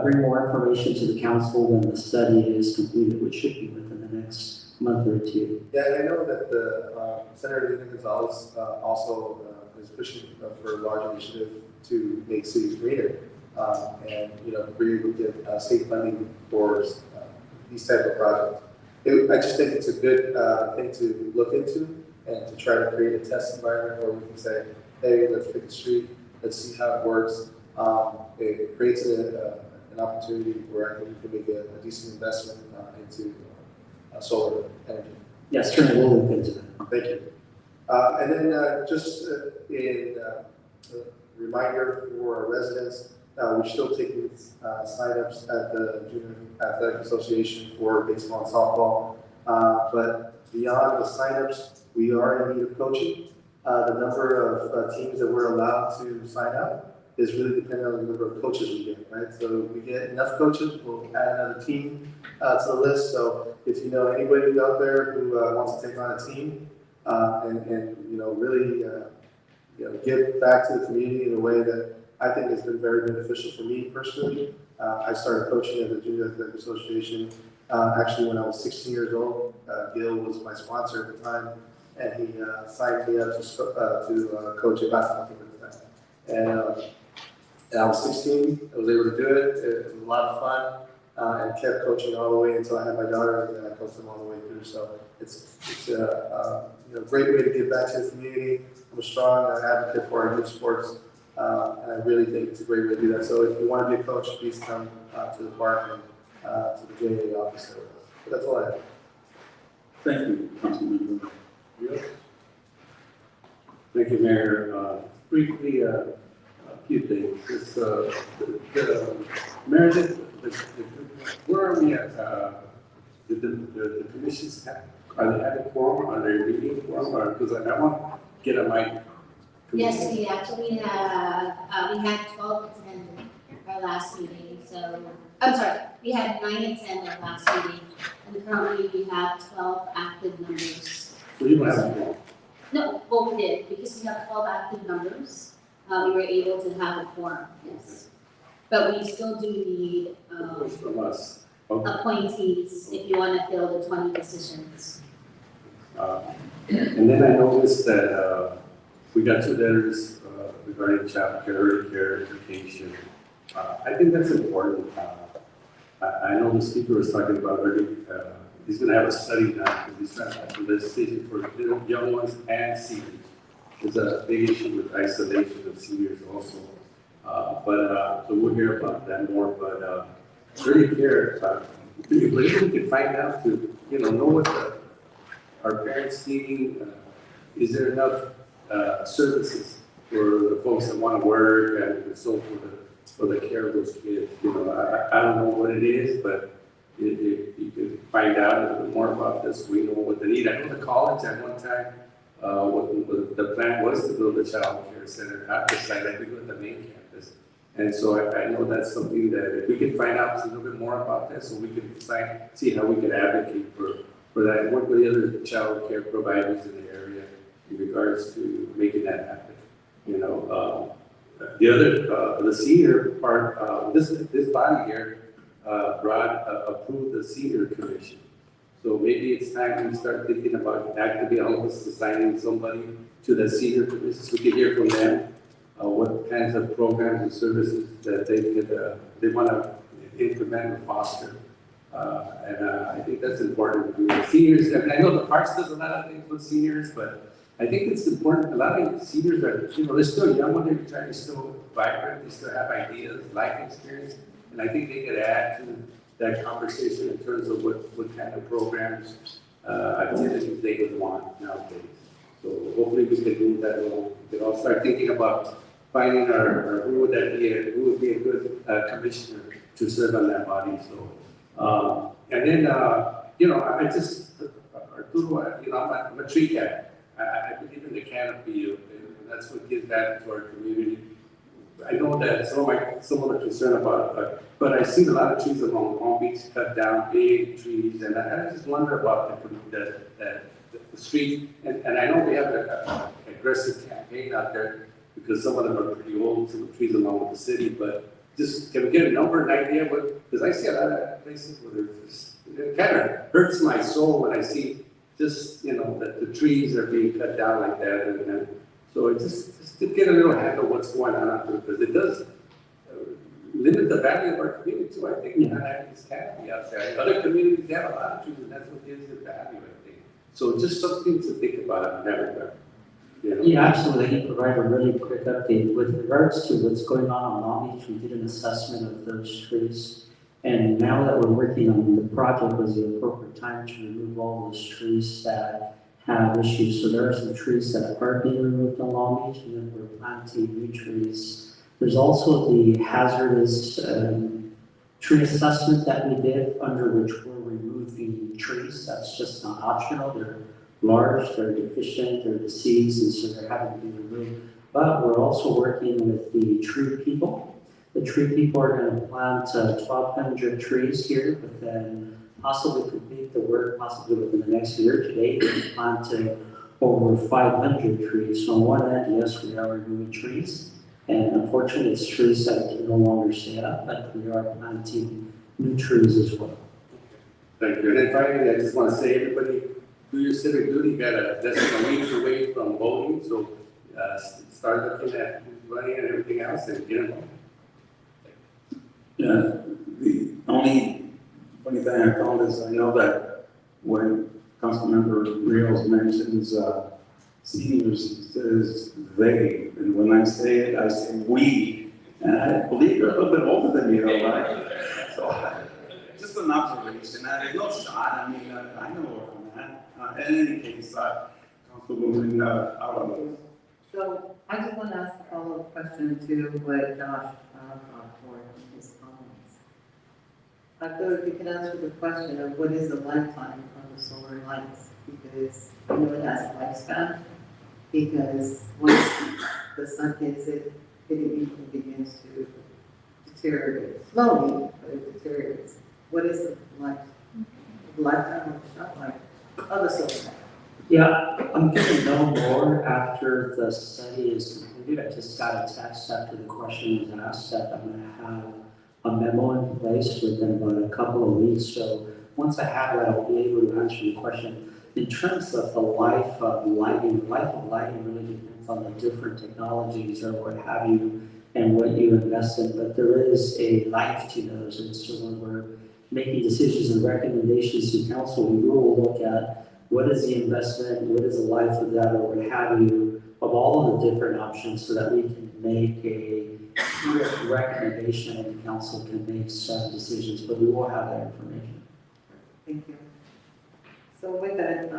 bring more information to the council when the study is completed, which should be within the next month or two. Yeah, and I know that the Senator Lina Gonzalez also is pushing for a large initiative to make cities greener, and where you would get state funding for these type of projects. I just think it's a good thing to look into and to try to create a test environment where we can say, hey, let's pick a street, let's see how it works. It creates an opportunity where I think we can make a decent investment into solar energy. Yes, certainly we'll look into that. Thank you. And then just a reminder for our residents, we're still taking signups at the Junior Athletic Association for baseball and softball. But beyond the signups, we are in need of coaching. The number of teams that we're allowed to sign up is really dependent on the number of coaches we get, right? So if we get enough coaches, we'll add another team to the list. So if you know anybody out there who wants to take on a team and really give back to the community in a way that I think has been very beneficial for me personally. I started coaching at the Junior Athletic Association actually when I was 16 years old. Gil was my sponsor at the time, and he signed me up to coach a basketball team at the time. And I was 16, I was able to do it. It was a lot of fun, and kept coaching all the way until I had my daughter, and then I coached them all the way through. So it's a great way to give back to the community. I'm a strong advocate for our youth sports, And I really think it's a great way to do that. So if you want to be a coach, please come to the park and to the JA office there with us. But that's all I have. Thank you, Councilman. Thank you, Mayor. Briefly, a few things. Meredith, where are we at? The commissions, are they having quorum? Are they meeting quorum? Or, because I want to get a mic. Yes, we actually have, we had 12 attend our last meeting, so, I'm sorry, we had 9 attend our last meeting, and currently we have 12 active members. So you don't have a quorum? No, well, we did, because we have 12 active members, we were able to have a quorum, yes. But we still do need, From us. Okay. appointees if you want to fill the 20 positions. And then I noticed that we got 2 letters regarding child care, early care, education. I think that's important. I know the speaker was talking about early, he's going to have a study done because he's trying to have a legislation for young ones and seniors. There's a big issue with isolation of seniors also. So we'll hear about that more. But early care, if we can find out to know what our parents needing. Is there enough services for the folks that want to work and so for the care of those kids? I don't know what it is, but if you could find out a little bit more about this, we know what they need. I know the college at one time, what the plan was to build a child care center at the site, I think at the main campus. And so I know that's something that if we could find out a little bit more about this, so we could see how we could advocate for that, and work with the other child care providers in the area in regards to making that happen. The senior part, this body here approved the senior commission. So maybe it's time we start thinking about actively all of us assigning somebody to the senior commission so we can hear from them what kinds of programs and services that they want to implement or foster. I think that's important. Seniors, I know the parks does a lot of things with seniors, but I think it's important. A lot of seniors are, they're still young when they're retired, they're still vibrant, they still have ideas, life experience, and I think they could add to that conversation in terms of what kind of programs, activities they would want nowadays. So hopefully we can do that. We can all start thinking about finding who would be a good commissioner to serve on that body. So, and then, I just, Arturo, I'm a tree guy. I believe in the canopy, and that's what gives back to our community. I know that some of the concern about, but I see a lot of trees along Long Beach cut down, big trees, and I just wonder about the streets. And I know we have an aggressive campaign out there because some of them are pretty old, some of the trees along with the city, but just can we get a number, an idea? Because I see a lot of places where it kind of hurts my soul when I see just, that the trees are being cut down like that. And so it just to get a little handle of what's going on out there, because it does limit the value of our community too. I think not having this canopy out there. Other communities have a lot of trees, and that's what gives it value, I think. So just something to think about in that regard. Yeah, absolutely. I can provide a really quick update. With regards to what's going on Long Beach, we did an assessment of those trees. And now that we're working on the project, was the appropriate time to remove all those trees that have issues. So there are some trees that are being removed on Long Beach, and then we're planting new trees. There's also the hazardous tree assessment that we did, under which we're removing trees. That's just not optional. They're large, they're deficient, they're diseased, and so they're having to be removed. But we're also working with the tree people. The tree people are going to plant 1,200 trees here, but then possibly complete the work possibly within the next year. Today, we planted over 500 trees. So on one end, yes, we are removing trees, and unfortunately, it's trees that can no longer stay up, but we are planting new trees as well. Thank you. And then finally, I just want to say, everybody, do your civic duty. That's a week away from voting, so start looking at running and everything else and get involved. Yeah, the only funny thing I found is I know that when Councilmember Rios mentions seniors, he says they, and when when I say it, I say we, and I believe you're a little bit older than me, though, right? So, just an observation, there's no shot, I mean, I know where I'm at. In any case, Councilwoman, So I just want to ask a follow-up question to what Josh brought forward in his comments. I thought if you could answer the question of what is the lifetime of the solar lights, because I know it has a lifespan, because once the sun hits it, it immediately begins to deteriorate, slowly, but it deteriorates. What is the lifetime of the shot light of the solar light? Yeah, I'm gonna know more after the study is completed. I just got a text after the question was asked that I'm gonna have a memo in place within about a couple of weeks. So once I have that, I'll be able to answer the question. In terms of the life of lighting really depends on the different technologies or what have you and what you invest in, but there is a life to those. And so when we're making decisions and recommendations to council, we will look at what is the investment, what is the life of that, or what have you, of all of the different options so that we can make a recommendation and the council can make some decisions, but we will have that information. Thank you. So with that,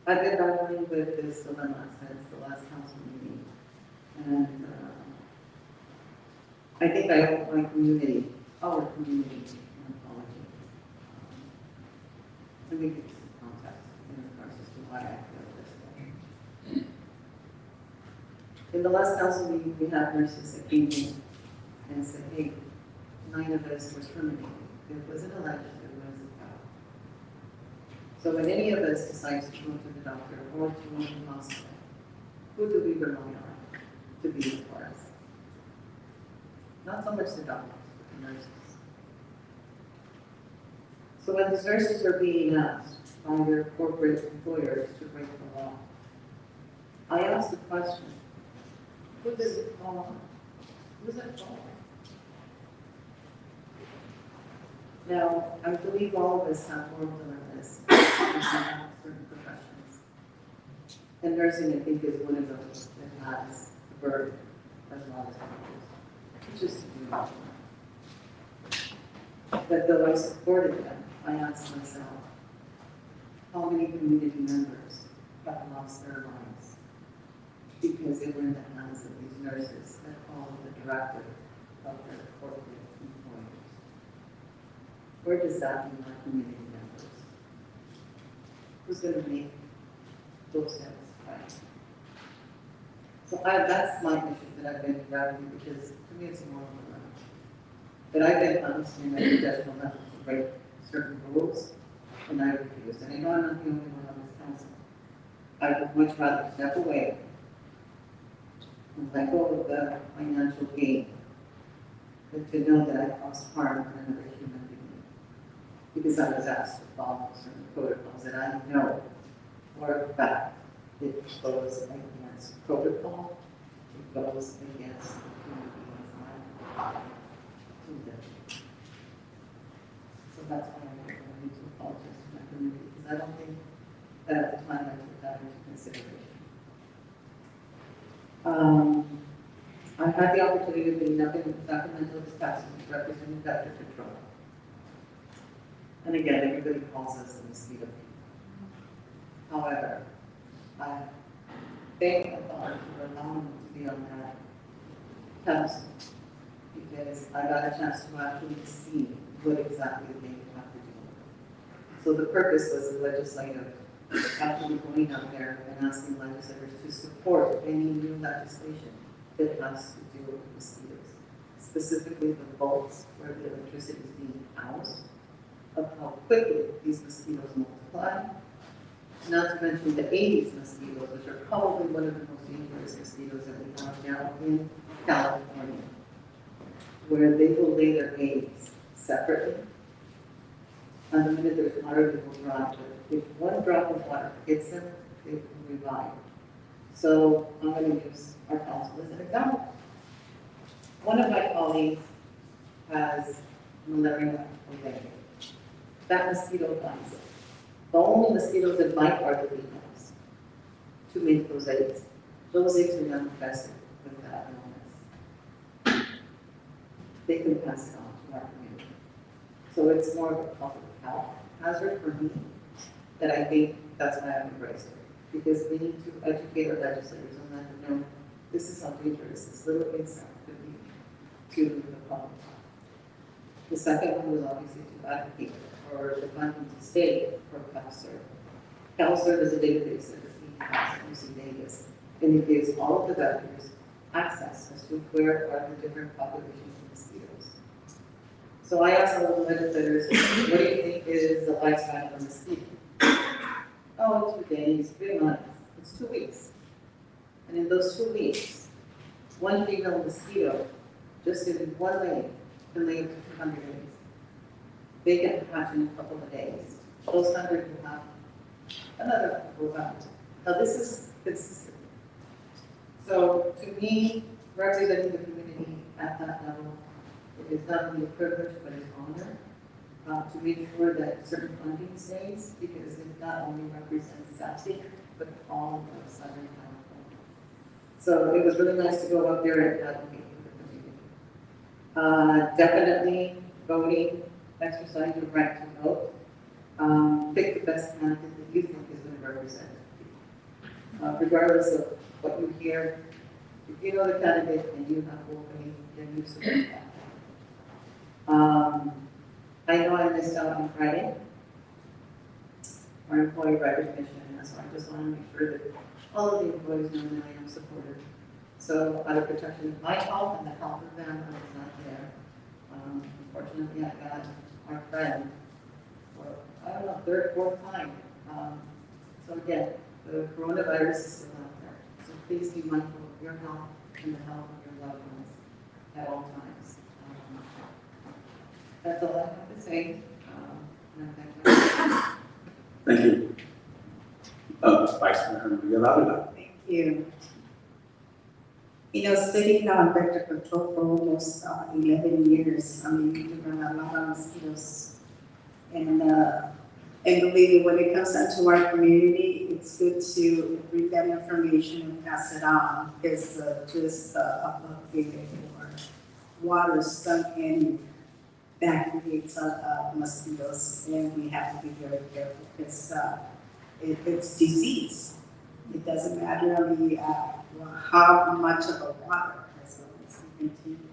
I've been battling with this dilemma since the last council meeting. And I think I owe my community, our community, an apology. Let me give some context in regards to why I feel this way. In the last council meeting, we had nurses that came in and said, hey, 9 of us were terminated. It was an election, it was a power. So when any of us decides to go to the doctor or to go to the hospital, who do we rely on to be there for us? Not so much the doctors, but the nurses. So when the nurses are being asked by their corporate employers to break the law, I ask the question, who does it fall on? Who does it fall on? Now, I believe all of us have worked on this in certain professions. And nursing, I think, is one of those that has the burden as well as others. It's just to do that. But though I supported them, I asked myself, how many community members have lost their lives because they were in the hands of these nurses that followed the directive of their corporate employers? Where does that leave our community members? Who's going to make those heads right? So that's my issue that I've been grappling with, because to me it's more of a run. But I've been honestly in my professional level to break certain rules, and I refuse. And I know I'm not the only one on this council. I would much rather step away and let go of the financial gain than to know that I caused harm to another human being. Because I was asked to follow certain protocols that I know for a fact it goes against protocol, it goes against the human being's life. So that's why I need to apologize to my community, because I don't think that at the time I took that into consideration. I had the opportunity to be up in Sacramento this past week representing vector control. And again, everybody calls us the mosquito people. However, I thank authority for allowing me to be on that council, because I got a chance to actually see what exactly they have to do. So the purpose was the legislative, actually going out there and asking legislators to support any new legislation that has to do with mosquitoes, specifically the vaults where the electricity is being housed, of how quickly these mosquitoes multiply, not to mention the Aedes mosquitoes, which are probably one of the most dangerous mosquitoes that we have now in California, where they will lay their eggs separately. And the minute there's water, they will dry. But if one drop of water hits them, they will revive. So I'm going to use our council as an example. One of my colleagues has malaria dengue. That mosquito bites it. The only mosquitoes that bite are the females to make those eggs. those eggs are not infested with that illness. They can pass it on to our community. So it's more of a public health hazard for me, that I think that's why I'm embracing it. Because we need to educate our legislators and let them know this is how dangerous this little insect could be to the public. The second one was obviously to advocate for the funding to stay for CalServe. CalServe is a database that is being passed in UC Davis, and it gives all of the vectors access as to where are the different populations of mosquitoes. So I asked all the legislators, what do you think is the lifespan of a mosquito? Oh, 2 days, 3 months, it's 2 weeks. And in those 2 weeks, one female mosquito, just in one lay, can lay up to 200 eggs. They can hatch in a couple of days. Those 100 will have another couple of hours. Now this is consistent. So to me, representing the community at that level, it is not only a privilege, but an honor to make sure that certain funding stays, because it not only represents Southie, but all of Southern California. So it was really nice to go up there and advocate for the community. Definitely voting, exercise your right to vote. Pick the best candidate that you think is going to represent you. Regardless of what you hear, if you know the candidate and you have opening, then you support that. I know I missed out on Friday, our employee recognition, and so I just want to make sure that all of the employees know that I am supported. So out of protection of my health and the health of them, I was not there. Unfortunately, I got our friend for, I don't know, third, fourth time. So again, the coronavirus is still out there. So please be mindful of your health and the health of your loved ones at all times. That's all I have to say. Thank you. Vice Mayor Villalobos. Thank you. You know, sitting on vector control for almost 11 years, I mean, we've done a lot of mosquitoes. And believe me, when it comes down to our community, it's good to read that information and pass it on. Because just a bucket or water stuck in that creates mosquitoes, and we have to be very careful because it's disease. It doesn't matter how much of a water, as long as we continue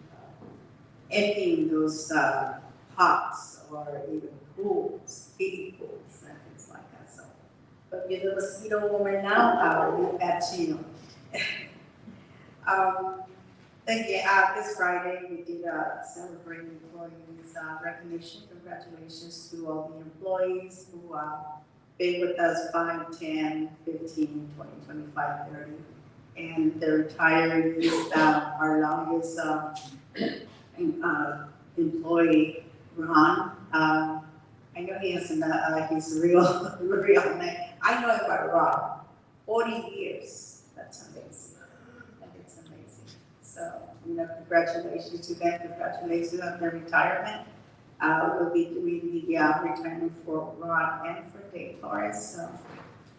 emptying those pots or even pools, kiddie pools, and things like that. So, but with the mosquito woman now, leave that to you. This Friday, we did celebrate employees recognition. Congratulations to all the employees who been with us 5, 10, 15, 20, 25, 30. And the retirees, our longest employee, Ron. I know he has his real name. I know him by Ron. 40 years. That's amazing. It's amazing. So, congratulations to them. Congratulations on their retirement. We'll be doing the retirement for Ron and for Dave Torres. So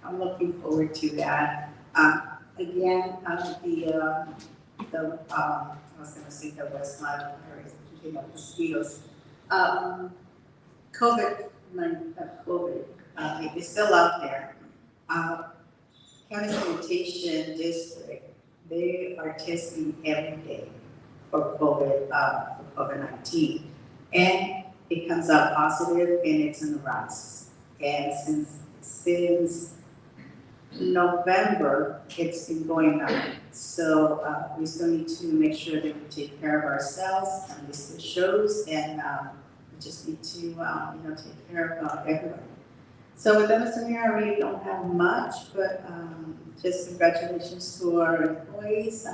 I'm looking forward to that. Again, I was going to say the West Nile areas, mosquitoes. COVID is still out there. County Sanitation District, they are testing every day for COVID-19. And it comes out positive and it's in the rise. And since November, it's been going up. So we still need to make sure that we take care of ourselves and this shows, and we just need to take care of everyone. So with that, Mr. Mayor, I really don't have much, but just congratulations to our employees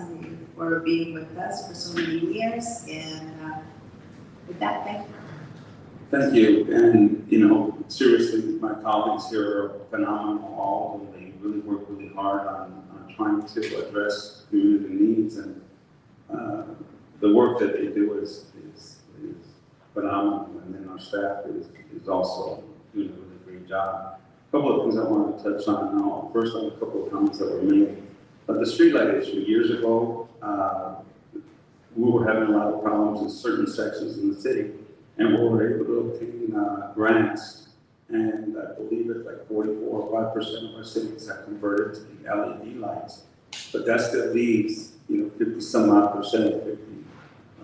for being with us for so many years. And with that, thank you. Thank you. And, seriously, my colleagues here are phenomenal. All of them, they really work really hard on trying to address community needs. And the work that they do is phenomenal. And then our staff is also doing a really great job. A couple of things I wanted to touch on now. First, on a couple of comments that were made. But the streetlight issue, years ago, we were having a lot of problems in certain sections in the city, and we were able to obtain grants, and I believe it's like 44 or 5% of our cities have converted to the LED lights. But that still leaves, 50 some odd percent,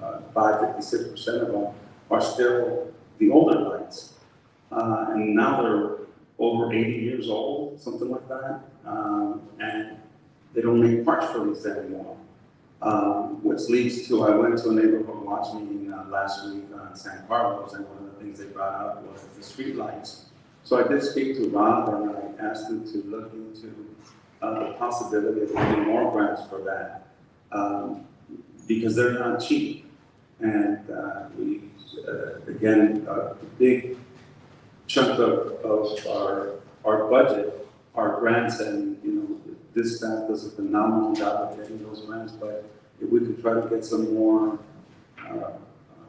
56% of them are still the older lights. And now they're over 80 years old, something like that. And they don't make parts for these anymore. Which leads to, I went to a neighborhood watch meeting last week on San Carlos, and one of the things they brought up was the street lights. So I did speak to Rob, and I asked him to look into the possibility of getting more grants for that, because they're not cheap. And we, again, a big chunk of our budget are grants, and this staff does a phenomenal job of getting those grants, but if we could try to get some more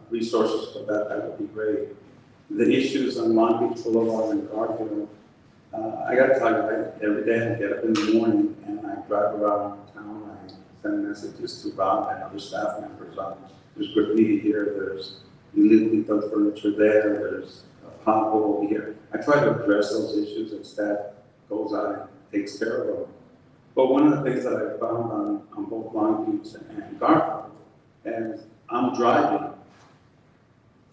resources for that, that would be great. The issues on Long Beach Boulevard and Garfield, I gotta tell you, every day I get up in the morning and I drive around town, I send messages to Rob and other staff members on, there's graffiti here, there's illegally dumped furniture there, there's a pothole over here. I try to address those issues, and staff goes out and takes care of them. But one of the things that I found on both Long Beach and Garfield, and I'm driving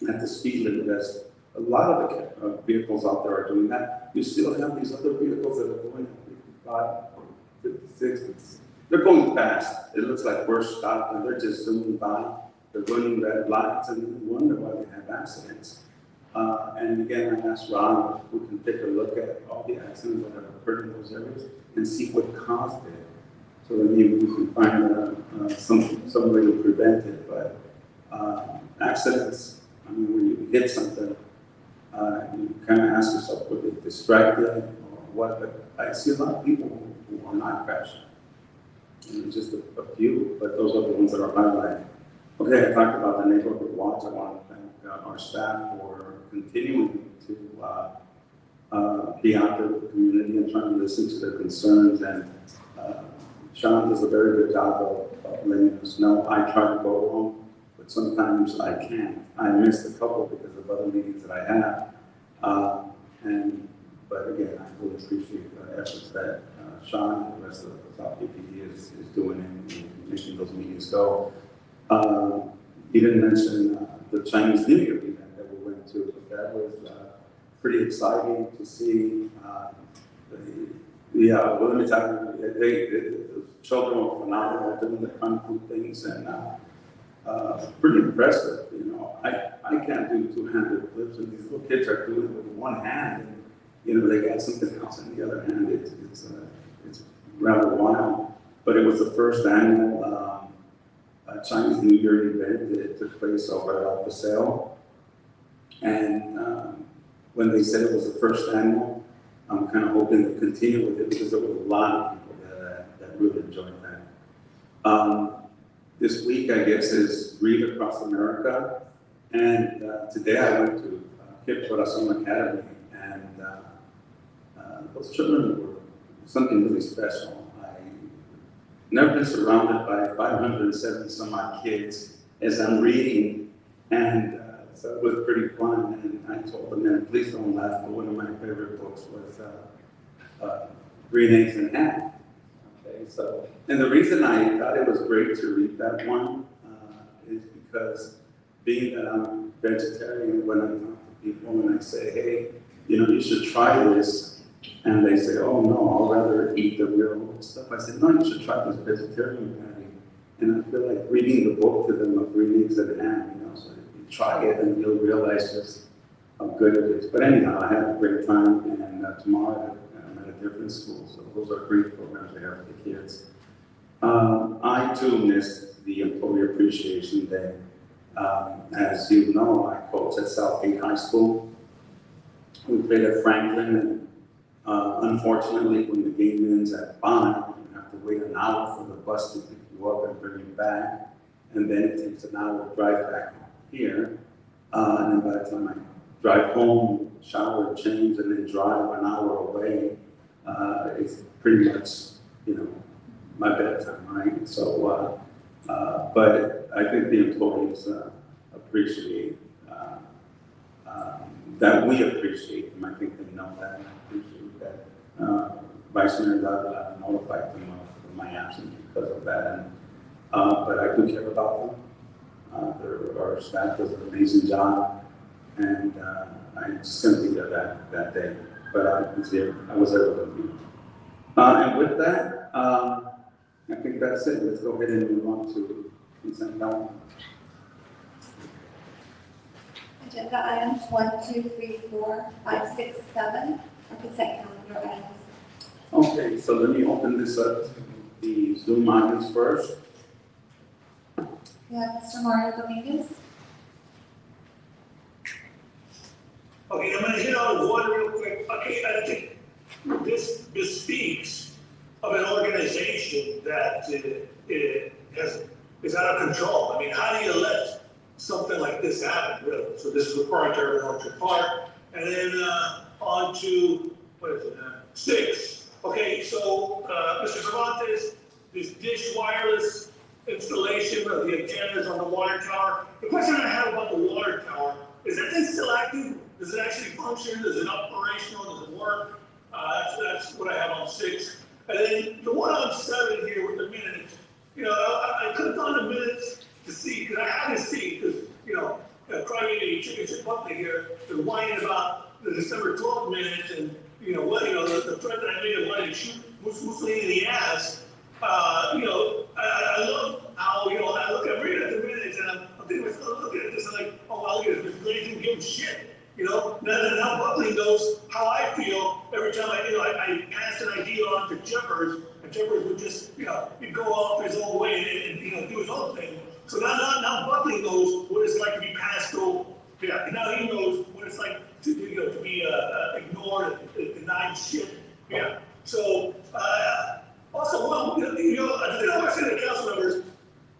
at the speed limit, as a lot of the vehicles out there are doing that, you still have these other vehicles that are going at 55, 56, they're going fast. It looks like we're stopped and they're just zooming by. They're running red lights, and you wonder why they have accidents. And again, I asked Ron if we can take a look at all the accidents that have occurred in those areas and see what caused it, so that maybe we can find some way to prevent it. But accidents, I mean, when you hit something, you kind of ask yourself, were they distracted or what? But I see a lot of people who are not crashing. Just a few, but those are the ones that are highlighted. Okay, I talked about the neighborhood watch. I want to thank our staff for continuing to be out there with the community and trying to listen to their concerns. And Sean does a very good job of letting us know. I try to go home, but sometimes I can't. I missed a couple because of other meetings that I have. But again, I really appreciate the efforts that Sean and the rest of the South PPD is doing in making those meetings go. You didn't mention the Chinese New Year event that we went to, but that was pretty exciting to see. Well, let me tell you, the children were phenomenal doing the kung fu things, and pretty impressive. I can't do two-handed flips, and these little kids are doing it with one hand, and they got something else in the other hand. It's rather wild. But it was the first annual Chinese New Year event that took place over at El Paseo. And when they said it was the first annual, I'm kind of hoping to continue with it, because there were a lot of people that really enjoyed that. This week, I guess, is Read Across America. And today I went to Kid Corazon Academy, and those children were something really special. Never been surrounded by 570 some odd kids as I'm reading, and so it was pretty fun. And I told them, man, please don't laugh, but one of my favorite books was Green Eggs and Ham. Okay, so, and the reason I thought it was great to read that one is because, being that I'm vegetarian, when I talk to people and I say, hey, you should try this, and they say, oh no, I'll rather eat the real stuff. I said, no, you should try this vegetarian patty. And I feel like reading the book to them of Green Eggs and Ham, so you try it and you'll realize just how good it is. But anyhow, I had a great time, and tomorrow I'm at a different school, so those are great programs they have for the kids. I too missed the Employee Appreciation Day. As you know, I coach at Southgate High School. We played at Franklin, and unfortunately, when the game ends at 5, you have to wait an hour for the bus to pick you up and bring you back, and then it takes an hour to drive back here. And then by the time I drive home, shower, change, and then drive an hour away, it's pretty much, my bedtime, right? So, but I think the employees appreciate, that we appreciate them. I think they know that, and I appreciate that. Vice Mayor Dávila notified them of my absence because of that, and, but I do care about them. Our staff does an amazing job, and I just couldn't be there that day, but I was able to be. And with that, I think that's it. Let's go ahead and move on to consent calendar. Agenda items 1, 2, 3, 4, 5, 6, 7 are consent calendar items. Okay, so let me open this up to the Zoom audience first. We have Mr. Mario Dominguez. Okay, I'm gonna hit on one real quick. Okay, I think this bespeaks of an organization that is out of control. I mean, how do you let something like this happen, really? So this is referring to Urban Orchard Park. And then on to, what is it, 6. Okay, so Mr. Cervantes, this Dish Wireless installation of the antennas on the water tower. The question I have about the water tower, is that thing still active? Does it actually function? Is it operational? Does it work? That's what I have on 6. And then the one on 7 here with the minutes, you know, I could have done the minutes to see, because I had to see, because, you know, crybaby chicken shit Buckley here is whining about the December 12th minutes and, you know, what, you know, the threat that I made of wanting to shoot Mussolini in the ass. You know, I love how, you know, I'm reading at the minutes and I'm thinking myself, look at this, and like, oh, well, look at this, Blaze didn't give him shit. You know, now Buckley knows how I feel every time I pass an idea on to Jeffers, and Jeffers would just, you know, he'd go off his own way and you know, do his own thing. So now Buckley knows what it's like to be passed over. Yeah, and now he knows what it's like to, you know, to be ignored, denied shit. Yeah. So also, well, you know, I think I want to say to the council members,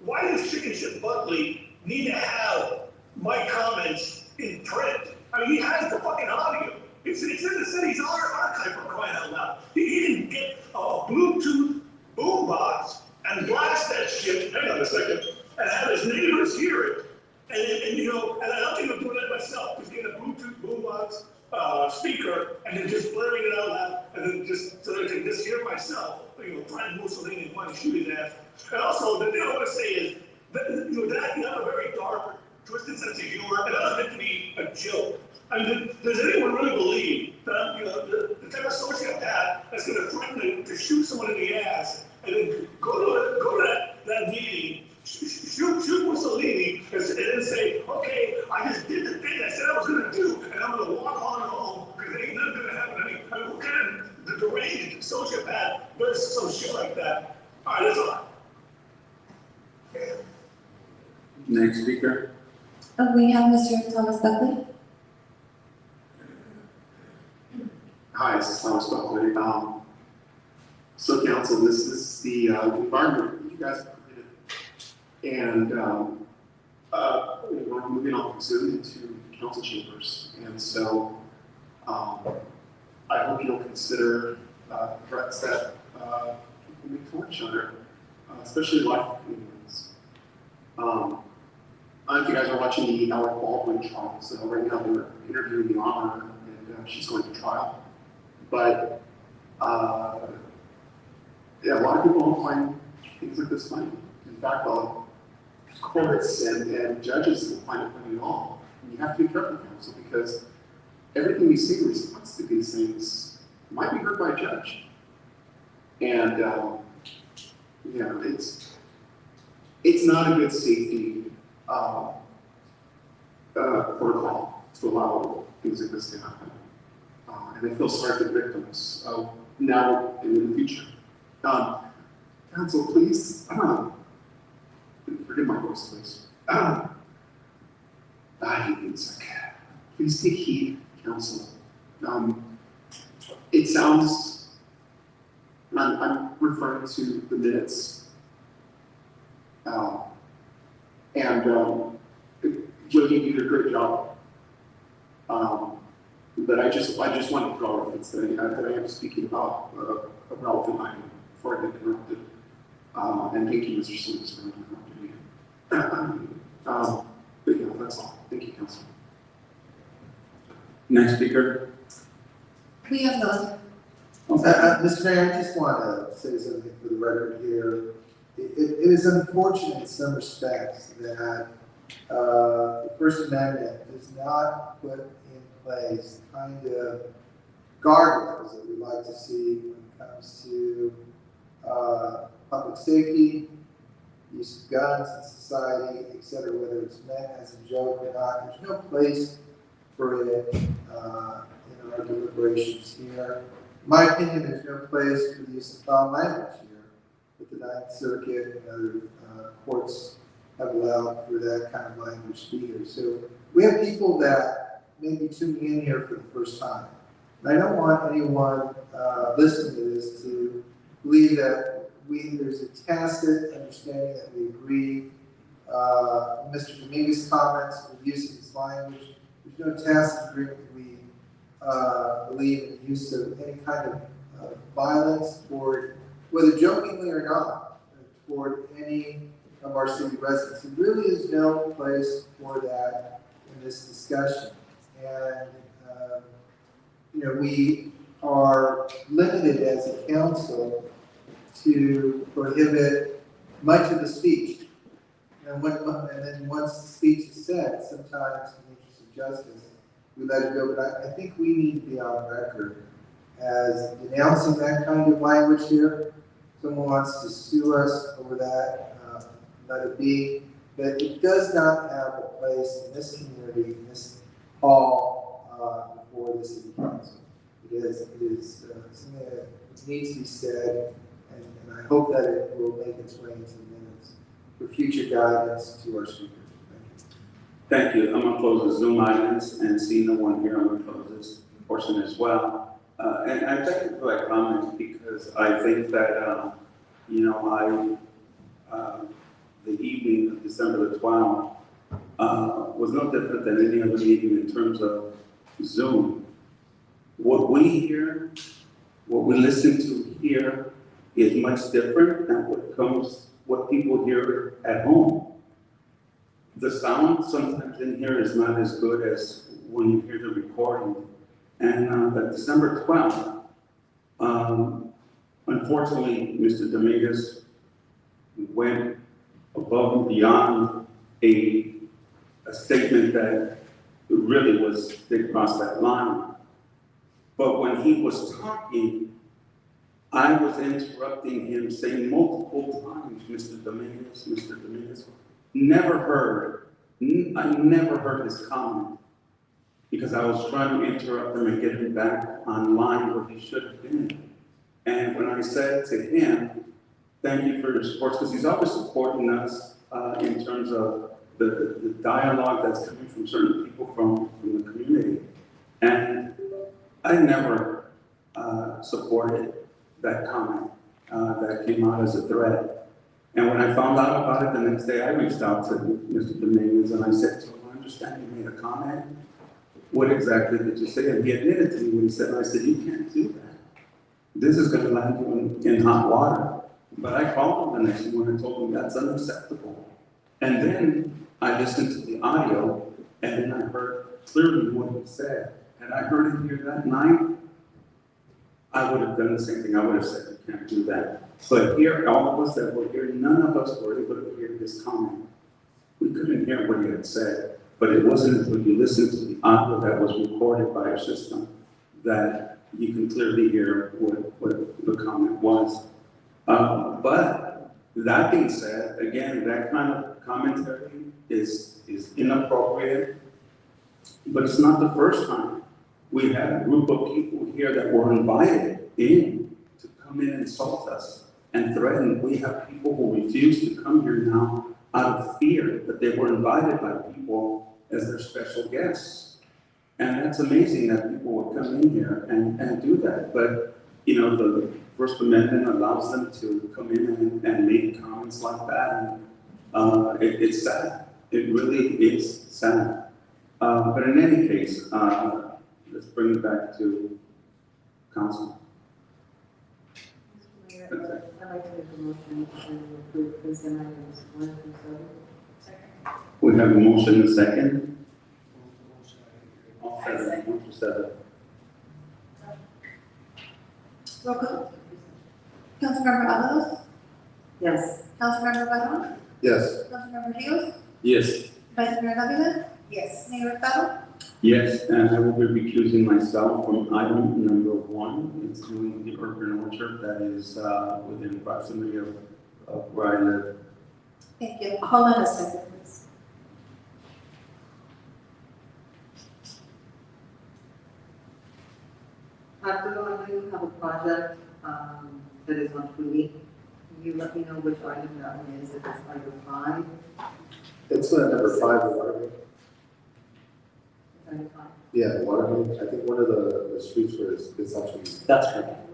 why does Chicken Shit Buckley need to have my comments in print? I mean, he has the fucking audio. It's in the city's archive for crying out loud. He didn't get a Bluetooth boombox and blast that shit, hang on a second, and have his neighbors hear it. And you know, and I don't think I'm doing that myself, just get a Bluetooth boombox speaker and then just blaring it out loud, and then just so that I can just hear myself, you know, trying to Mussolini and want to shoot his ass. And also, the thing I want to say is, that, you know, that you have a very dark, twisted sense of humor, and that was meant to be a joke. I mean, does anyone really believe that, you know, the type of sociopath that's going to threaten to shoot someone in the ass and then go to that meeting, shoot Mussolini, and then say, okay, I just did the thing I said I was going to do, and I'm going to walk on home because ain't nothing going to happen to me. I mean, what kind of the deranged sociopath does some shit like that? All right, that's all. Next speaker. We have Mr. Thomas Buckley. Hi, this is Thomas Buckley. So council, this is the environment that you guys have created. And we're moving off of Zoom into council chambers. And so I hope you'll consider threats that people may toward each other, especially life communities. I don't know if you guys are watching the Alec Baldwin trial. So right now they're interviewing the honor, and she's going to trial. But yeah, a lot of people don't find things like this funny. In fact, courts and judges don't find it funny at all. And you have to be careful, counsel, because everything we see in response to these things might be heard by a judge. And yeah, it's not a good safety protocol to allow things like this to happen. And I feel sorry for the victims now and in the future. Counsel, please, forgive my voice, please. I hate being sick. Please take heed, counsel. It sounds, I'm referring to the minutes. Jody, you did a great job. But I just want to draw reference that I am speaking about a relevant item before I get interrupted. And thank you, Mr. Sims, for doing it. But yeah, that's all. Thank you, Council. Next speaker. We have none. Mr. Mayor, I just want to say something for the record here. It is unfortunate in some respects that the First Amendment does not put in place the kind of guardrails that we like to see when it comes to public safety, use of guns in society, et cetera, whether it's meant as a joke or not. There's no place for it in our deliberations here. In my opinion, there's no place for the use of foul language here, but the Ninth Circuit and other courts have allowed for that kind of language here. So we have people that may be tuning in here for the first time. And I don't want anyone listening to this to believe that there's a tacit understanding that we agree. Mr. Dominguez's comments, the use of this language, there's no tacit agreement that we believe in the use of any kind of violence toward, whether jokingly or not, toward any of our city residents. There really is no place for that in this discussion. And, we are limited as a council to prohibit much of the speech. And then once the speech is said, sometimes in the interest of justice, we let it go. But I think we need to be on record as denouncing that kind of language here. Someone wants to sue us over that, let it be. But it does not have a place in this community, in this hall, before the city council. It is something that needs to be said, and I hope that it will make its way into the minutes for future guidance to our speakers. Thank you. I'm going to close the Zoom audience and see no one here. I'm going to close this portion as well. And I'm thankful for that comment because I think that, the evening of December the 12th was no different than any other meeting in terms of Zoom. What we hear, what we listen to here is much different than what people hear at home. The sound sometimes in here is not as good as when you hear the recording. And that December 12th, unfortunately, Mr. Dominguez went above and beyond a statement that really they crossed that line. But when he was talking, I was interrupting him, saying multiple times, Mr. Dominguez, I never heard his comment because I was trying to interrupt him and get him back online where he should have been. And when I said to him, thank you for your support, because he's always supporting us in terms of the dialogue that's coming from certain people from the community. And I never supported that comment that came out as a threat. And when I found out about it the next day, I reached out to Mr. Dominguez and I said to him, I understand you made a comment. What exactly did you say? And he admitted to me when he said, I said, you can't do that. This is going to land you in hot water. But I called him the next morning and told him that's unacceptable. And then I listened to the audio and then I heard clearly what he said. Had I heard it here that night, I would have done the same thing. I would have said, you can't do that. But here, all of us that were here, none of us were able to hear his comment. We couldn't hear what he had said. But it wasn't until you listened to the audio that was recorded by our system that you can clearly hear what the comment was. But that being said, again, that kind of commentary is inappropriate, but it's not the first time. We had a group of people here that were invited in to come in and insult us and threaten. We have people who refuse to come here now out of fear that they were invited by people as their special guests. And that's amazing that people would come in here and do that. But, the First Amendment allows them to come in and make comments like that. And it's sad. It really is sad. But in any case, let's bring it back to council. I'd like to make a motion to approve consent items 1 through 7. We have a motion and a second. All seven, 1 through 7. Roll call. Councilmember Avalos, Yes. Councilmember Barron, Yes. Councilmember Rios, Yes. Vice Mayor Davila, Yes. Mayor Hurtado. Yes, and I will be recusing myself from item number 1. It's doing the urban orchard that is within proximity of where I live. Thank you. Hold on a second, please. Arturo, I know you have a project, that is on Twiggy. Can you let me know which item that one is, if it's item 5? It's number 5, the water main. It's item 5. Yeah, the water main, I think one of the streets where it's actually. That's correct.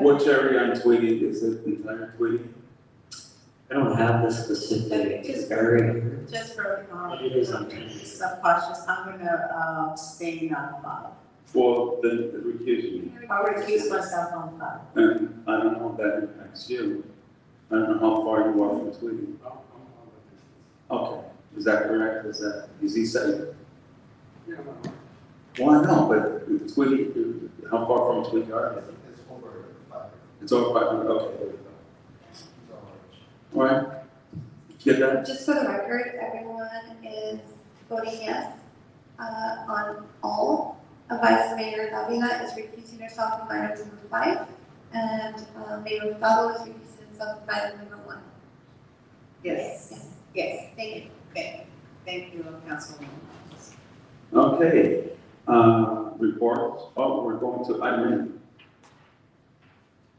Which area on Twiggy? Is it entire Twiggy? I don't have the specific area. Just for, It is on some cautious, I'm gonna, abstain on 5. Well, then recuse me. I'll recuse myself on 5. And I don't know if that impacts you. I don't know how far you are from Twiggy. Okay, is that correct? Is he safe? Well, I know, but Twiggy, how far from Twiggy are you? It's over 5. It's over 500, okay. All right. Get that? Just for the record, everyone is voting yes on all. Vice Mayor Davila is recusing herself from item number 5, and Mayor Hurtado is recusing himself from item number 1. Yes. Yes. Yes, thank you. Thank you, Councilwoman. Okay, reports. Oh, we're going to item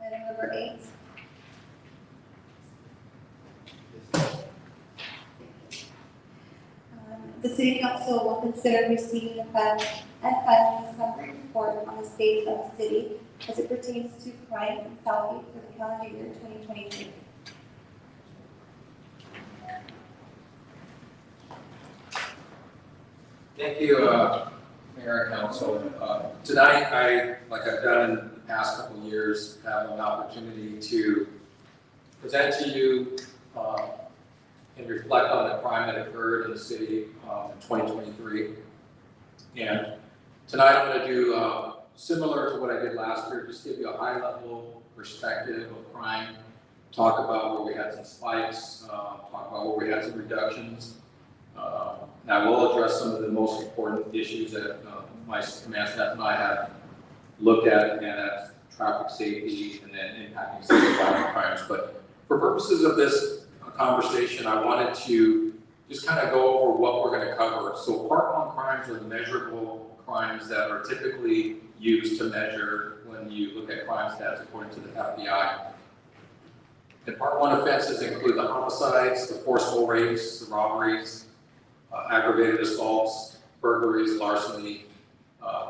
Item number 8. The City Council will consider receiving and filing a summary report on the state of the city as it pertains to crime in Southgate for the calendar year 2023. Thank you, Mayor and Council. Tonight, like I've done in the past couple of years, have an opportunity to present to you and reflect on the crime that occurred in the city in 2023. And tonight, I'm going to do similar to what I did last year, just give you a high-level perspective of crime, talk about where we had some spikes, talk about where we had some reductions. I will address some of the most important issues that my command staff and I have looked at, and that's traffic safety and then impacting some of the violent crimes. But for purposes of this conversation, I wanted to just kind of go over what we're going to cover. So part 1 crimes are the measurable crimes that are typically used to measure when you look at crime stats according to the FBI. And part 1 offenses include the homicides, the forcible rapes, the robberies, aggravated assaults, burglaries, larceny,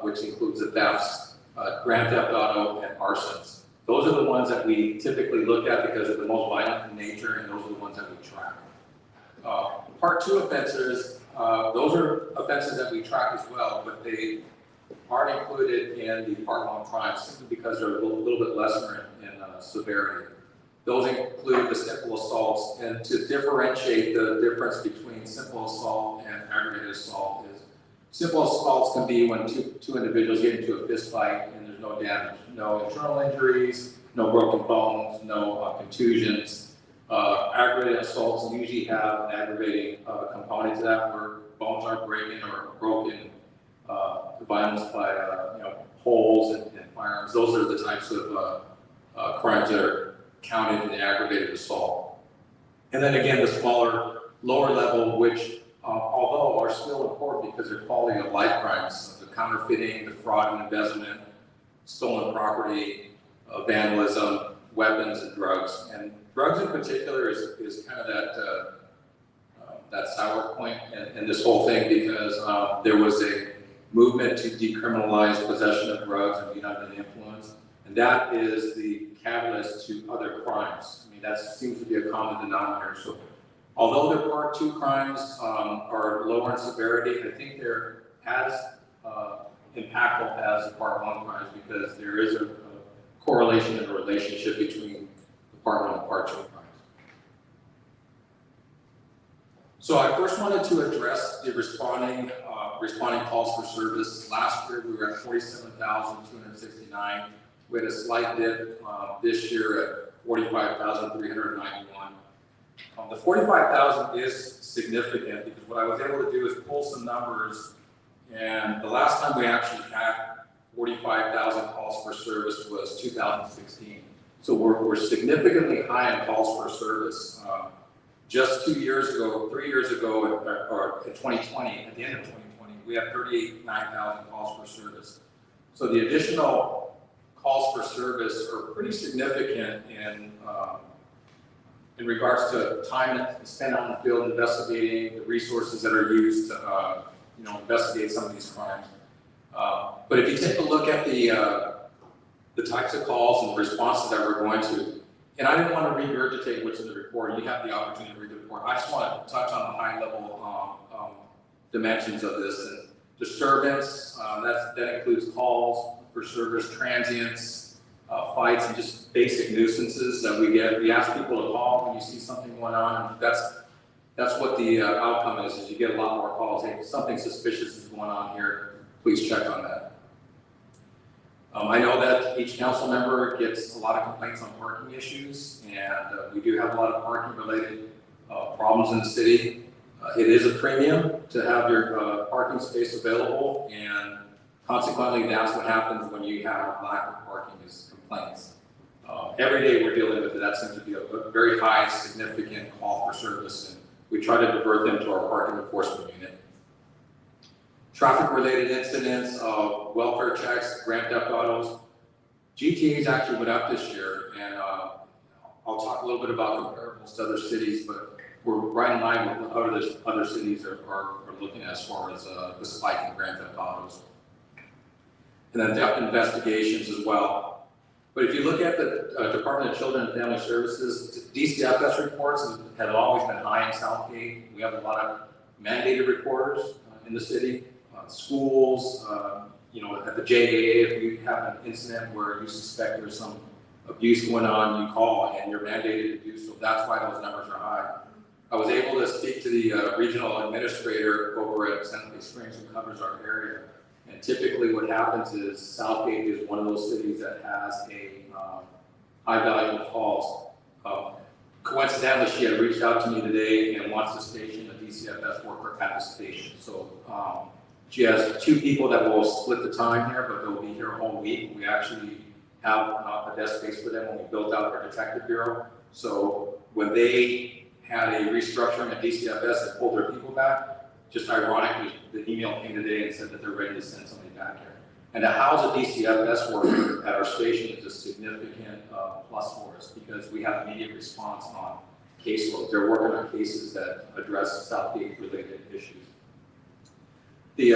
which includes the thefts, grand theft auto, and arsons. Those are the ones that we typically look at because they're the most violent in nature, and those are the ones that we track. Part 2 offenses, those are offenses that we track as well, but they aren't included in the part 1 crimes simply because they're a little bit lesser in severity. Those include the simple assaults, and to differentiate the difference between simple assault and aggravated assault is simple assaults can be when two individuals get into a fist fight and there's no damage, no internal injuries, no broken bones, no contusions. Aggravated assaults usually have an aggravating component to that where bones are breaking or broken, violence by holes and firearms. Those are the types of crimes that are counted in the aggravated assault. And then again, the smaller, lower level, which although are still important because they're quality of life crimes, the counterfeiting, the fraud and embezzlement, stolen property, vandalism, weapons and drugs. And drugs in particular is kind of that sour point in this whole thing because there was a movement to decriminalize possession of drugs and being under the influence. And that is the catalyst to other crimes. I mean, that seems to be a common denominator. So although their part 2 crimes are lower in severity, I think they're as impactful as the part 1 crimes because there is correlation and relationship between the Part 1 and Part 2 crimes. So I first wanted to address the responding calls for service. Last year, we were at 47,269. We had a slight dip this year at 45,391. The 45,000 is significant because what I was able to do is pull some numbers, and the last time we actually had 45,000 calls for service was 2016. So we're significantly high in calls for service. Just 3 years ago, or in 2020, at the end of 2020, we had 39,000 calls for service. So the additional calls for service are pretty significant in regards to time spent on the field investigating, the resources that are used to investigate some of these crimes. But if you take a look at the types of calls and the responses that we're going to, and I didn't want to regurgitate what's in the report. You have the opportunity to read the report. I just want to touch on the high level dimensions of this. And disturbance, that includes calls for service, transients, fights, and just basic nuisances that we get. We ask people to call when you see something going on. And that's what the outcome is you get a lot more calls. Hey, something suspicious is going on here. Please check on that. I know that each council member gets a lot of complaints on parking issues, and we do have a lot of parking related problems in the city. It is a premium to have your parking space available, and consequently that's what happens when you have a lack of parking is complaints. Every day we're dealing with it. That seems to be a very high significant call for service, and we try to divert them to our parking enforcement unit. Traffic-related incidents, welfare checks, grand theft autos. GTAs actually went up this year, and I'll talk a little bit about comparables to other cities, but we're right in line with what other cities are looking at as far as the spike in grand theft autos. And then theft investigations as well. But if you look at the Department of Children and Family Services, DCFS reports have always been high in Southgate. We have a lot of mandated reporters in the city. Schools, at the JAA, if you have an incident where you suspect there's some abuse going on, you call and you're mandated to do so. That's why those numbers are high. I was able to speak to the regional administrator over at Santa Fe Springs who covers our area. And typically what happens is Southgate is one of those cities that has a high value of calls. Coincidentally, she had reached out to me today and wants to station a DCFS worker at the station. So she has 2 people that will split the time here, but they'll be here a whole week. We actually have not a desk space for them when we built out our detective bureau. So when they had a restructuring at DCFS and pulled their people back, just ironically, the email came today and said that they're ready to send somebody back here. And to house a DCFS worker at our station is a significant plus for us because we have immediate response on caseloads. They're working on cases that address Southgate-related issues. The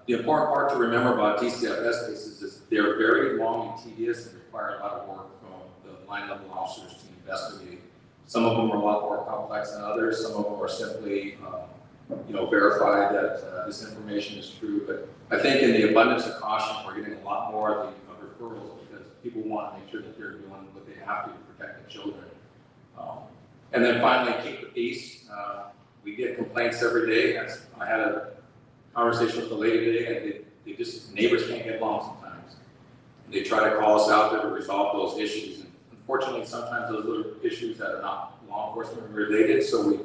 important part to remember about DCFS cases is they're very long and tedious and require a lot of work from the line level officers to investigate. Some of them are a lot more complex than others. Some of them are simply, verify that this information is true. But I think in the abundance of caution, we're getting a lot more of the referrals because people want to make sure that they're doing what they have to protect the children. And then finally, keep the peace. We get complaints every day. I had a conversation with the lady today, and neighbors can't get along sometimes. And they try to call us out there to resolve those issues. And unfortunately, sometimes those are issues that are not law enforcement related, so we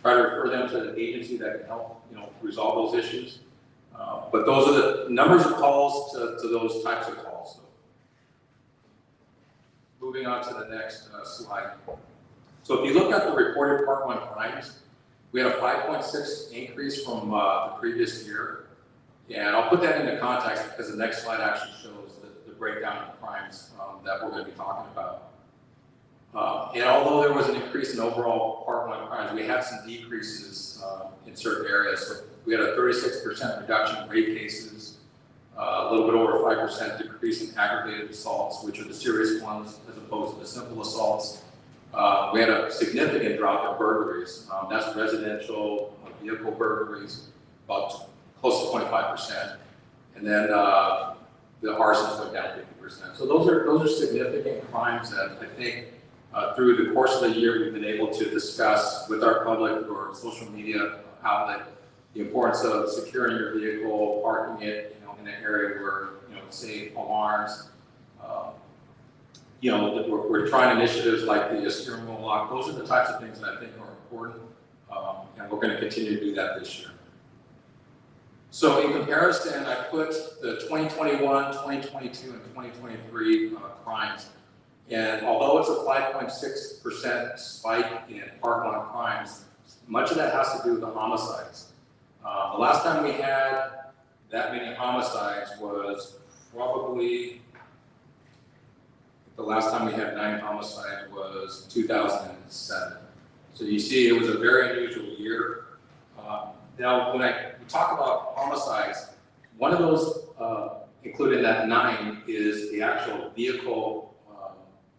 try to refer them to an agency that can help, resolve those issues. But those are the numbers of calls to those types of calls. So, moving on to the next slide. So if you look at the reported Part 1 crimes, we had a 5.6 increase from the previous year. And I'll put that into context because the next slide actually shows the breakdown of crimes that we're going to be talking about. And although there was an increase in overall Part 1 crimes, we had some decreases in certain areas. So we had a 36% reduction in rape cases, a little bit over 5% decrease in aggravated assaults, which are the serious ones as opposed to the simple assaults. We had a significant drop in burglaries. That's residential vehicle burglaries, about close to 25%. And then the arsons went down 50%. So those are significant crimes that I think through the course of the year, we've been able to discuss with our public or social media outlet the importance of securing your vehicle, parking it, in an area where, safe alarms. We're trying initiatives like the steering wheel lock. Those are the types of things that I think are important, and we're going to continue to do that this year. So in comparison, I put the 2021, 2022, and 2023 crimes. And although it's a 5.6% spike in park lawn crimes, much of that has to do with the homicides. The last time we had that many homicides was probably, the last time we had 9 homicides was 2007. So you see, it was a very unusual year. Now, when we talk about homicides, one of those included in that 9 is the actual vehicle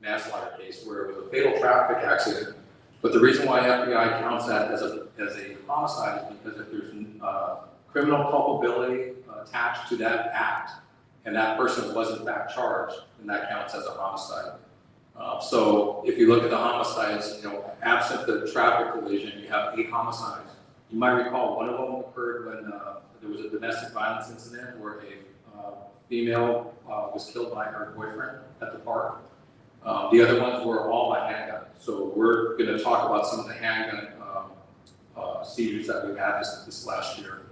manslaughter case where it was a fatal traffic accident. But the reason why FBI counts that as a homicide is because if there's criminal culpability attached to that act, and that person was in fact charged, then that counts as a homicide. So if you look at the homicides, absent the traffic collision, you have 8 homicides. You might recall one of them occurred when there was a domestic violence incident where a female was killed by her boyfriend at the park. The other ones were all by handgun. So we're going to talk about some of the handgun seizures that we've had this last year.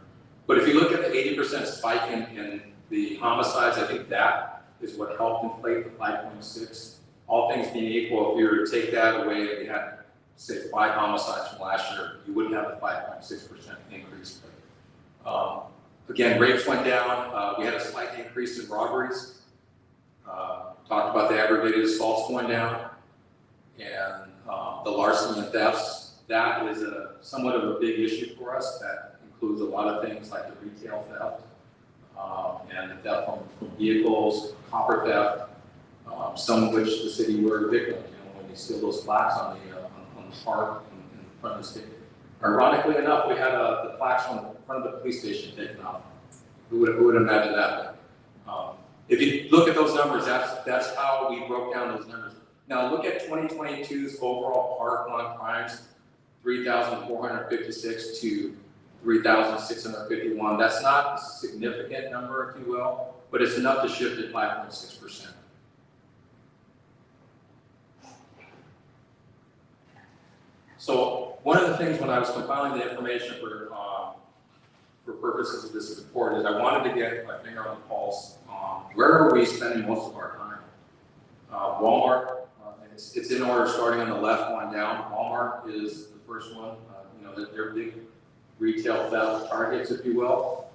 But if you look at the 80% spike in the homicides, I think that is what helped inflate the 5.6. All things being equal, if you were to take that away and you had, say, 5 homicides from last year, you wouldn't have the 5.6% increase. But, again, rapes went down. We had a slight increase in robberies. Talked about the aggravated assaults going down, and the larceny and thefts. That is somewhat of a big issue for us. That includes a lot of things like the retail theft and the theft from vehicles, copper theft, some of which the city were a victim. When they steal those plaques on the park in front of the state. Ironically enough, we had the plaques on the front of the police station taken off. Who would imagine that? If you look at those numbers, that's how we broke down those numbers. Now look at 2022's overall park lawn crimes, 3,456 to 3,651. That's not a significant number, if you will, but it's enough to shift at 5.6%. So one of the things when I was compiling the information for purposes of this report is I wanted to get my finger on the pulse on where are we spending most of our time. Walmart, it's in order starting on the left one down. Walmart is the first one. They're big retail theft targets, if you will.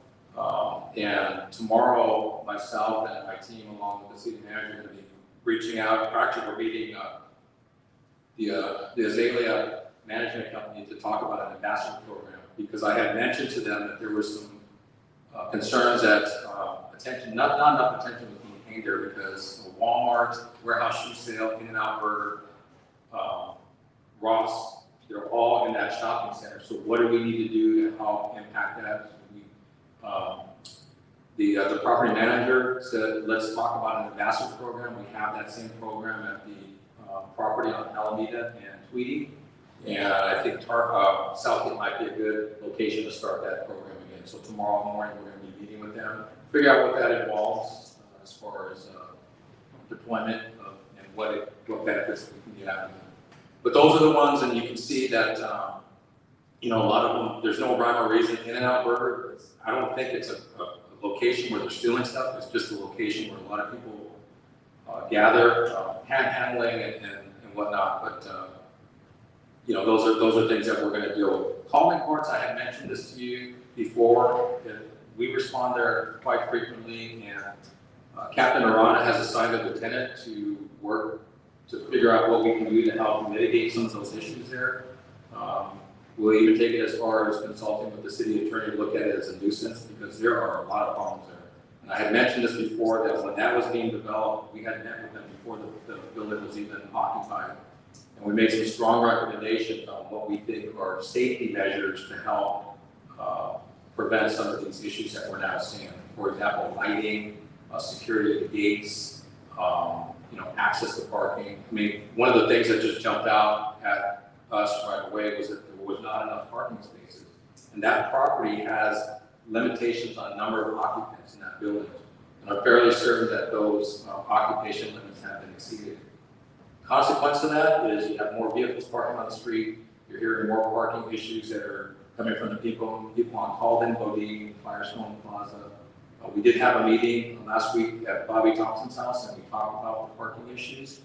And tomorrow, myself and my team, along with the city manager, are going to be reaching out. Actually, we're meeting the Azalea Management Company to talk about an ambassador program, because I had mentioned to them that there were some concerns that attention, not enough attention was being paid there, because Walmart, Warehouse Shoe Sale, In-N-Out Burger, Ross, they're all in that shopping center. So what do we need to do to help impact that? The property manager said, let's talk about an ambassador program. We have that same program at the property on Alameda and Tweedy. And I think Southgate might be a good location to start that program again. So tomorrow morning, we're going to be meeting with them, figure out what that involves as far as deployment and what benefits we can get out of them. But those are the ones, and you can see that, a lot of them, there's no rhyme or reason. In-N-Out Burger, I don't think it's a location where they're stealing stuff. It's just a location where a lot of people gather, handling and whatnot. But those are things that we're going to deal with. Calling courts, I had mentioned this to you before. We respond there quite frequently, and Captain Arana has assigned a lieutenant to work to figure out what we can do to help mitigate some of those issues there. We'll even take it as far as consulting with the city attorney to look at it as a nuisance, because there are a lot of problems there. And I had mentioned this before, that when that was being developed, we had met with them before the building was even occupied. And we made some strong recommendations on what we think are safety measures to help prevent some of these issues that we're now seeing. For example, lighting, security at the gates, access to parking. I mean, one of the things that just jumped out at us right away was that there was not enough parking spaces. And that property has limitations on number of occupants in that building. And I'm fairly certain that those occupation limits have been exceeded. Consequence of that is you have more vehicles parking on the street. You're hearing more parking issues that are coming from the people on Calden, Bodine, Firestone Plaza. We did have a meeting last week at Bobby Thompson's house, and we talked about the parking issues.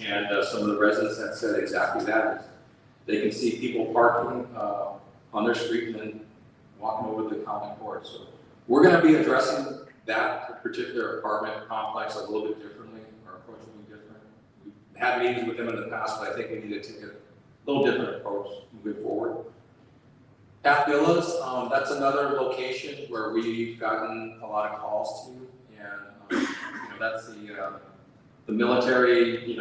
And some of the residents had said exactly that. They can see people parking on their street and then walking over the common court. So we're going to be addressing that particular apartment complex a little bit differently. Our approach will be different. We've had meetings with them in the past, but I think we need to take a little different approach moving forward. Half Villas, that's another location where we've gotten a lot of calls to, and that's the military,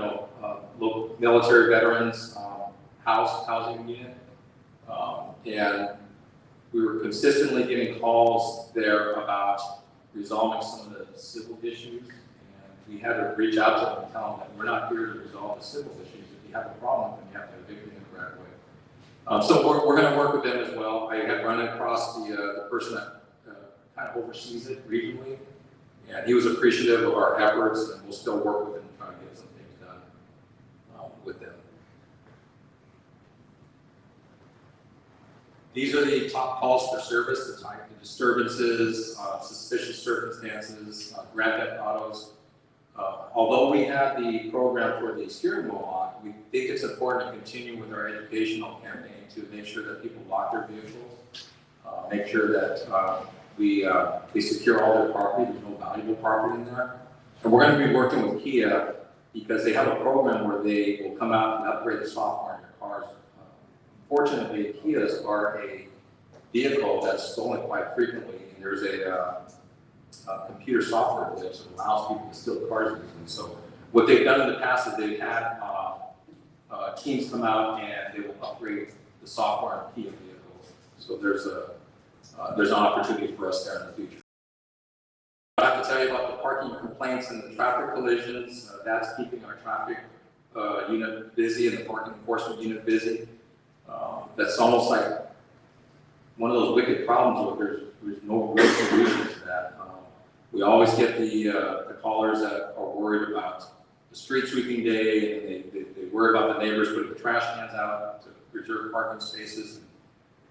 local military veterans housing unit, and we were consistently getting calls there about resolving some of the civil issues, and we had to reach out to them and tell them that we're not here to resolve the civil issues. If you have a problem, then you have to evict them right away. So we're going to work with them as well. I had run across the person that kind of oversees it regionally, and he was appreciative of our efforts, and we'll still work with him to try to get some things done with them. These are the top calls for service, the type of disturbances, suspicious circumstances, grand theft autos. Although we have the program for the steering wheel lock, we think it's important to continue with our educational campaign to make sure that people lock their vehicles, make sure that we secure all their property, there's no valuable property in there. And we're going to be working with Kia because they have a program where they will come out and upgrade the software in your cars. Fortunately, Kias are a vehicle that's stolen quite frequently, and there's a computer software glitch that allows people to steal cars easily. So what they've done in the past is they've had teams come out and they will upgrade the software on Kia vehicles. So there's an opportunity for us there in the future. I have to tell you about the parking complaints and the traffic collisions. That's keeping our traffic unit busy and the parking enforcement unit busy. That's almost like one of those wicked problems where there's no real solution to that. We always get the callers that are worried about the street sweeping day, and they worry about the neighbors putting the trash cans out to reserve parking spaces.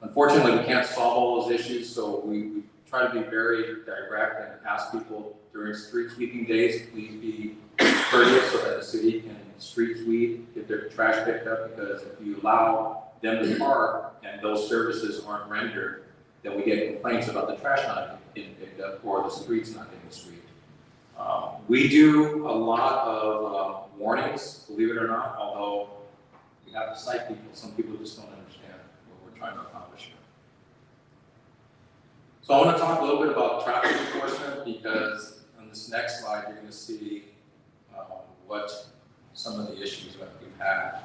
Unfortunately, we can't solve all those issues, so we try to be very direct and ask people during street sweeping days, please be courteous so that the city can street sweep, get their trash picked up, because if you allow them to park and those services aren't rendered, then we get complaints about the trash not getting picked up or the streets not getting swept. We do a lot of warnings, believe it or not, although we have to cite people. Some people just don't understand what we're trying to accomplish here. So I want to talk a little bit about traffic enforcement, because on this next slide, you're going to see what some of the issues that we've had.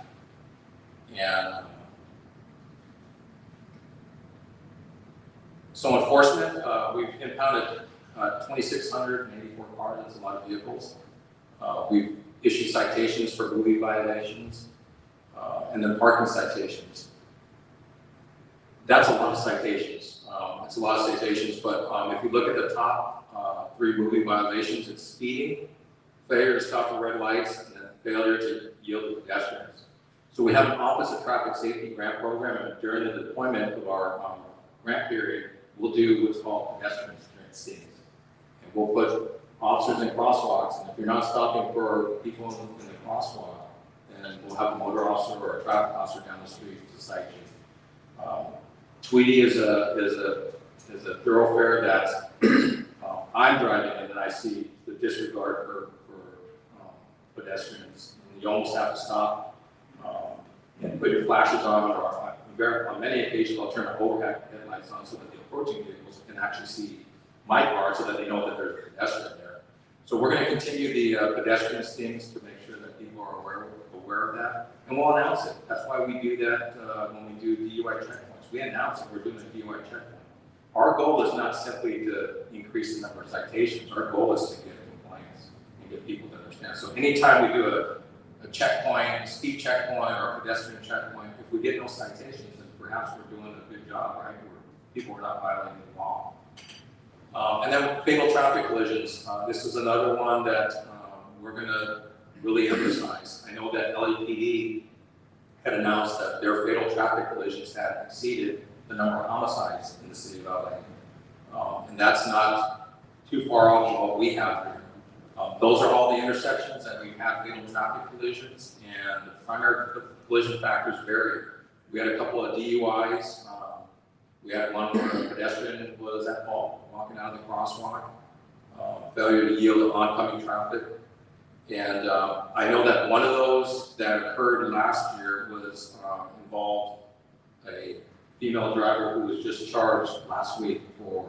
And so enforcement, we've impounded 2,684 cars, that's a lot of vehicles. We've issued citations for movie violations, and then parking citations. That's a lot of citations. It's a lot of citations, but if you look at the top 3 movie violations, it's speeding, failure to stop for red lights, and then failure to yield to pedestrians. So we have an Office of Traffic Safety grant program, and during the deployment of our grant period, we'll do what's called pedestrians during scenes. And we'll put officers in crosswalks, and if you're not stopping for people in the crosswalk, then we'll have a motor officer or a traffic officer down the street to cite you. Tweety is a thoroughfare that I'm driving in, and I see the disregard for pedestrians. And you almost have to stop and put your flashes on, or on many occasions I'll turn my overhead headlights on so that the approaching vehicles can actually see my car, so that they know that there's a pedestrian there. So we're going to continue the pedestrian stings to make sure that people are aware of that, and we'll announce it. That's why we do that when we do DUI checkpoints. We announce that we're doing a DUI checkpoint. our goal is not simply to increase the number of citations, our goal is to get compliance and get people to understand. So anytime we do a checkpoint, a speed checkpoint, or a pedestrian checkpoint, if we get no citations, then perhaps we're doing a good job, right? People are not violating the law. And then fatal traffic collisions. This is another one that we're gonna really emphasize. I know that LAPD had announced that their fatal traffic collisions had exceeded the number of homicides in the city of LA. And that's not too far off from what we have here. Those are all the intersections that we've had fatal traffic collisions, and the primary collision factors vary. We had a couple of DUIs. We had one where a pedestrian was at fault, walking out of the crosswalk, failure to yield to oncoming traffic. And I know that one of those that occurred last year was involved a female driver who was just charged last week for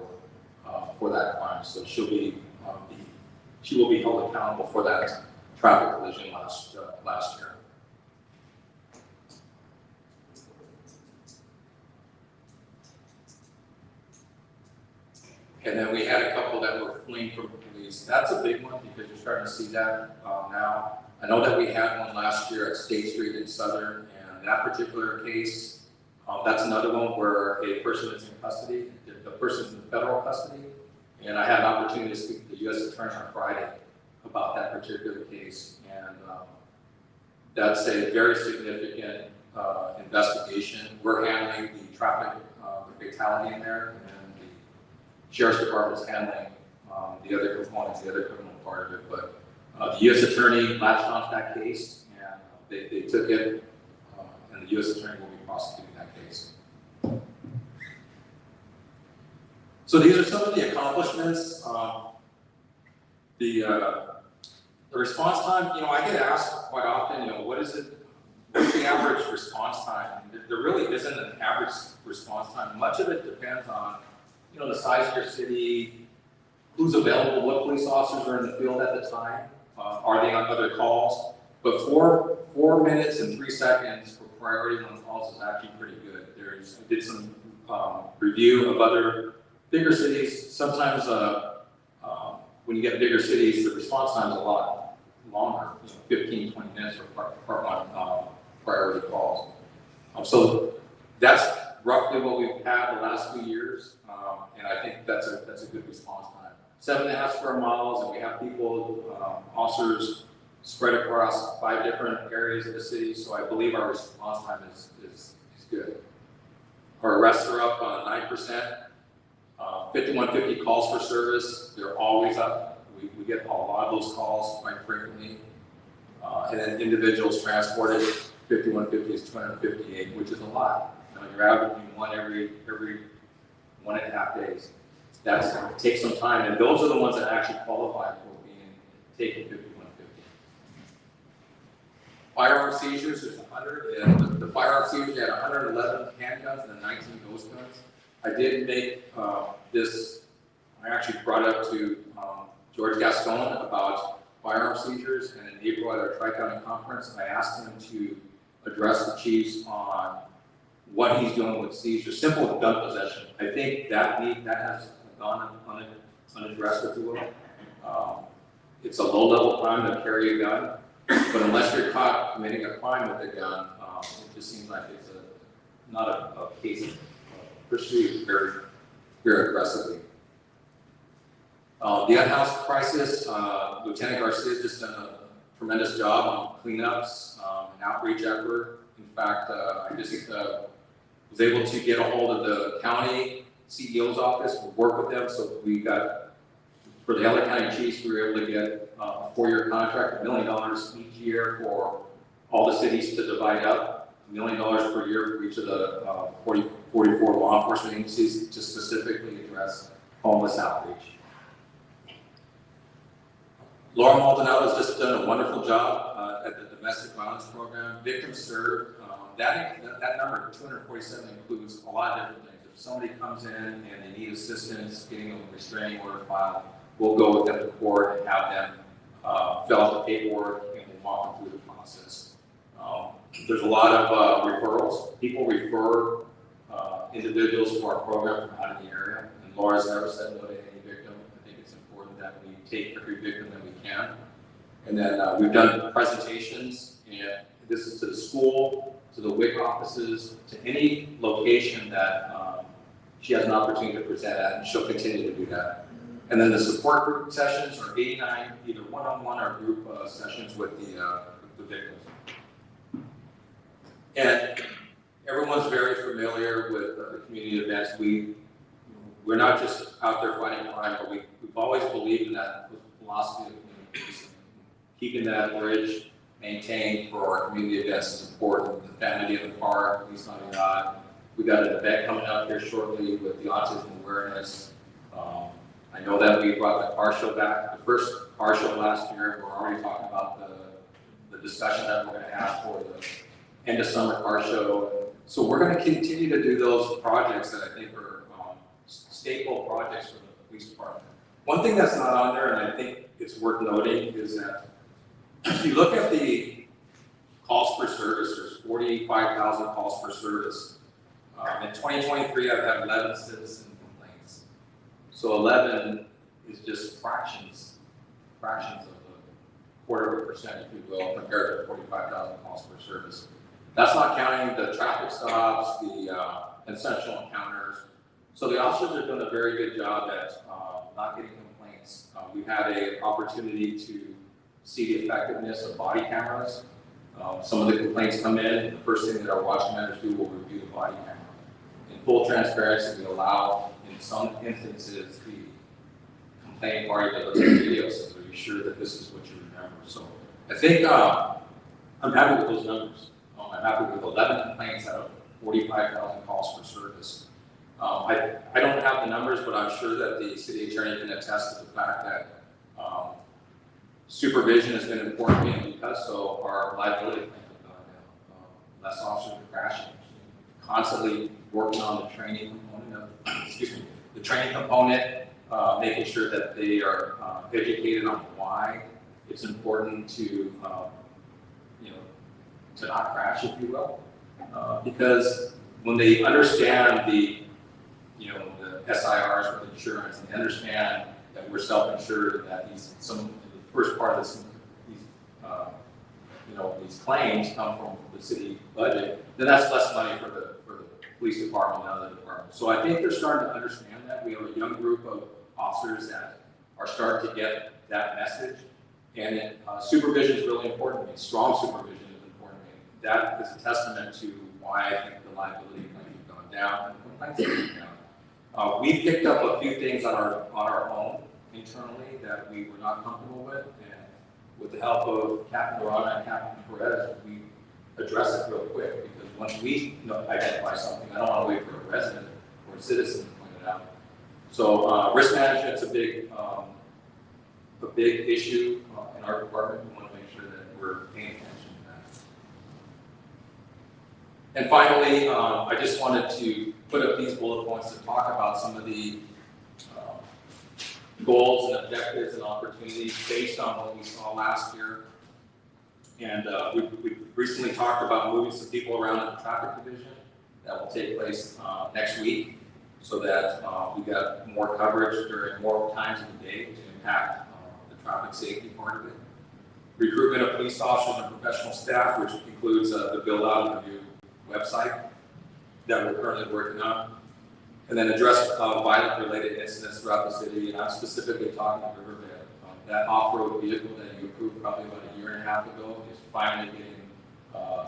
that crime. So she will be held accountable for that traffic collision last year. And then we had a couple that were fleeing from police. That's a big one because you're starting to see that now. I know that we had one last year at State Street in Southern, and that particular case, that's another one where a person is in custody, the person's in federal custody. And I had an opportunity to speak to the U.S. Attorney on Friday about that particular case. And that's a very significant investigation. We're handling the traffic, the fatality in there, and the Sheriff's Department is handling the other components, the other criminal part of it. But the U.S. Attorney latched onto that case, and they took it, and the U.S. Attorney will be prosecuting that case. So these are some of the accomplishments. The response time, I get asked quite often, what's the average response time? There really isn't an average response time. Much of it depends on, the size of your city, who's available, what police officers are in the field at the time, are they on other calls? But 4 minutes and 3 seconds for priority 1 calls is actually pretty good. I did some review of other bigger cities. Sometimes when you get bigger cities, the response time is a lot longer, 15, 20 minutes for part one priority calls. So that's roughly what we've had the last few years, and I think that's a good response time. 7.5 square miles, and we have people, officers spread across 5 different areas of the city, so I believe our response time is good. Our arrests are up 9%. 5150 calls for service, they're always up. We get a lot of those calls quite frequently. And then individuals transported, 5150 is 258, which is a lot. You're averaging one every 1.5 days. That takes some time, and those are the ones that actually qualify for being taken 5150. Firearm seizures is 100, and the firearm seizures, you had 111 handguns and 19 ghost guns. I did make I actually brought up to George Gascon about firearm seizures, and in April at our Tri-County conference, I asked him to address the chiefs on what he's doing with seizures, simple gun possession. I think that has gone unaddressed, if you will. It's a low-level crime to carry a gun, but unless you're caught committing a crime with a gun, it just seems like it's not a case of pursued very, very aggressively. The unhoused crisis, Lieutenant Garcia just done a tremendous job on cleanups and outreach effort. In fact, I just was able to get a hold of the county CEO's office, we'll work with them, so we got, for the LA County Chiefs, we were able to get a 4-year contract, $1 million each year for all the cities to divide up, $1 million per year for each of the 44 law enforcement agencies to specifically address homeless outreach. Laura Maldonado has just done a wonderful job at the domestic violence program. Victims served, that number, 247, includes a lot of different things. If somebody comes in and they need assistance getting a restraining order filed, we'll go with them to court and have them fill out the paperwork and we'll walk them through the process. There's a lot of referrals. People refer individuals to our program from out of the area, and Laura's never said no to any victim. I think it's important that we take every victim that we can. And then we've done presentations, and this is to the school, to the WIC offices, to any location that she has an opportunity to present at, and she'll continue to do that. And then the support group sessions are 89, either one-on-one or group sessions with the victims. And everyone's very familiar with the community events. We're not just out there fighting crime, but we've always believed in that philosophy of community. Keeping that bridge maintained for our community events is important. The Family Day in the Park, Police Navidad. We got an event coming up here shortly with the autism awareness. I know that we brought the car show back, the first car show last year. We're already talking about the discussion that we're going to have for the end of summer car show. So we're going to continue to do those projects that I think are staple projects for the police department. One thing that's not on there, and I think it's worth noting, is that if you look at the calls per service, there's 45,000 calls per service. In 2023, I've had 11 citizen complaints. So 11 is just fractions of a 0.25%, if you will, compared to 45,000 calls per service. That's not counting the traffic stops, the essential encounters. So the officers have done a very good job at not getting complaints. We've had an opportunity to see the effectiveness of body cameras. Some of the complaints come in, the first thing that our watch commanders do will review the body camera. In full transparency, we allow, in some instances, the complaining party to look at the video, so to be sure that this is what you remember. So I think I'm happy with those numbers. I'm happy with 11 complaints out of 45,000 calls per service. I don't have the numbers, but I'm sure that the city attorney can attest to the fact that supervision has been important, and because so our liability claims have gone down. Less officers are crashing. Constantly working on the training component the training component, making sure that they are educated on why it's important to to not crash, if you will, because when they understand the SIRs with insurance, and they understand that we're self-insured, that the first part of these claims come from the city budget, then that's less money for the police department and other departments. So I think they're starting to understand that. We have a young group of officers that are starting to get that message, and supervision is really important to me. Strong supervision is important to me. That is a testament to why I think the liability claims have gone down and the complaints have gone down. We picked up a few things on our own internally that we were not comfortable with, and with the help of Captain Dorana and Captain Perez, we address it real quick, because once we identify something, I don't want to wait for a resident or a citizen to point it out. So risk management's a big issue in our department. We want to make sure that we're paying attention to that. And finally, I just wanted to put up these bullet points to talk about some of the goals and objectives and opportunities based on what we saw last year. And we recently talked about moving some people around in the traffic division. That will take place next week, so that we got more coverage during more times of the day to impact the traffic safety part of it. Recruitment of police officers and professional staff, which includes the build out of a new website that we're currently working on. And then address violent related incidents throughout the city, and I'm specifically talking about Riverbed. That off-road vehicle that you approved probably about a year and a half ago is finally getting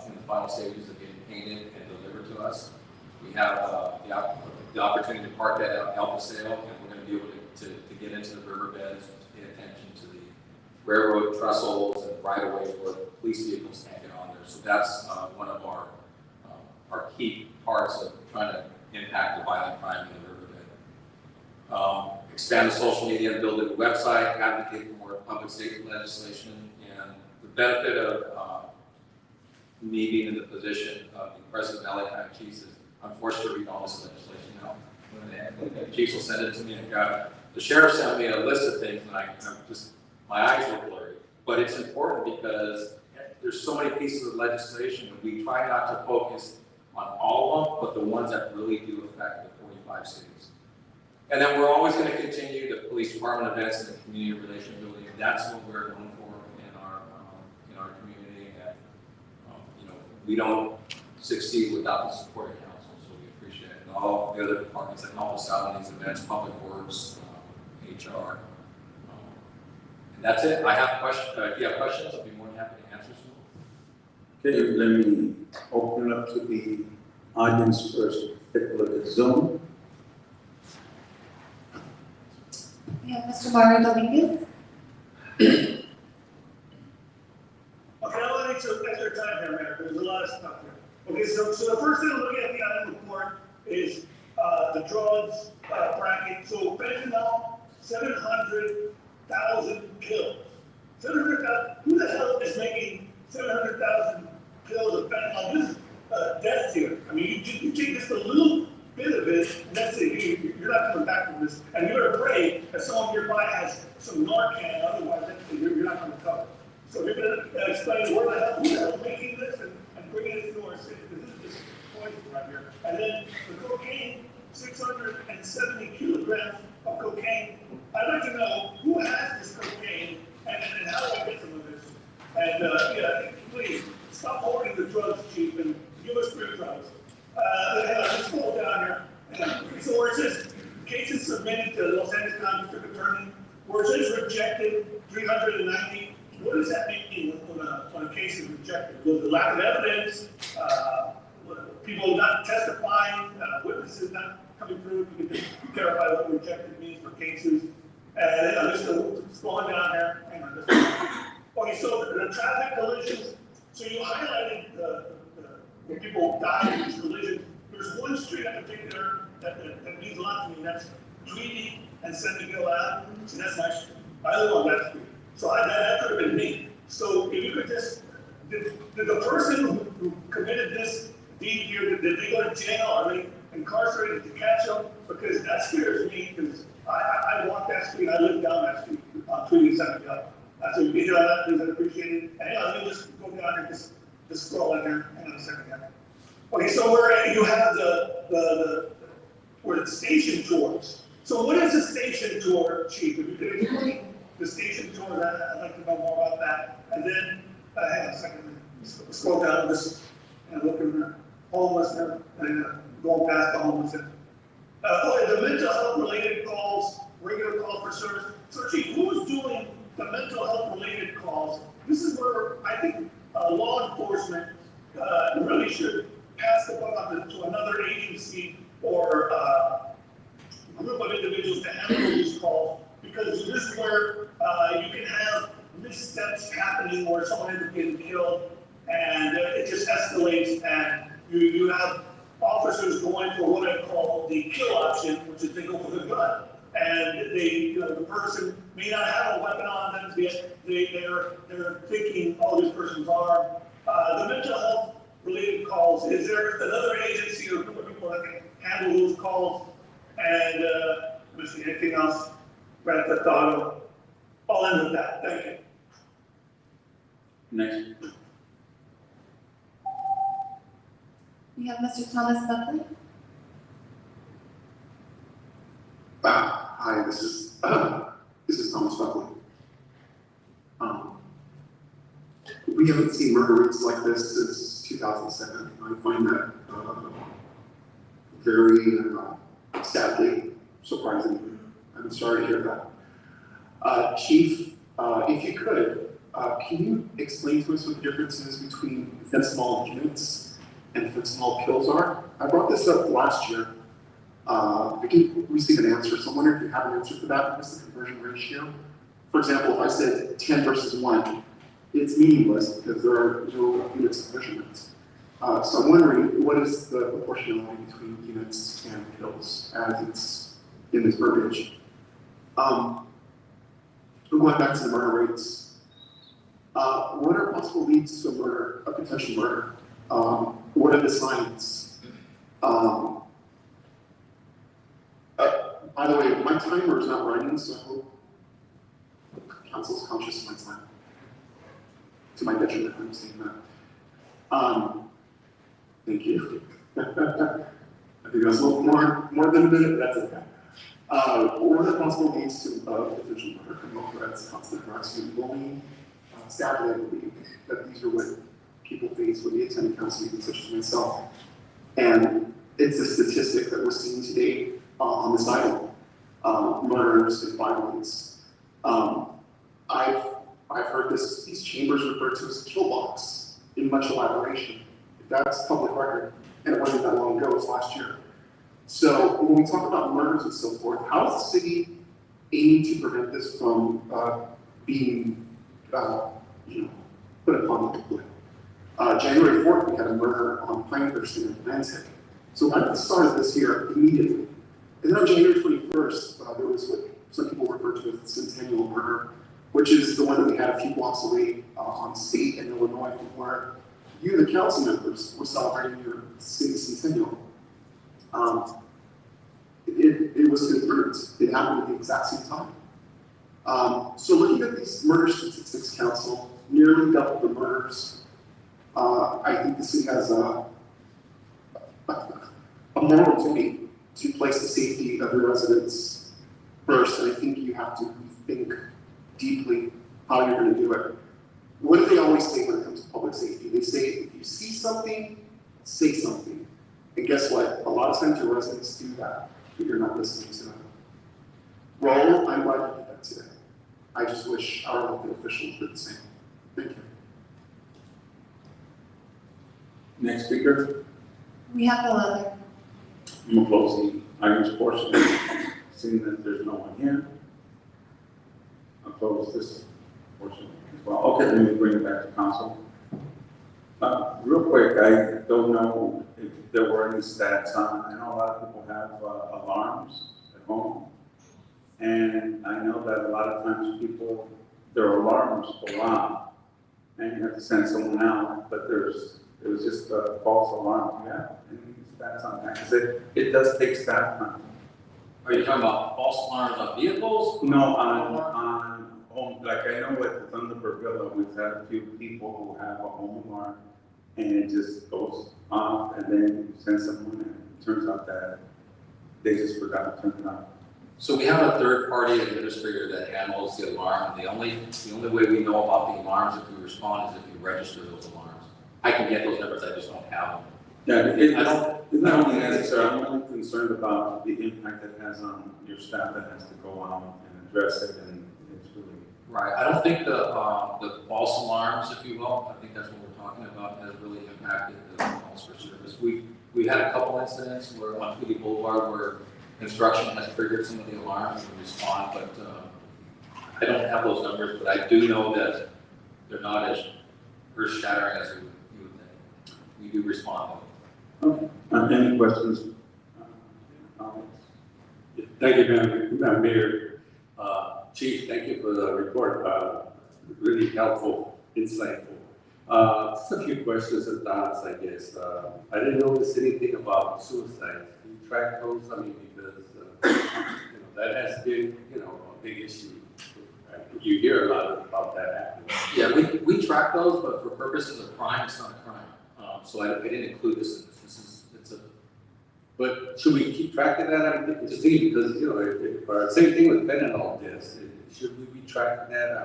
in the final stages of getting painted and delivered to us. We have the opportunity to park that at El Paseo, and we're going to be able to get into the riverbeds, to pay attention to the railroad trestles and right-of-way where police vehicles can't get on there. So that's one of our key parts of trying to impact the violent crime in the riverbed. Expand the social media and build a website, advocate for more public safety legislation, and the benefit of me being in the position of the president of LA County Chiefs is I'm forced to read all this legislation now. When the chiefs will send it to me, and the sheriff sent me a list of things, and my eyes were blurry. But it's important because there's so many pieces of legislation, and we try not to focus on all of them, but the ones that really do affect the 45 cities. And then we're always gonna continue the police department events and the community relation building. That's what we're known for in our community. And, you know, we don't succeed without the support of council, so we appreciate it. And all the other departments that help us out in these events, Public Works, HR. And that's it. I have questions. If you have questions, I'll be more than happy to answer some. Okay, let me open it up to the audience first. Take a look at Zoom. We have Mr. Mario Dominguez. Okay, I'll let you take your time here, Mayor, there's a lot of stuff here. Okay, so the first thing to look at the item report is, the drugs, bracket, so fentanyl, 700,000 pills. 700,000, who the hell is making 700,000 pills of fentanyl? This is, death here. I mean, you take just a little bit of it, and that's it, you're not coming back from this. And you're afraid that someone nearby has some Narcan, otherwise you're not gonna cover. So you're gonna explain who the hell is making this and bringing it to our city. This is just poison right here. And then the cocaine, 670 kilograms of cocaine. I'd like to know who has this cocaine and how do I get some of this? And yeah, please stop hoarding the drugs, chief, and give us free drugs. Let's go down here. So where it says cases submitted to Los Angeles County District Attorney, where it says rejected 390. What does that mean when a case is rejected? Was the lack of evidence, people not testifying, witnesses not coming through? You can just clarify what rejected means for cases. And I'm just scrolling down here. Hang on. Okay, so the traffic collisions. So you highlighted when people die in these collisions. There's one street in particular that means a lot to me. That's Tweedy and San Miguel Ave. So that's my street. I live on that street. So that could have been me. So if you could just, did the person who committed this deed here, did they go to jail? Are they incarcerated to catch them? Because that scares me, because I walk that street, I live down that street on Tweedy and San Miguel. So you can hit on that, please, I appreciate it. And let me just go down and just scroll in there. Hang on a second here. Okay, so where you have where the station tours. So what is a station tour, Chief? If you could explain the station tour, I'd like to know more about that. And then, hang on a second, scroll down this and look at the homelessness and going past the homelessness. The mental health related calls, regular calls for service. So Chief, who's doing the mental health related calls? This is where I think law enforcement really should pass the buck on to another agency or a group of individuals to handle these calls, because this is where you can have missteps happening where someone ends up getting killed, and it just escalates, and you have officers going for what I call the kill option, which is they go for the gun. And the person may not have a weapon on them, yet they're thinking, oh, this person's armed. The mental health related calls, is there another agency or group of people that can handle those calls? And let's see, anything else right at the thought of? I'll end with that. Thank you. Next. We have Mr. Thomas Buckley. Hi, this is Thomas Buckley. We haven't seen murder rates like this since 2007. I find that very sadly surprising. I'm sorry to hear that. Chief, if you could, can you explain to us what the difference is between fentanyl units and fentanyl pills are? I brought this up last year. I didn't receive an answer, so I wonder if you have an answer for that. What's the conversion ratio? For example, if I said 10 versus 1, it's meaningless because there are no units of measurement. So I'm wondering, what is the proportionality between units and pills as it's in this verbiage? Going back to the murder rates, what are possible leads to a murder, a potential murder? What are the signs? By the way, my timer is not running, so I hope council's conscious of my time. To my detriment, I'm saying that. Thank you. I think that's a little more than a minute, but that's okay. One of the possible leads to potential murder, criminal threats, constant harassment, bullying. Sadly, I believe that these are what people face when they attend council meetings such as myself. And it's a statistic that we're seeing today on this island, murders and violence. I've heard these chambers referred to as kill blocks in much elaboration. That's public record, and it wasn't that long ago, it was last year. So when we talk about murders and so forth, how is the city aiming to prevent this from being, put upon the public? January 4th, we had a murder on Pinehurst in Atlantic. So at the start of this year, immediately. And then on January 21st, there was what some people refer to as the Centennial murder, which is the one that we had a few blocks away on State in Illinois from where you, the council members, were celebrating your city centennial. It was confirmed. It happened at the exact same time. So looking at these murder statistics, council, nearly double the murders. I think the city has a moral duty to place the safety of your residents first, and I think you have to think deeply how you're going to do it. What do they always say when it comes to public safety? They say, if you see something, say something. And guess what? A lot of times your residents do that, but you're not listening to them. Raul, I'm glad you did that today. I just wish our elected officials did the same. Thank you. Next speaker, We have no other. I'm gonna close the items portion, seeing that there's no one here. I'll close this portion as well. Okay, let me bring it back to council. Real quick, I don't know if there were any stats on, I know a lot of people have alarms at home. And I know that a lot of times people, their alarms go off and you have to send someone out, but it was just a false alarm. Yeah, any stats on that? Because it does take staff time. Are you talking about false alarms on vehicles? No, on home, like I know at the Thunderbird Villa, we've had a few people who have a home alarm and it just goes off and then you send someone and it turns out that they just forgot to turn it on. So we have a third-party administrator that handles the alarm, and the only way we know about the alarms if we respond is if you register those alarms. I can get those numbers, I just don't have them. Yeah, it's not only necessary, I'm only concerned about the impact it has on your staff that has to go out and address it, and it's really. Right, I don't think the false alarms, if you will, I think that's what we're talking about, has really impacted the calls for service. We've had a couple incidents where on Tweedy Boulevard where construction has triggered some of the alarms and respond, but I don't have those numbers, but I do know that they're not as earth-shattering as you would think. We do respond. Okay, any questions? Thank you, Madam Mayor. Chief, thank you for the report. Really helpful, insightful. Just a few questions and thoughts, I guess. I didn't notice anything about suicides. Do you track those? I mean, because that has been, a big issue. You hear a lot about that happening. Yeah, we track those, but for purposes of crime, it's not a crime. So I didn't include this in this. But should we keep track of that? I'm just thinking because, same thing with fentanyl deaths. Should we be tracking that? I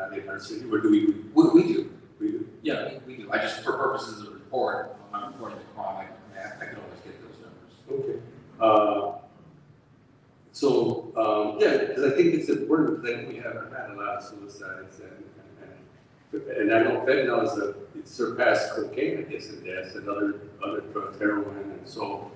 mean, in our city, or do we? We do. We do. Yeah, we do. I just, for purposes of the report, when I'm reporting the crime, I can always get those numbers. Okay. Yeah, because I think it's important because I think we have had a lot of suicides and I know fentanyl it surpassed cocaine, I guess, in deaths and other drugs, heroin, and so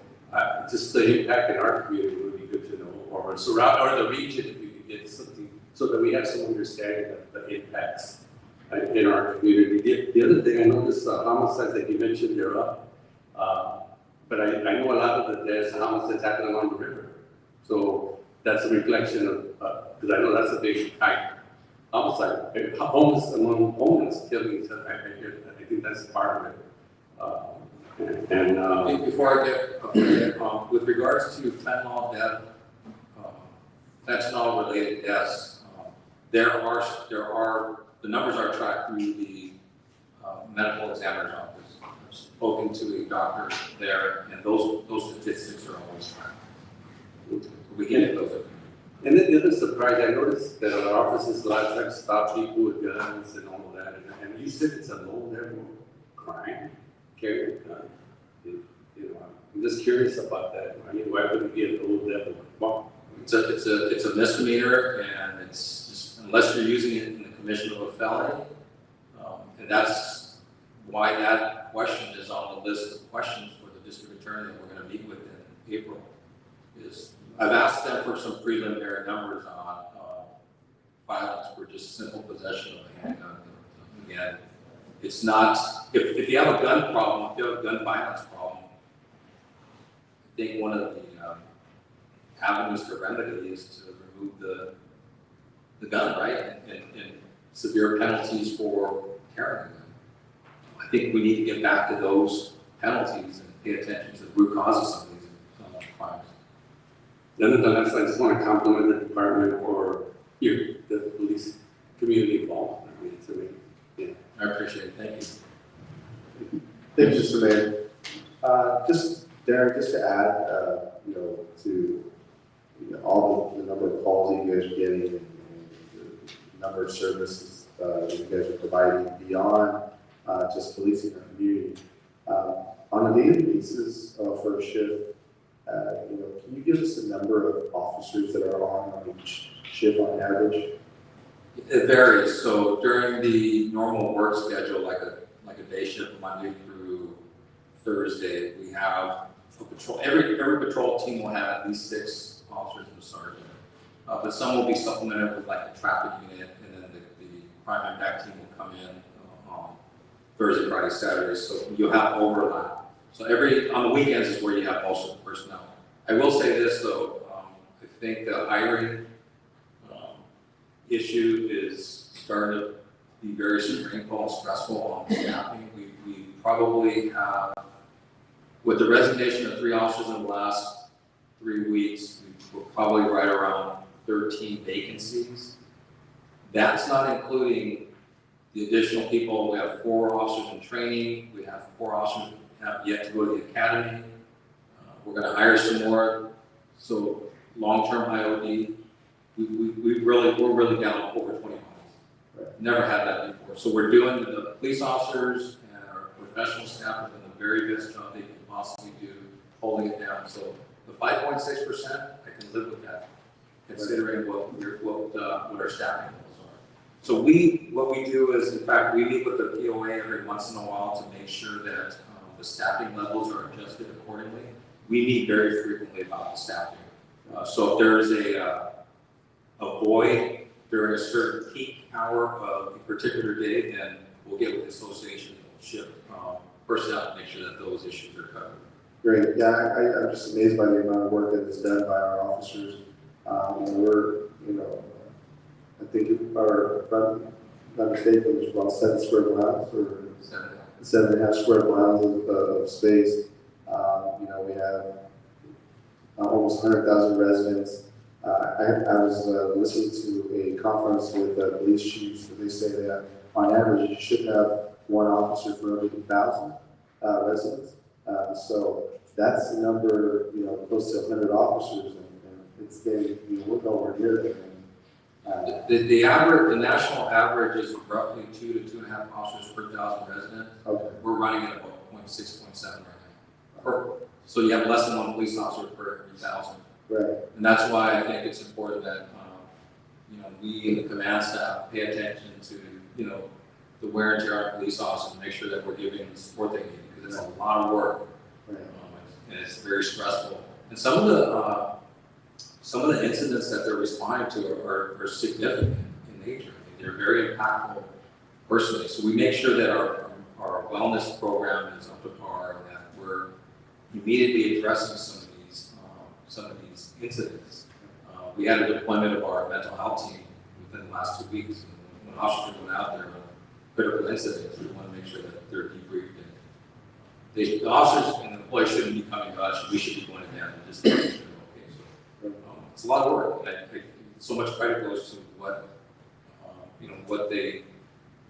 just the impact in our community would be good to know, or the region, if we could get something so that we have some understanding of the impacts in our community. The other thing I noticed, homicides that you mentioned, they're up, but I know a lot of the deaths and homicides happen along the river, so that's a reflection of because I know that's a big type. Homicide, homeless among homeless killing each other. I think that's part of it. Before I get with regards to fentanyl death, fentanyl-related deaths, there are the numbers are tracked through the medical examiner's office. I've spoken to a doctor there, and those statistics are always tracked. We can get those. And then the other surprise, I noticed that our offices last time stop people with guns and all of that, and you said it's a low-level crime, carry a gun. You know, I'm just curious about that. I mean, why would it be a low-level? Well, It's a misdemeanor, and it's just, unless you're using it in the commission of a felony. And that's why that question is on the list of questions for the district attorney that we're gonna meet with in April. I've asked them for some preliminary numbers on violence for just simple possession of a handgun. Again, it's not, if you have a gun problem, if you have a gun violence problem, I think one of the avenues to remedy is to remove the gun, right? And severe penalties for carrying a gun. I think we need to get back to those penalties and pay attention to the root causes of these crimes. Nonetheless, I just want to compliment the department for the police community involved. I mean, it's amazing. Yeah. I appreciate it, thank you. Thank you, Mr. Mayor. Just, Darren, just to add, to all the number of calls that you guys are getting and the number of services that you guys are providing beyond just policing our community. On a daily basis for a shift, can you give us the number of officers that are on each shift on average? It varies, so during the normal work schedule, like a day shift, Monday through Thursday, we have a patrol, every patrol team will have at least 6 officers and a sergeant. But some will be supplemented with like the traffic unit, and then the crime impact team will come in on Thursday, Friday, Saturday, so you'll have overlap. So on the weekends is where you have most of the personnel. I will say this though, I think the hiring issue is starting to be very strainful and stressful on staffing. We probably have, with the resignation of 3 officers in the last 3 weeks, we're probably right around 13 vacancies. That's not including the additional people. We have 4 officers in training. We have 4 officers who have yet to go to the academy. We're going to hire some more. So long-term IOD, we're really down over 20 miles. Right. Never had that before. So we're doing, the police officers and our professional staff are doing the very best job they can possibly do, holding it down. So the 5.6%, I can live with that, considering what our staffing levels are. So what we do is, in fact, we meet with the POA every once in a while to make sure that the staffing levels are adjusted accordingly. We meet very frequently about the staffing. So if there's a void during a certain peak hour of a particular day, then we'll get with the association and we'll shift personnel to make sure that those issues are covered. Great. Yeah, I'm just amazed by the amount of work that is done by our officers. I think if I'm not mistaken, there's about 7 square miles or 7.5 square miles of space. We have almost 100,000 residents. I was listening to a conference with police chiefs where they say that on average you should have 1 officer for every 1,000 residents. So that's the number, close to 100 officers, and it's getting, we're nowhere near that. The national average is roughly 2 to 2.5 officers per 1,000 residents. Okay. We're running at about 0.6, 0.7 right now. So you have less than 1 police officer per every 1,000. Right. And that's why I think it's important that, we in the command staff pay attention to, the wear and tear on police officers and make sure that we're giving them the support they need, because it's a lot of work. Right. And it's very stressful. And some of the incidents that they're responding to are significant in nature. I mean, they're very impactful personally. So we make sure that our wellness program is up to par and that we're immediately addressing some of these incidents. We had a deployment of our mental health team within the last 2 weeks. And when officers went out there on critical incidents, we want to make sure that they're debriefed. The officers and the employees shouldn't be coming to us. We should be going to them and just making sure they're okay. So it's a lot of work. So much credit goes to what they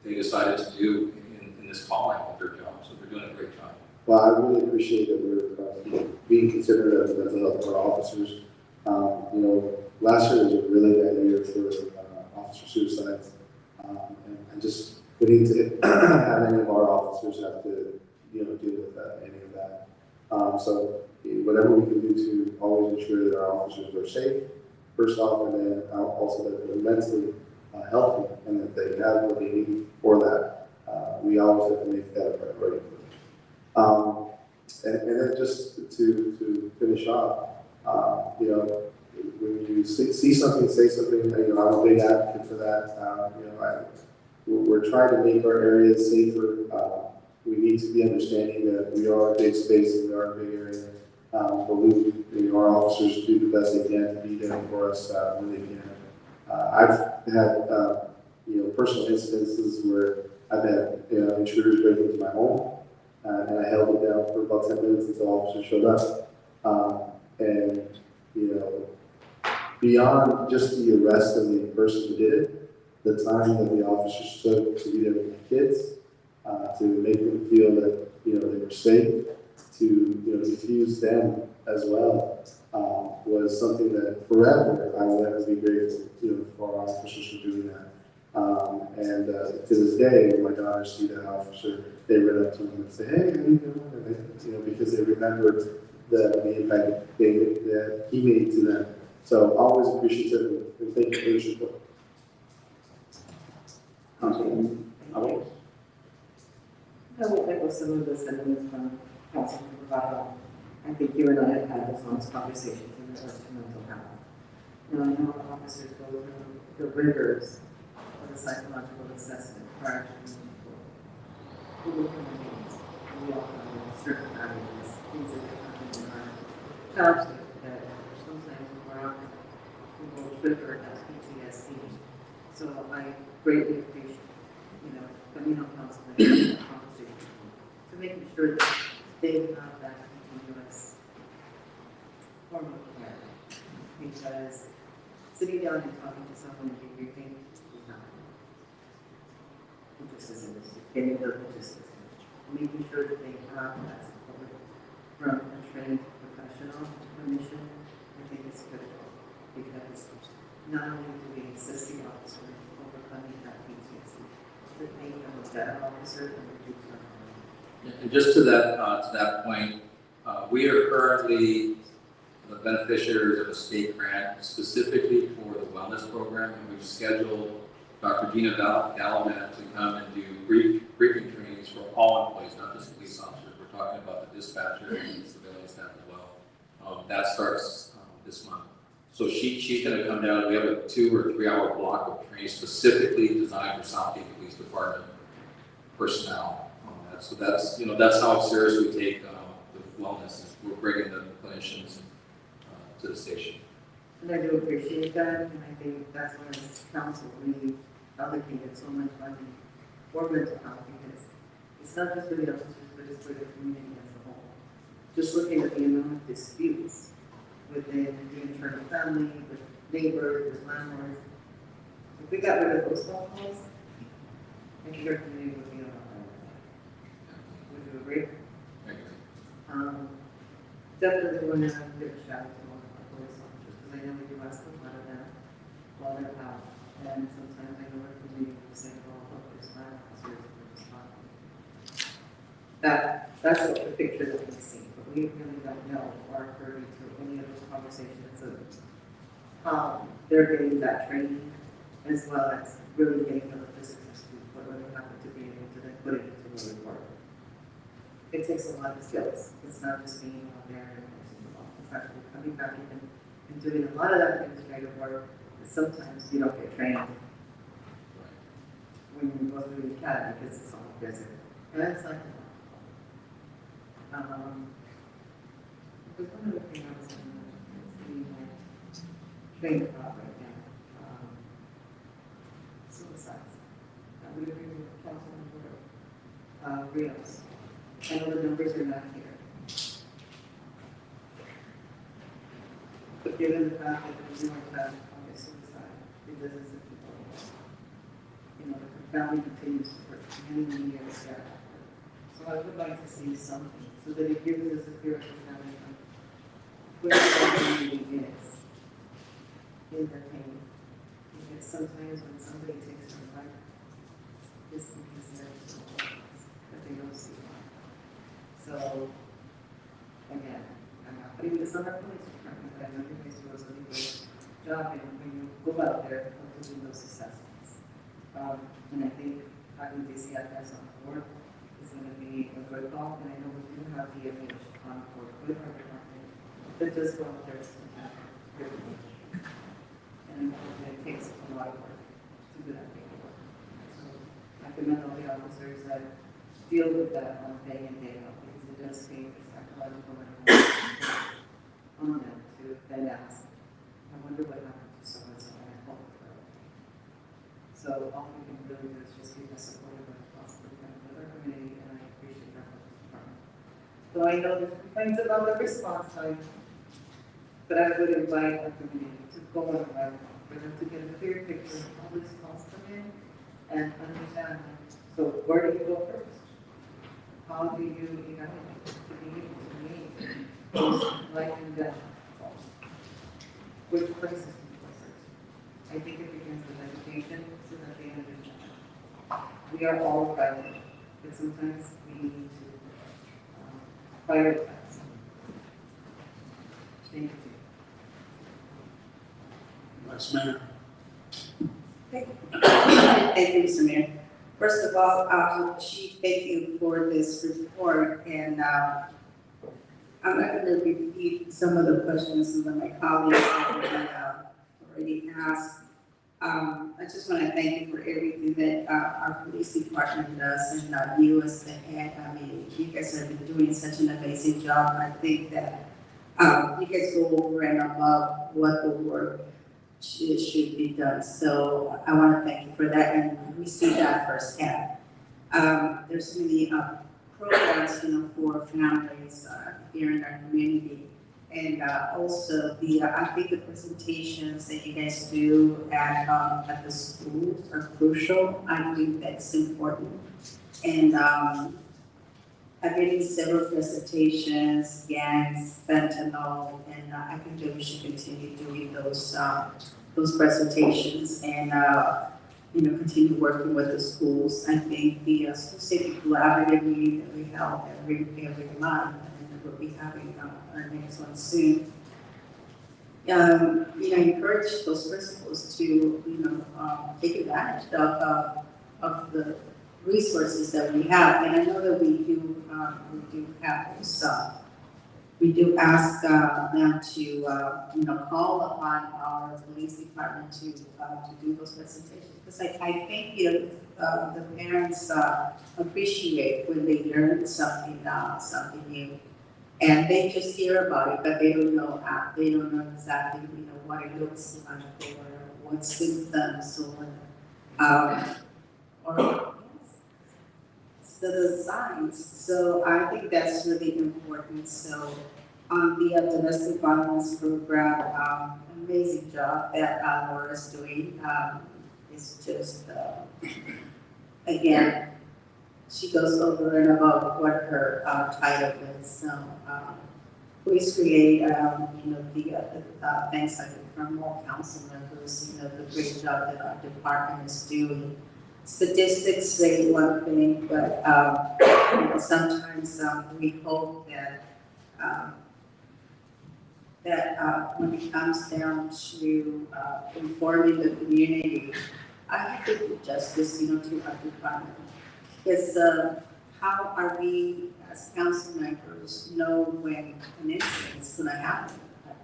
decided to do in this calling of their job. So they're doing a great job. Well, I really appreciate that we're being considerate of the mental health of our officers. Last year was a really bad year for officer suicides. And just we need to have any of our officers have to, deal with any of that. So whatever we can do to always ensure that our officers are safe, first off, and then also that they're mentally healthy and that they have what they need for that. We always have to make that a priority. And then just to finish off, when you see something, say something. I'm a big advocate for that. We're trying to make our areas safer. We need to be understanding that we are a big space and we are a big area. But our officers do the best they can to be there for us when they can. I've had personal incidences where I've had intruders break into my home, and I held it down for about 10 minutes until officers showed up. And beyond just the arrest of the person who did it, the time that the officers took to be there with the kids, to make them feel that they were safe, to diffuse them as well, was something that forever I will ever be grateful for our officers for doing that. And to this day, when my daughters see that officer, they run up to him and say, "Hey, how you doing?" And because they remember the impact that he made to them. So always appreciative and thank you for your support. Councilwoman Alvarez? I will echo some of the sentiments from Councilman Bravado. I think you and I have had those honest conversations in regards to mental health. I know our officers go through the rigors of the psychological assessment prior to moving forward. We look at things, and we all have certain values, things that happen in our childhood that sometimes more often we will trigger as PTSD. So I greatly appreciate, coming on council and having that conversation to making sure that they have that continuous form of care. Because sitting down and talking to someone and debriefing is not it just isn't getting the logistics. Making sure that they have that support from a trained professional clinician, I think is critical. Because not only do we assist the officer in overcoming that PTSD, but they become a better officer and reduce our harm. And just to that point, we are currently the beneficiaries of a state grant specifically for the wellness program, and we've scheduled Dr. Gina Galaman to come and do briefing trainings for all employees, not just police officers. We're talking about the dispatcher and the civilian staff as well. That starts this month. So she's going to come down. We have a 2 or 3 hour block of training specifically designed for Southgate Police Department personnel on that. So that's how serious we take the wellness. We're bringing the clinicians to the station. And I do appreciate that, and I think that's why this council really allocated so much money for mental health, because it's not just for the officers, but it's for the community as a whole. Just looking at the amount of disputes within the internal family, with neighbors, with landlords, if we got rid of those phone calls, I think our community would be a lot better. Would you agree? Definitely want to give a shout out to all our police officers, because I know we do ask a lot of them while they're out. And sometimes I know our community will say, well, look, there's 5 officers in this department. That's what the picture that we see, but we really don't know or privy to any of those conversations of how they're getting that training, as well as really getting the logistics to what would happen to be able to then put it into a report. It takes a lot of skills. It's not just being out there and enforcing the law. It's actually coming back and doing a lot of that administrative work that sometimes you don't get trained when you go through the academy, because it's all busy. And it's like, there's one other thing I was going to mention, it's the train crowd right now. Suicides. We agree with Councilmember Rios. I know the numbers are not here. But given the fact that the New York Times commit suicide, because it's a people, the family continues to work many years there. So I would like to see something, so that it gives us a clear understanding of where the community is, entertaining. Because sometimes when somebody takes their life, it's because they're so focused, but they don't see why. So, again, I'm not putting this on our police department, but I know you guys do a really good job when you go out there to do those assessments. And I think having DCFS on board is going to be a good call, and I know we do have the DFH on board with our department that does go out there to have good work. And it takes a lot of work to do that paperwork. So I commend all the officers that deal with that on day in, day out, because it does take a psychological on them to then ask, I wonder what happened to so-and-so, and I hope for it. So all we can really do is just keep us supportive of possibly with our community, and I appreciate our police department. So I know there's complaints about the response time, but I would invite our community to go on a ride, for them to get a clear picture of how these calls come in and understand. So where do you go first? How do you evaluate to be able to meet those life and death calls? Which places do you go first? I think it begins with education so that they understand. We are all private, but sometimes we need to prioritize. Thank you. Vice Mayor. Thank you, Mr. Mayor. First of all, Chief, thank you for this report, and I'm not going to repeat some of the questions that my colleagues have already asked. I just want to thank you for everything that our police department does, and you as the head. I mean, you guys have been doing such an amazing job. I think that you guys go over and above what the work should be done. So I want to thank you for that, and we see that firsthand. There's many programs, for families here in our community, and also I think the presentations that you guys do at the schools are crucial. I think that's important, and I've been in several presentations, gangs, fentanyl, and I think that we should continue doing those presentations and continue working with the schools. I think the school safety collaborative meeting that we held every month, and we'll be having our next one soon. Encourage those principals to take advantage of the resources that we have, and I know that we do have those. We do ask them to call upon our police department to do those presentations, because I think the parents appreciate when they learn something new, and they just hear about it, but they don't know exactly what it looks like or what symptoms or the signs. So I think that's really important. So on the domestic violence program, amazing job that Laura's doing. It's just, again, she goes over and above what her title is. So please create, the thanks from all council members, the great job that our department is doing. Statistics say one thing, but sometimes we hope that when it comes down to informing the community, I have to do justice, to our department. Because how are we as council members know when an incident is going to happen?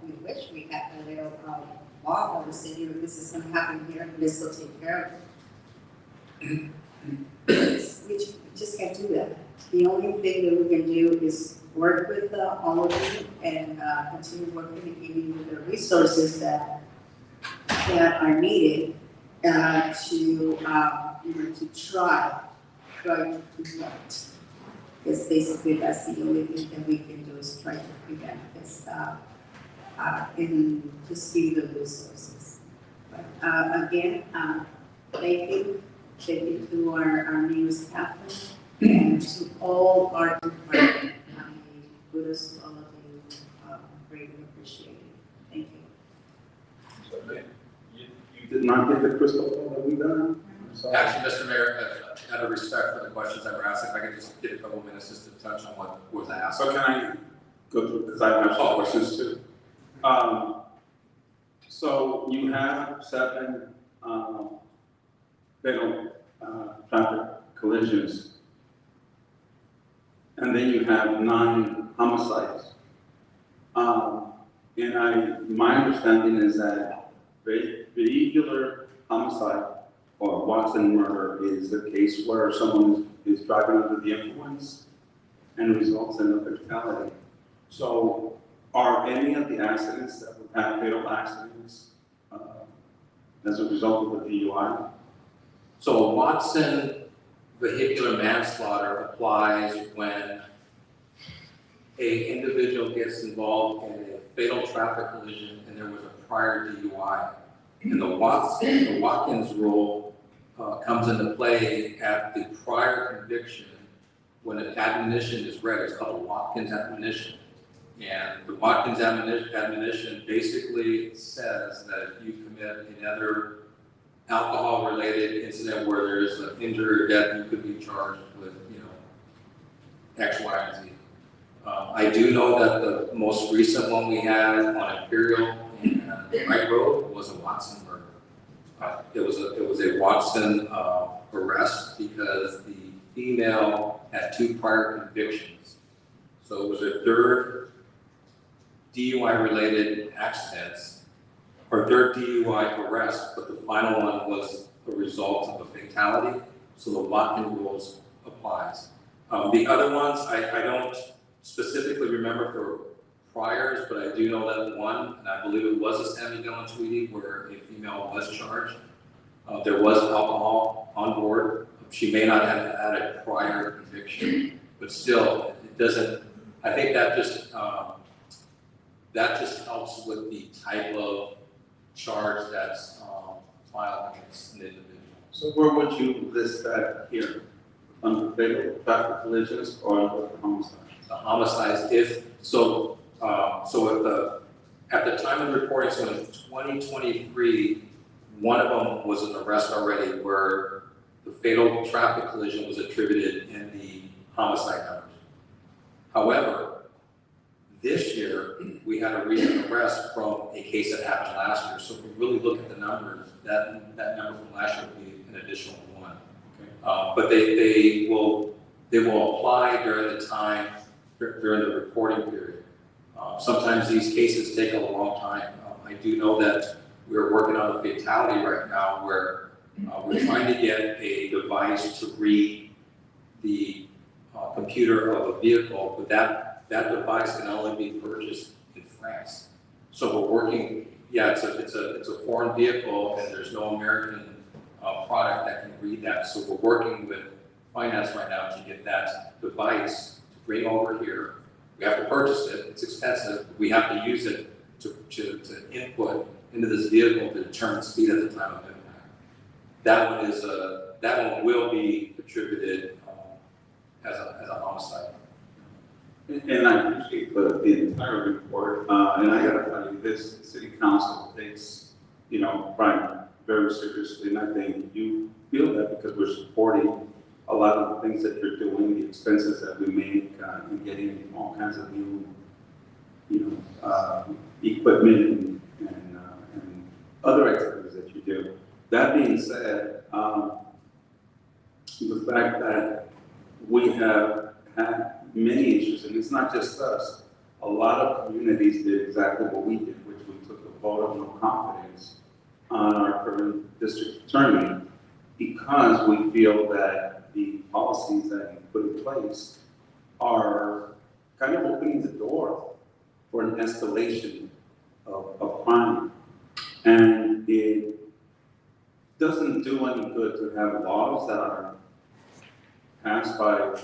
We wish we had a little law that would say, this is going to happen here, and this will take care of it. We just can't do that. The only thing that we can do is work with all of you and continue working and giving you the resources that are needed to try to prevent. Because basically that's the only thing that we can do is try to prevent this and just give the resources. But again, thank you. Thank you to our newest captain and to all our department. Kudos to all of you. Greatly appreciated. Thank you. did not get the crystal ball that we got? So- Actually, Mr. Mayor, out of respect for the questions that were asked, if I could just get a couple minutes just to touch on what was asked. So can I go through, because I have some questions too. So you have 7, fatal, traffic collisions. And then you have 9 homicides. My understanding is that vehicular homicide or Watson murder is the case where someone is driving under the influence and results in a fatality. So are any of the accidents that we've had fatal accidents as a result of the DUI? So Watson vehicular manslaughter applies when a individual gets involved in a fatal traffic collision and there was a prior DUI. And the Watkins rule comes into play at the prior conviction when an admonition is read. It's called a Watkins admonition. And the Watkins admonition basically says that if you commit another alcohol-related incident where there is an injury or death, you could be charged with, X, Y, and Z. I do know that the most recent one we had on Imperial and Wright Road was a Watson murder. It was a Watson arrest because the female had 2 prior convictions. So it was a 3rd DUI-related accidents, or 3rd DUI arrest, but the final one was a result of a fatality, so the Watkins rules applies. The other ones, I don't specifically remember for priors, but I do know that one, and I believe it was a Sammy Dillon Tweedy, where a female was charged. There was alcohol on board. She may not have had a prior conviction, but still, it doesn't, I think that just helps with the type of charge that's filed against an individual. So where would you list that here? Under fatal traffic collisions or under homicide? The homicides, at the time of reporting, so in 2023, one of them was an arrest already where the fatal traffic collision was attributed in the homicide numbers. However, this year, we had a recent arrest from a case that happened last year. So if we really look at the numbers, that number from last year would be an additional 1. Okay. But they will apply during the time, during the reporting period. Sometimes these cases take a long time. I do know that we're working on a fatality right now where we're trying to get a device to read the computer of a vehicle, but that device can only be purchased in France. So we're working, it's a foreign vehicle and there's no American product that can read that. So we're working with finance right now to get that device to bring over here. We have to purchase it, it's expensive. We have to use it to input into this vehicle to determine speed at the time of impact. That one will be attributed as a homicide. And I appreciate the entire report, and I gotta tell you, this city council takes, crime very seriously, and I think you feel that because we're supporting a lot of the things that you're doing, the expenses that we make, in getting all kinds of new, equipment and other activities that you do. That being said, the fact that we have had many issues, and it's not just us. A lot of communities did exactly what we did, which we took a vote of no confidence on our current district attorney because we feel that the policies that he put in place are kind of opening the door for an escalation of crime. And it doesn't do any good to have laws that are passed by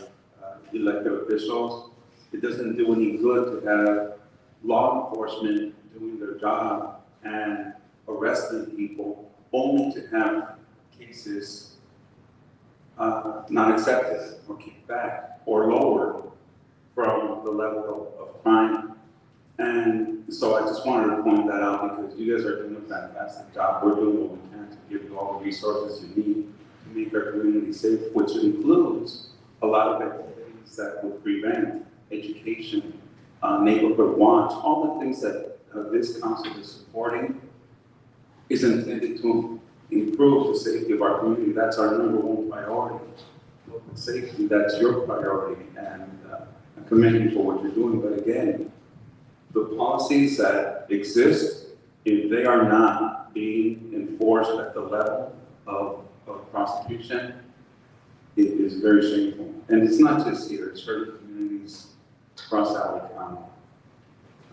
elected officials. It doesn't do any good to have law enforcement doing their job and arresting people only to have cases not accepted or kicked back or lowered from the level of crime And so I just wanted to point that out because you guys are doing a fantastic job. We're doing what we can to give you all the resources you need to make our community safe, which includes a lot of activities that will prevent education, neighborhood watch, all the things that this council is supporting is intended to improve the safety of our community. That's our number one priority. Public safety, that's your priority, and I commend you for what you're doing. But again, the policies that exist, if they are not being enforced at the level of prosecution, it is very shameful. And it's not just here, it's certain communities across our county.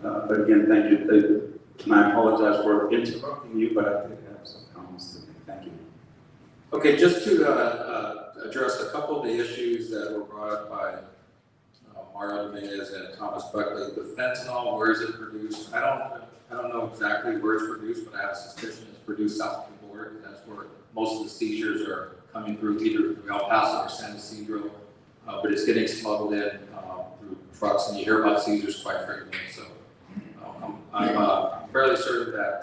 But again, thank you. And I apologize for interrupting you, but I did have some comments to make. Thank you. Okay, just to address a couple of the issues that were brought up by Mario Dominguez and Thomas Buckley. The fentanyl, where is it produced? I don't know exactly where it's produced, but I have a suspicion it's produced south of the border. That's where most of the seizures are coming through, either through El Paso or San Ysidro. But it's getting smuggled in through trucks, and you hear about seizures quite frequently. So I'm fairly certain that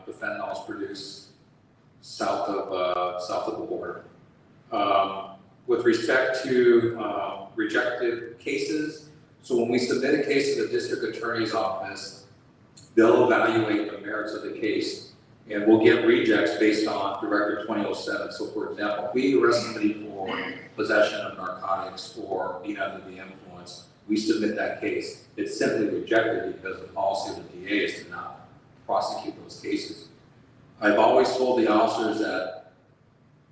the fentanyl is produced south of the border. With respect to rejected cases, so when we submit a case to the district attorney's office, they'll evaluate the merits of the case, and we'll get rejects based on Directive 2007. So for example, if we arrest somebody for possession of narcotics or being under the influence, we submit that case. It's simply rejected because the policy of the DA is to not prosecute those cases. I've always told the officers that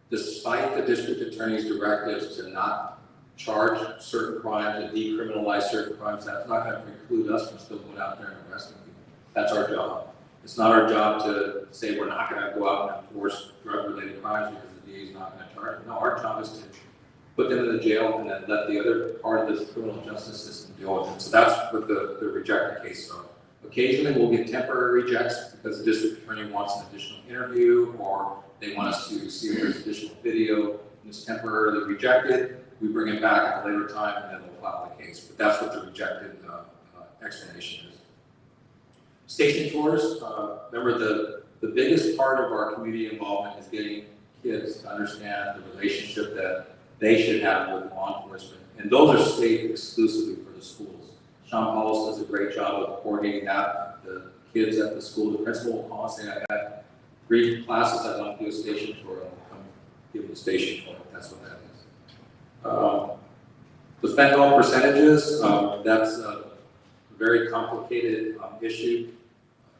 despite the district attorney's directives to not charge certain crimes and decriminalize certain crimes, that's not going to preclude us from still going out there and arresting people. That's our job. It's not our job to say we're not going to go out and enforce drug-related crimes because the DA is not going to charge them. No, our job is to put them in the jail and then let the other part of this criminal justice system deal with it. So that's what the rejected cases are. Occasionally we'll get temporary rejects because the district attorney wants an additional interview or they want us to see if there's additional video and it's temporarily rejected. We bring it back at a later time and then we'll file the case. But that's what the rejected explanation is. Station tours, remember the biggest part of our community involvement is getting kids to understand the relationship that they should have with law enforcement. And those are stated exclusively for the schools. Sean Paulos does a great job of coordinating that. The kids at the school, the principal will call and say, I got 3 classes I want to do a station tour, and I'll come give them a station tour. That's what that is. The fentanyl percentages, that's a very complicated issue.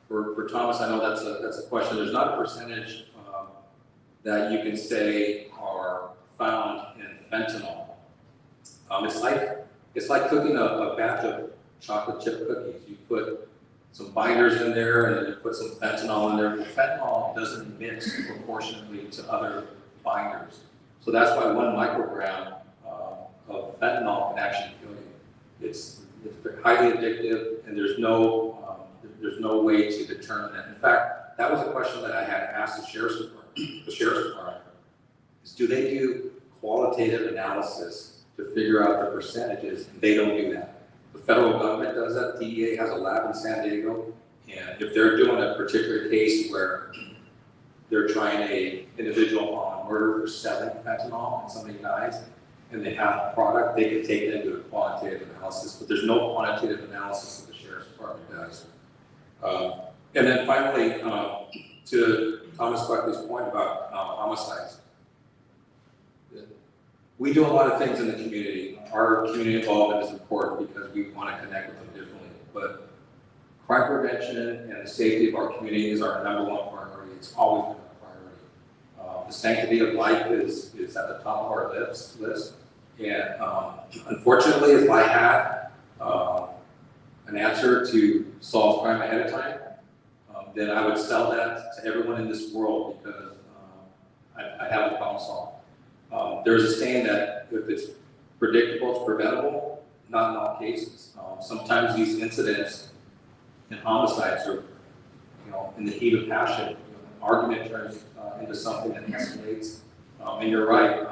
For Thomas, I know that's a question. There's not a percentage that you can say are found in fentanyl. It's like cooking a batch of chocolate chip cookies. You put some binders in there and then you put some fentanyl in there. Well, fentanyl doesn't mix proportionately to other binders. So that's why 1 microgram of fentanyl can actually kill you. It's highly addictive, and there's no way to determine that. In fact, that was a question that I had asked the sheriff's department. Is do they do qualitative analysis to figure out the percentages? And they don't do that. The federal government does that. DEA has a lab in San Diego, and if they're doing a particular case where they're trying an individual on murder for selling fentanyl and somebody dies, and they have a product, they can take it into a quantitative analysis, but there's no quantitative analysis that the sheriff's department does. And then finally, to Thomas Buckley's point about homicides. We do a lot of things in the community. Our community involvement is important because we want to connect with them differently. But crime prevention and the safety of our community is our number 1 priority. It's always been a priority. The sanctity of life is at the top of our list. And unfortunately, if I had an answer to solve crime ahead of time, then I would sell that to everyone in this world because I have a problem solved. There's a saying that if it's predictable, it's preventable. Not in all cases. Sometimes these incidents and homicides are, in the heat of passion, an argument turns into something that escalates. And you're right.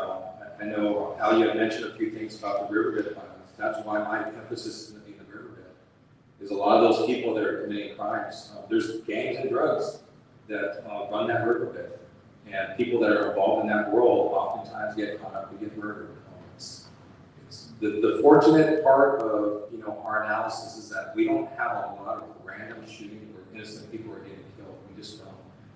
I know Alia mentioned a few things about the riverbed violence. That's why my emphasis is going to be the riverbed. is a lot of those people that are committing crimes. There's gangs and drugs that run that riverbed. And people that are involved in that world oftentimes get caught up and get murdered. It's the fortunate part of, you know, our analysis is that we don't have a lot of random shooting where innocent people are getting killed. We just don't.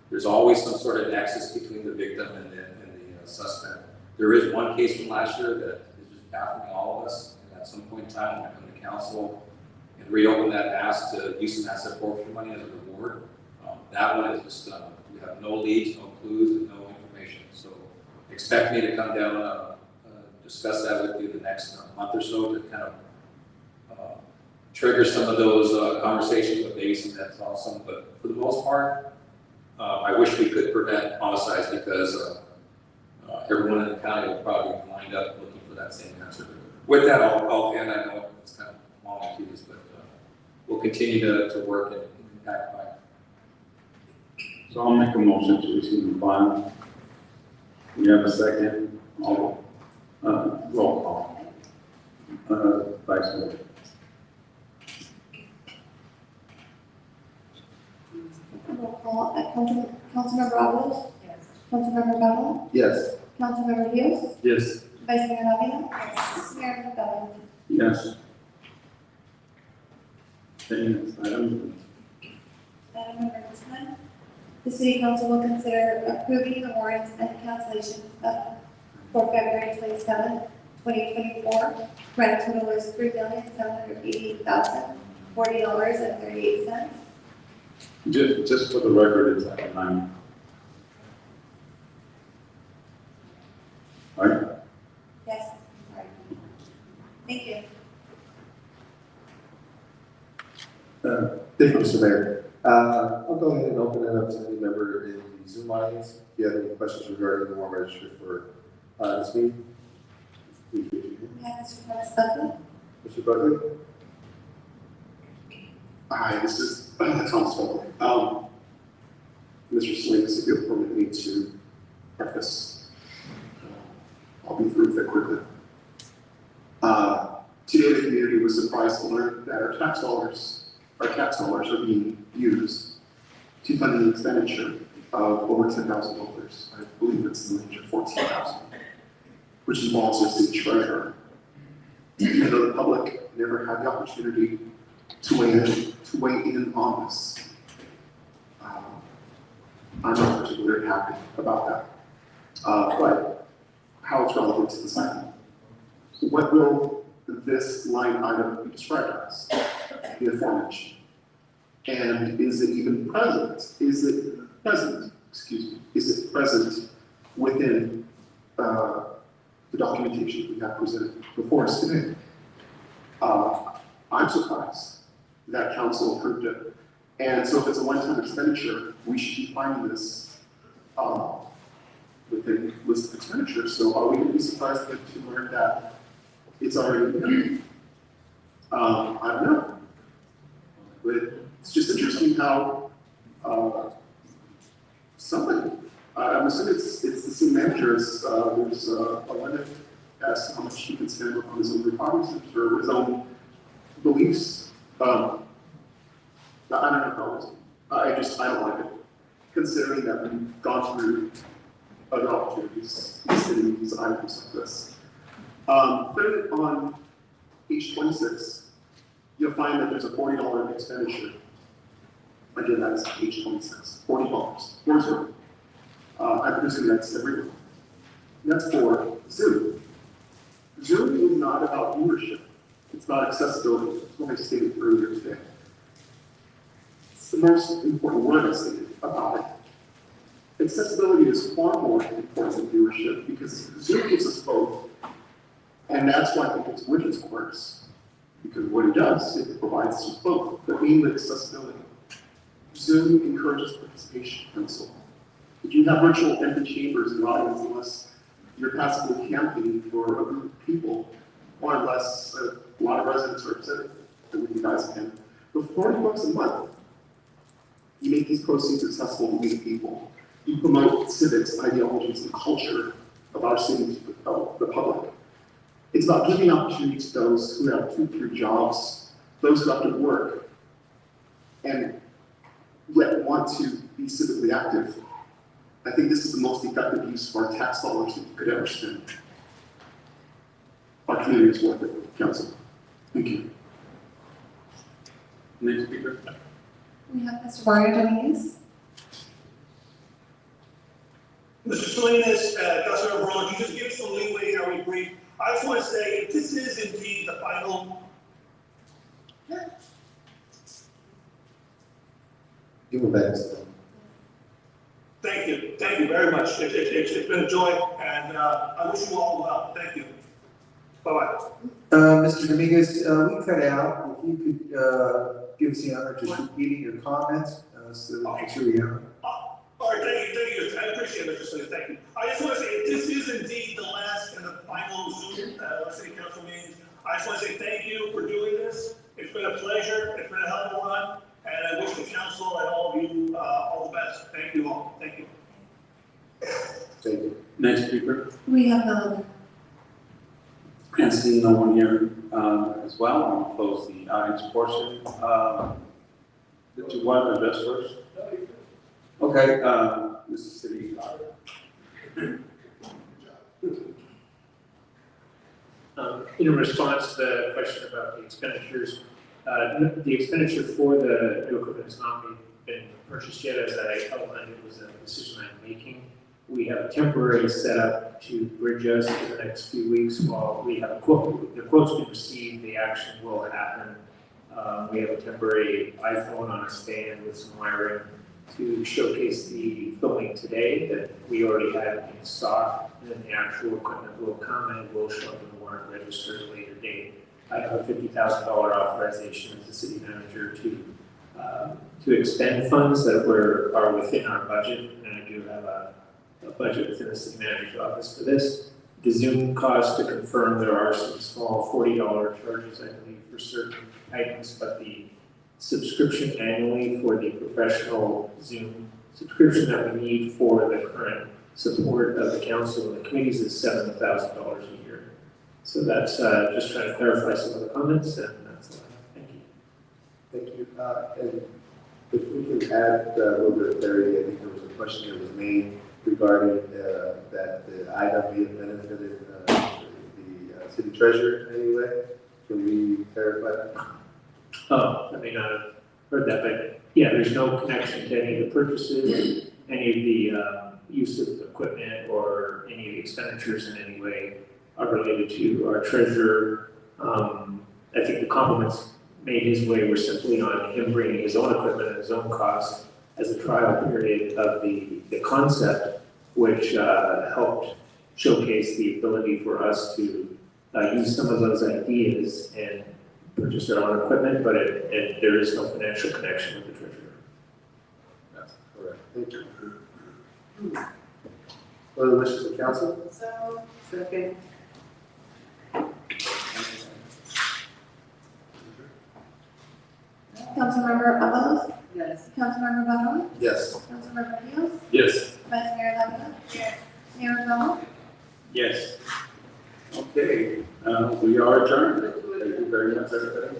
There's always some sort of nexus between the victim and the suspect. There is one case from last year that is just baffling all of us. And at some point in time, when I come to council and reopen that ask to use some asset forfeiture money as a reward, that one is just, we have no leads, no clues, and no information. So expect me to come down, discuss that with you the next month or so to kind of trigger some of those conversations with maybe some that's awesome. But for the most part, I wish we could prevent homicides because everyone in the county will probably be lined up looking for that same answer. With that, I'll end. I know it's kind of long and tedious, but we'll continue to work and impact by. So I'll make a motion to receive and file. We have a second. Roll call. Vice Mayor. Roll call, Councilmember Avalos? Yes. Councilmember Battle? Yes. Councilmember Rios? Yes. Vice Mayor Lavia? Yes. Mayor McDonald? Yes. Okay, next item. Item number 10, the city council will consider approving the warrants and cancellation for February 27, 2024. Grand total is $3,788,040.38. Just for the record, it's item 9. All right? Yes, sorry. Thank you. Thank you, Mr. Mayor. I'll go ahead and open it up to any member in the Zoom audience. If you have any questions regarding the warrant register for this meeting, please raise your hand. We have Mr. Thomas Buckley. Mr. Buckley? Hi, this is Thomas Buckley. Mr. Slinks, if you'll permit me to preface, I'll be through with it quickly. Today, the community was surprised to learn that our tax dollars are being used to fund an expenditure of over $10,000. I believe it's in the range of $14,000, which involves our city treasurer. Even though the public never had the opportunity to weigh in on this. I'm not particularly happy about that. But how it's relevant to this item. So what will this line item be described as? The aforementioned. And is it even present? Is it present within the documentation we have presented before us today? I'm surprised that council approved it. And so if it's a one-time expenditure, we should be finding this within list of expenditures. So are we going to be surprised to learn that it's already done? I don't know. But it's just interesting how somebody, I'm assuming it's the city manager, there's a limit as to how much he can spend on his own requirements or his own beliefs. I don't know. I don't like it, considering that we've gone through other opportunities in these items like this. Put it on page 26, you'll find that there's a $40 expenditure. Again, that's page 26, $40. I'm presuming that's every month. That's for Zoom. Zoom is not about viewership. It's about accessibility. That's what I stated earlier today. It's the most important word I stated about it. Accessibility is far more important than viewership because Zoom gives us both. And that's why I think it's widgets works. Because what it does, it provides us with both, but mainly accessibility. Zoom encourages participation and so on. If you have virtual empty chambers in the audience, unless you're passively campaigning for a group of people, or unless a lot of residents are upset with you guys can, for $40 a month, you make these proceeds accessible to many people. You promote civics, ideologies, and culture of our city to the public. It's about giving opportunity to those who have 2-3 jobs, those who have to work and yet want to be civically active. I think this is the most effective use of our tax dollars that you could ever spend. Our community is worth it, council. Thank you. Next speaker. We have Mr. Mario Dominguez. Mr. Salinas, Councilor Barone, you just give us some leeway in our brief. I just want to say, if this is indeed the final, Give him back his time. thank you very much. It's been a joy, and I wish you all well. Thank you. Bye-bye. Mr. Dominguez, we cut out, if you could, give us the honor of just repeating your comments, so that we can see you. All right, thank you. I appreciate it, Mr. Salinas, thank you. I just want to say, if this is indeed the last and the final Zoom, city council meeting, I just want to say thank you for doing this. It's been a pleasure, it's been a hell of a run, and I wish the council and all of you, all the best. Thank you all, thank you. Thank you. Next speaker. We have no. And seeing no one here as well, I'll close the audience portion. Did you want to address first? Okay, Mr. City. In response to the question about the expenditures, the expenditure for the new equipment has not been purchased yet. As I outlined, it was a decision I'm making. We have a temporary setup to bridge us for the next few weeks while we have a quote. The quote's been received, the action will happen. We have a temporary iPhone on a stand with some wiring to showcase the filming today that we already have in stock, and then the actual equipment will come and it will show up in the warrant register at a later date. I have a $50,000 authorization as the city manager to expend funds that are within our budget, and I do have a budget within the city manager's office for this. The Zoom cost, to confirm, there are some small $40 charges, I believe, for certain items, but the subscription annually for the professional Zoom subscription that we need for the current support of the council and the committees is $7,000 a year. So that's just trying to clarify some of the comments, and that's thank you. Thank you. And if we can add a little bit of clarity, I think there was a question that was made regarding that the item may have benefited the city treasurer in any way. Can we clarify that? Oh, I may not have heard that, but yeah, there's no connection to any of the purchases, any of the use of equipment, or any of the expenditures in any way are related to our treasurer. I think the compliments made his way were simply on him bringing his own equipment at his own cost as a trial period of the concept, which helped showcase the ability for us to use some of those ideas and purchase our own equipment, but there is no financial connection with the treasurer. That's correct. Thank you. What are the wishes of council? So, second. Councilmember Avalos, Yes. Councilmember Barone, Yes. Councilmember Rios, Yes. Vice Mayor Lavilla. Yes. Mayor Ronald. Yes. Okay, we are adjourned. Thank you very much, everybody.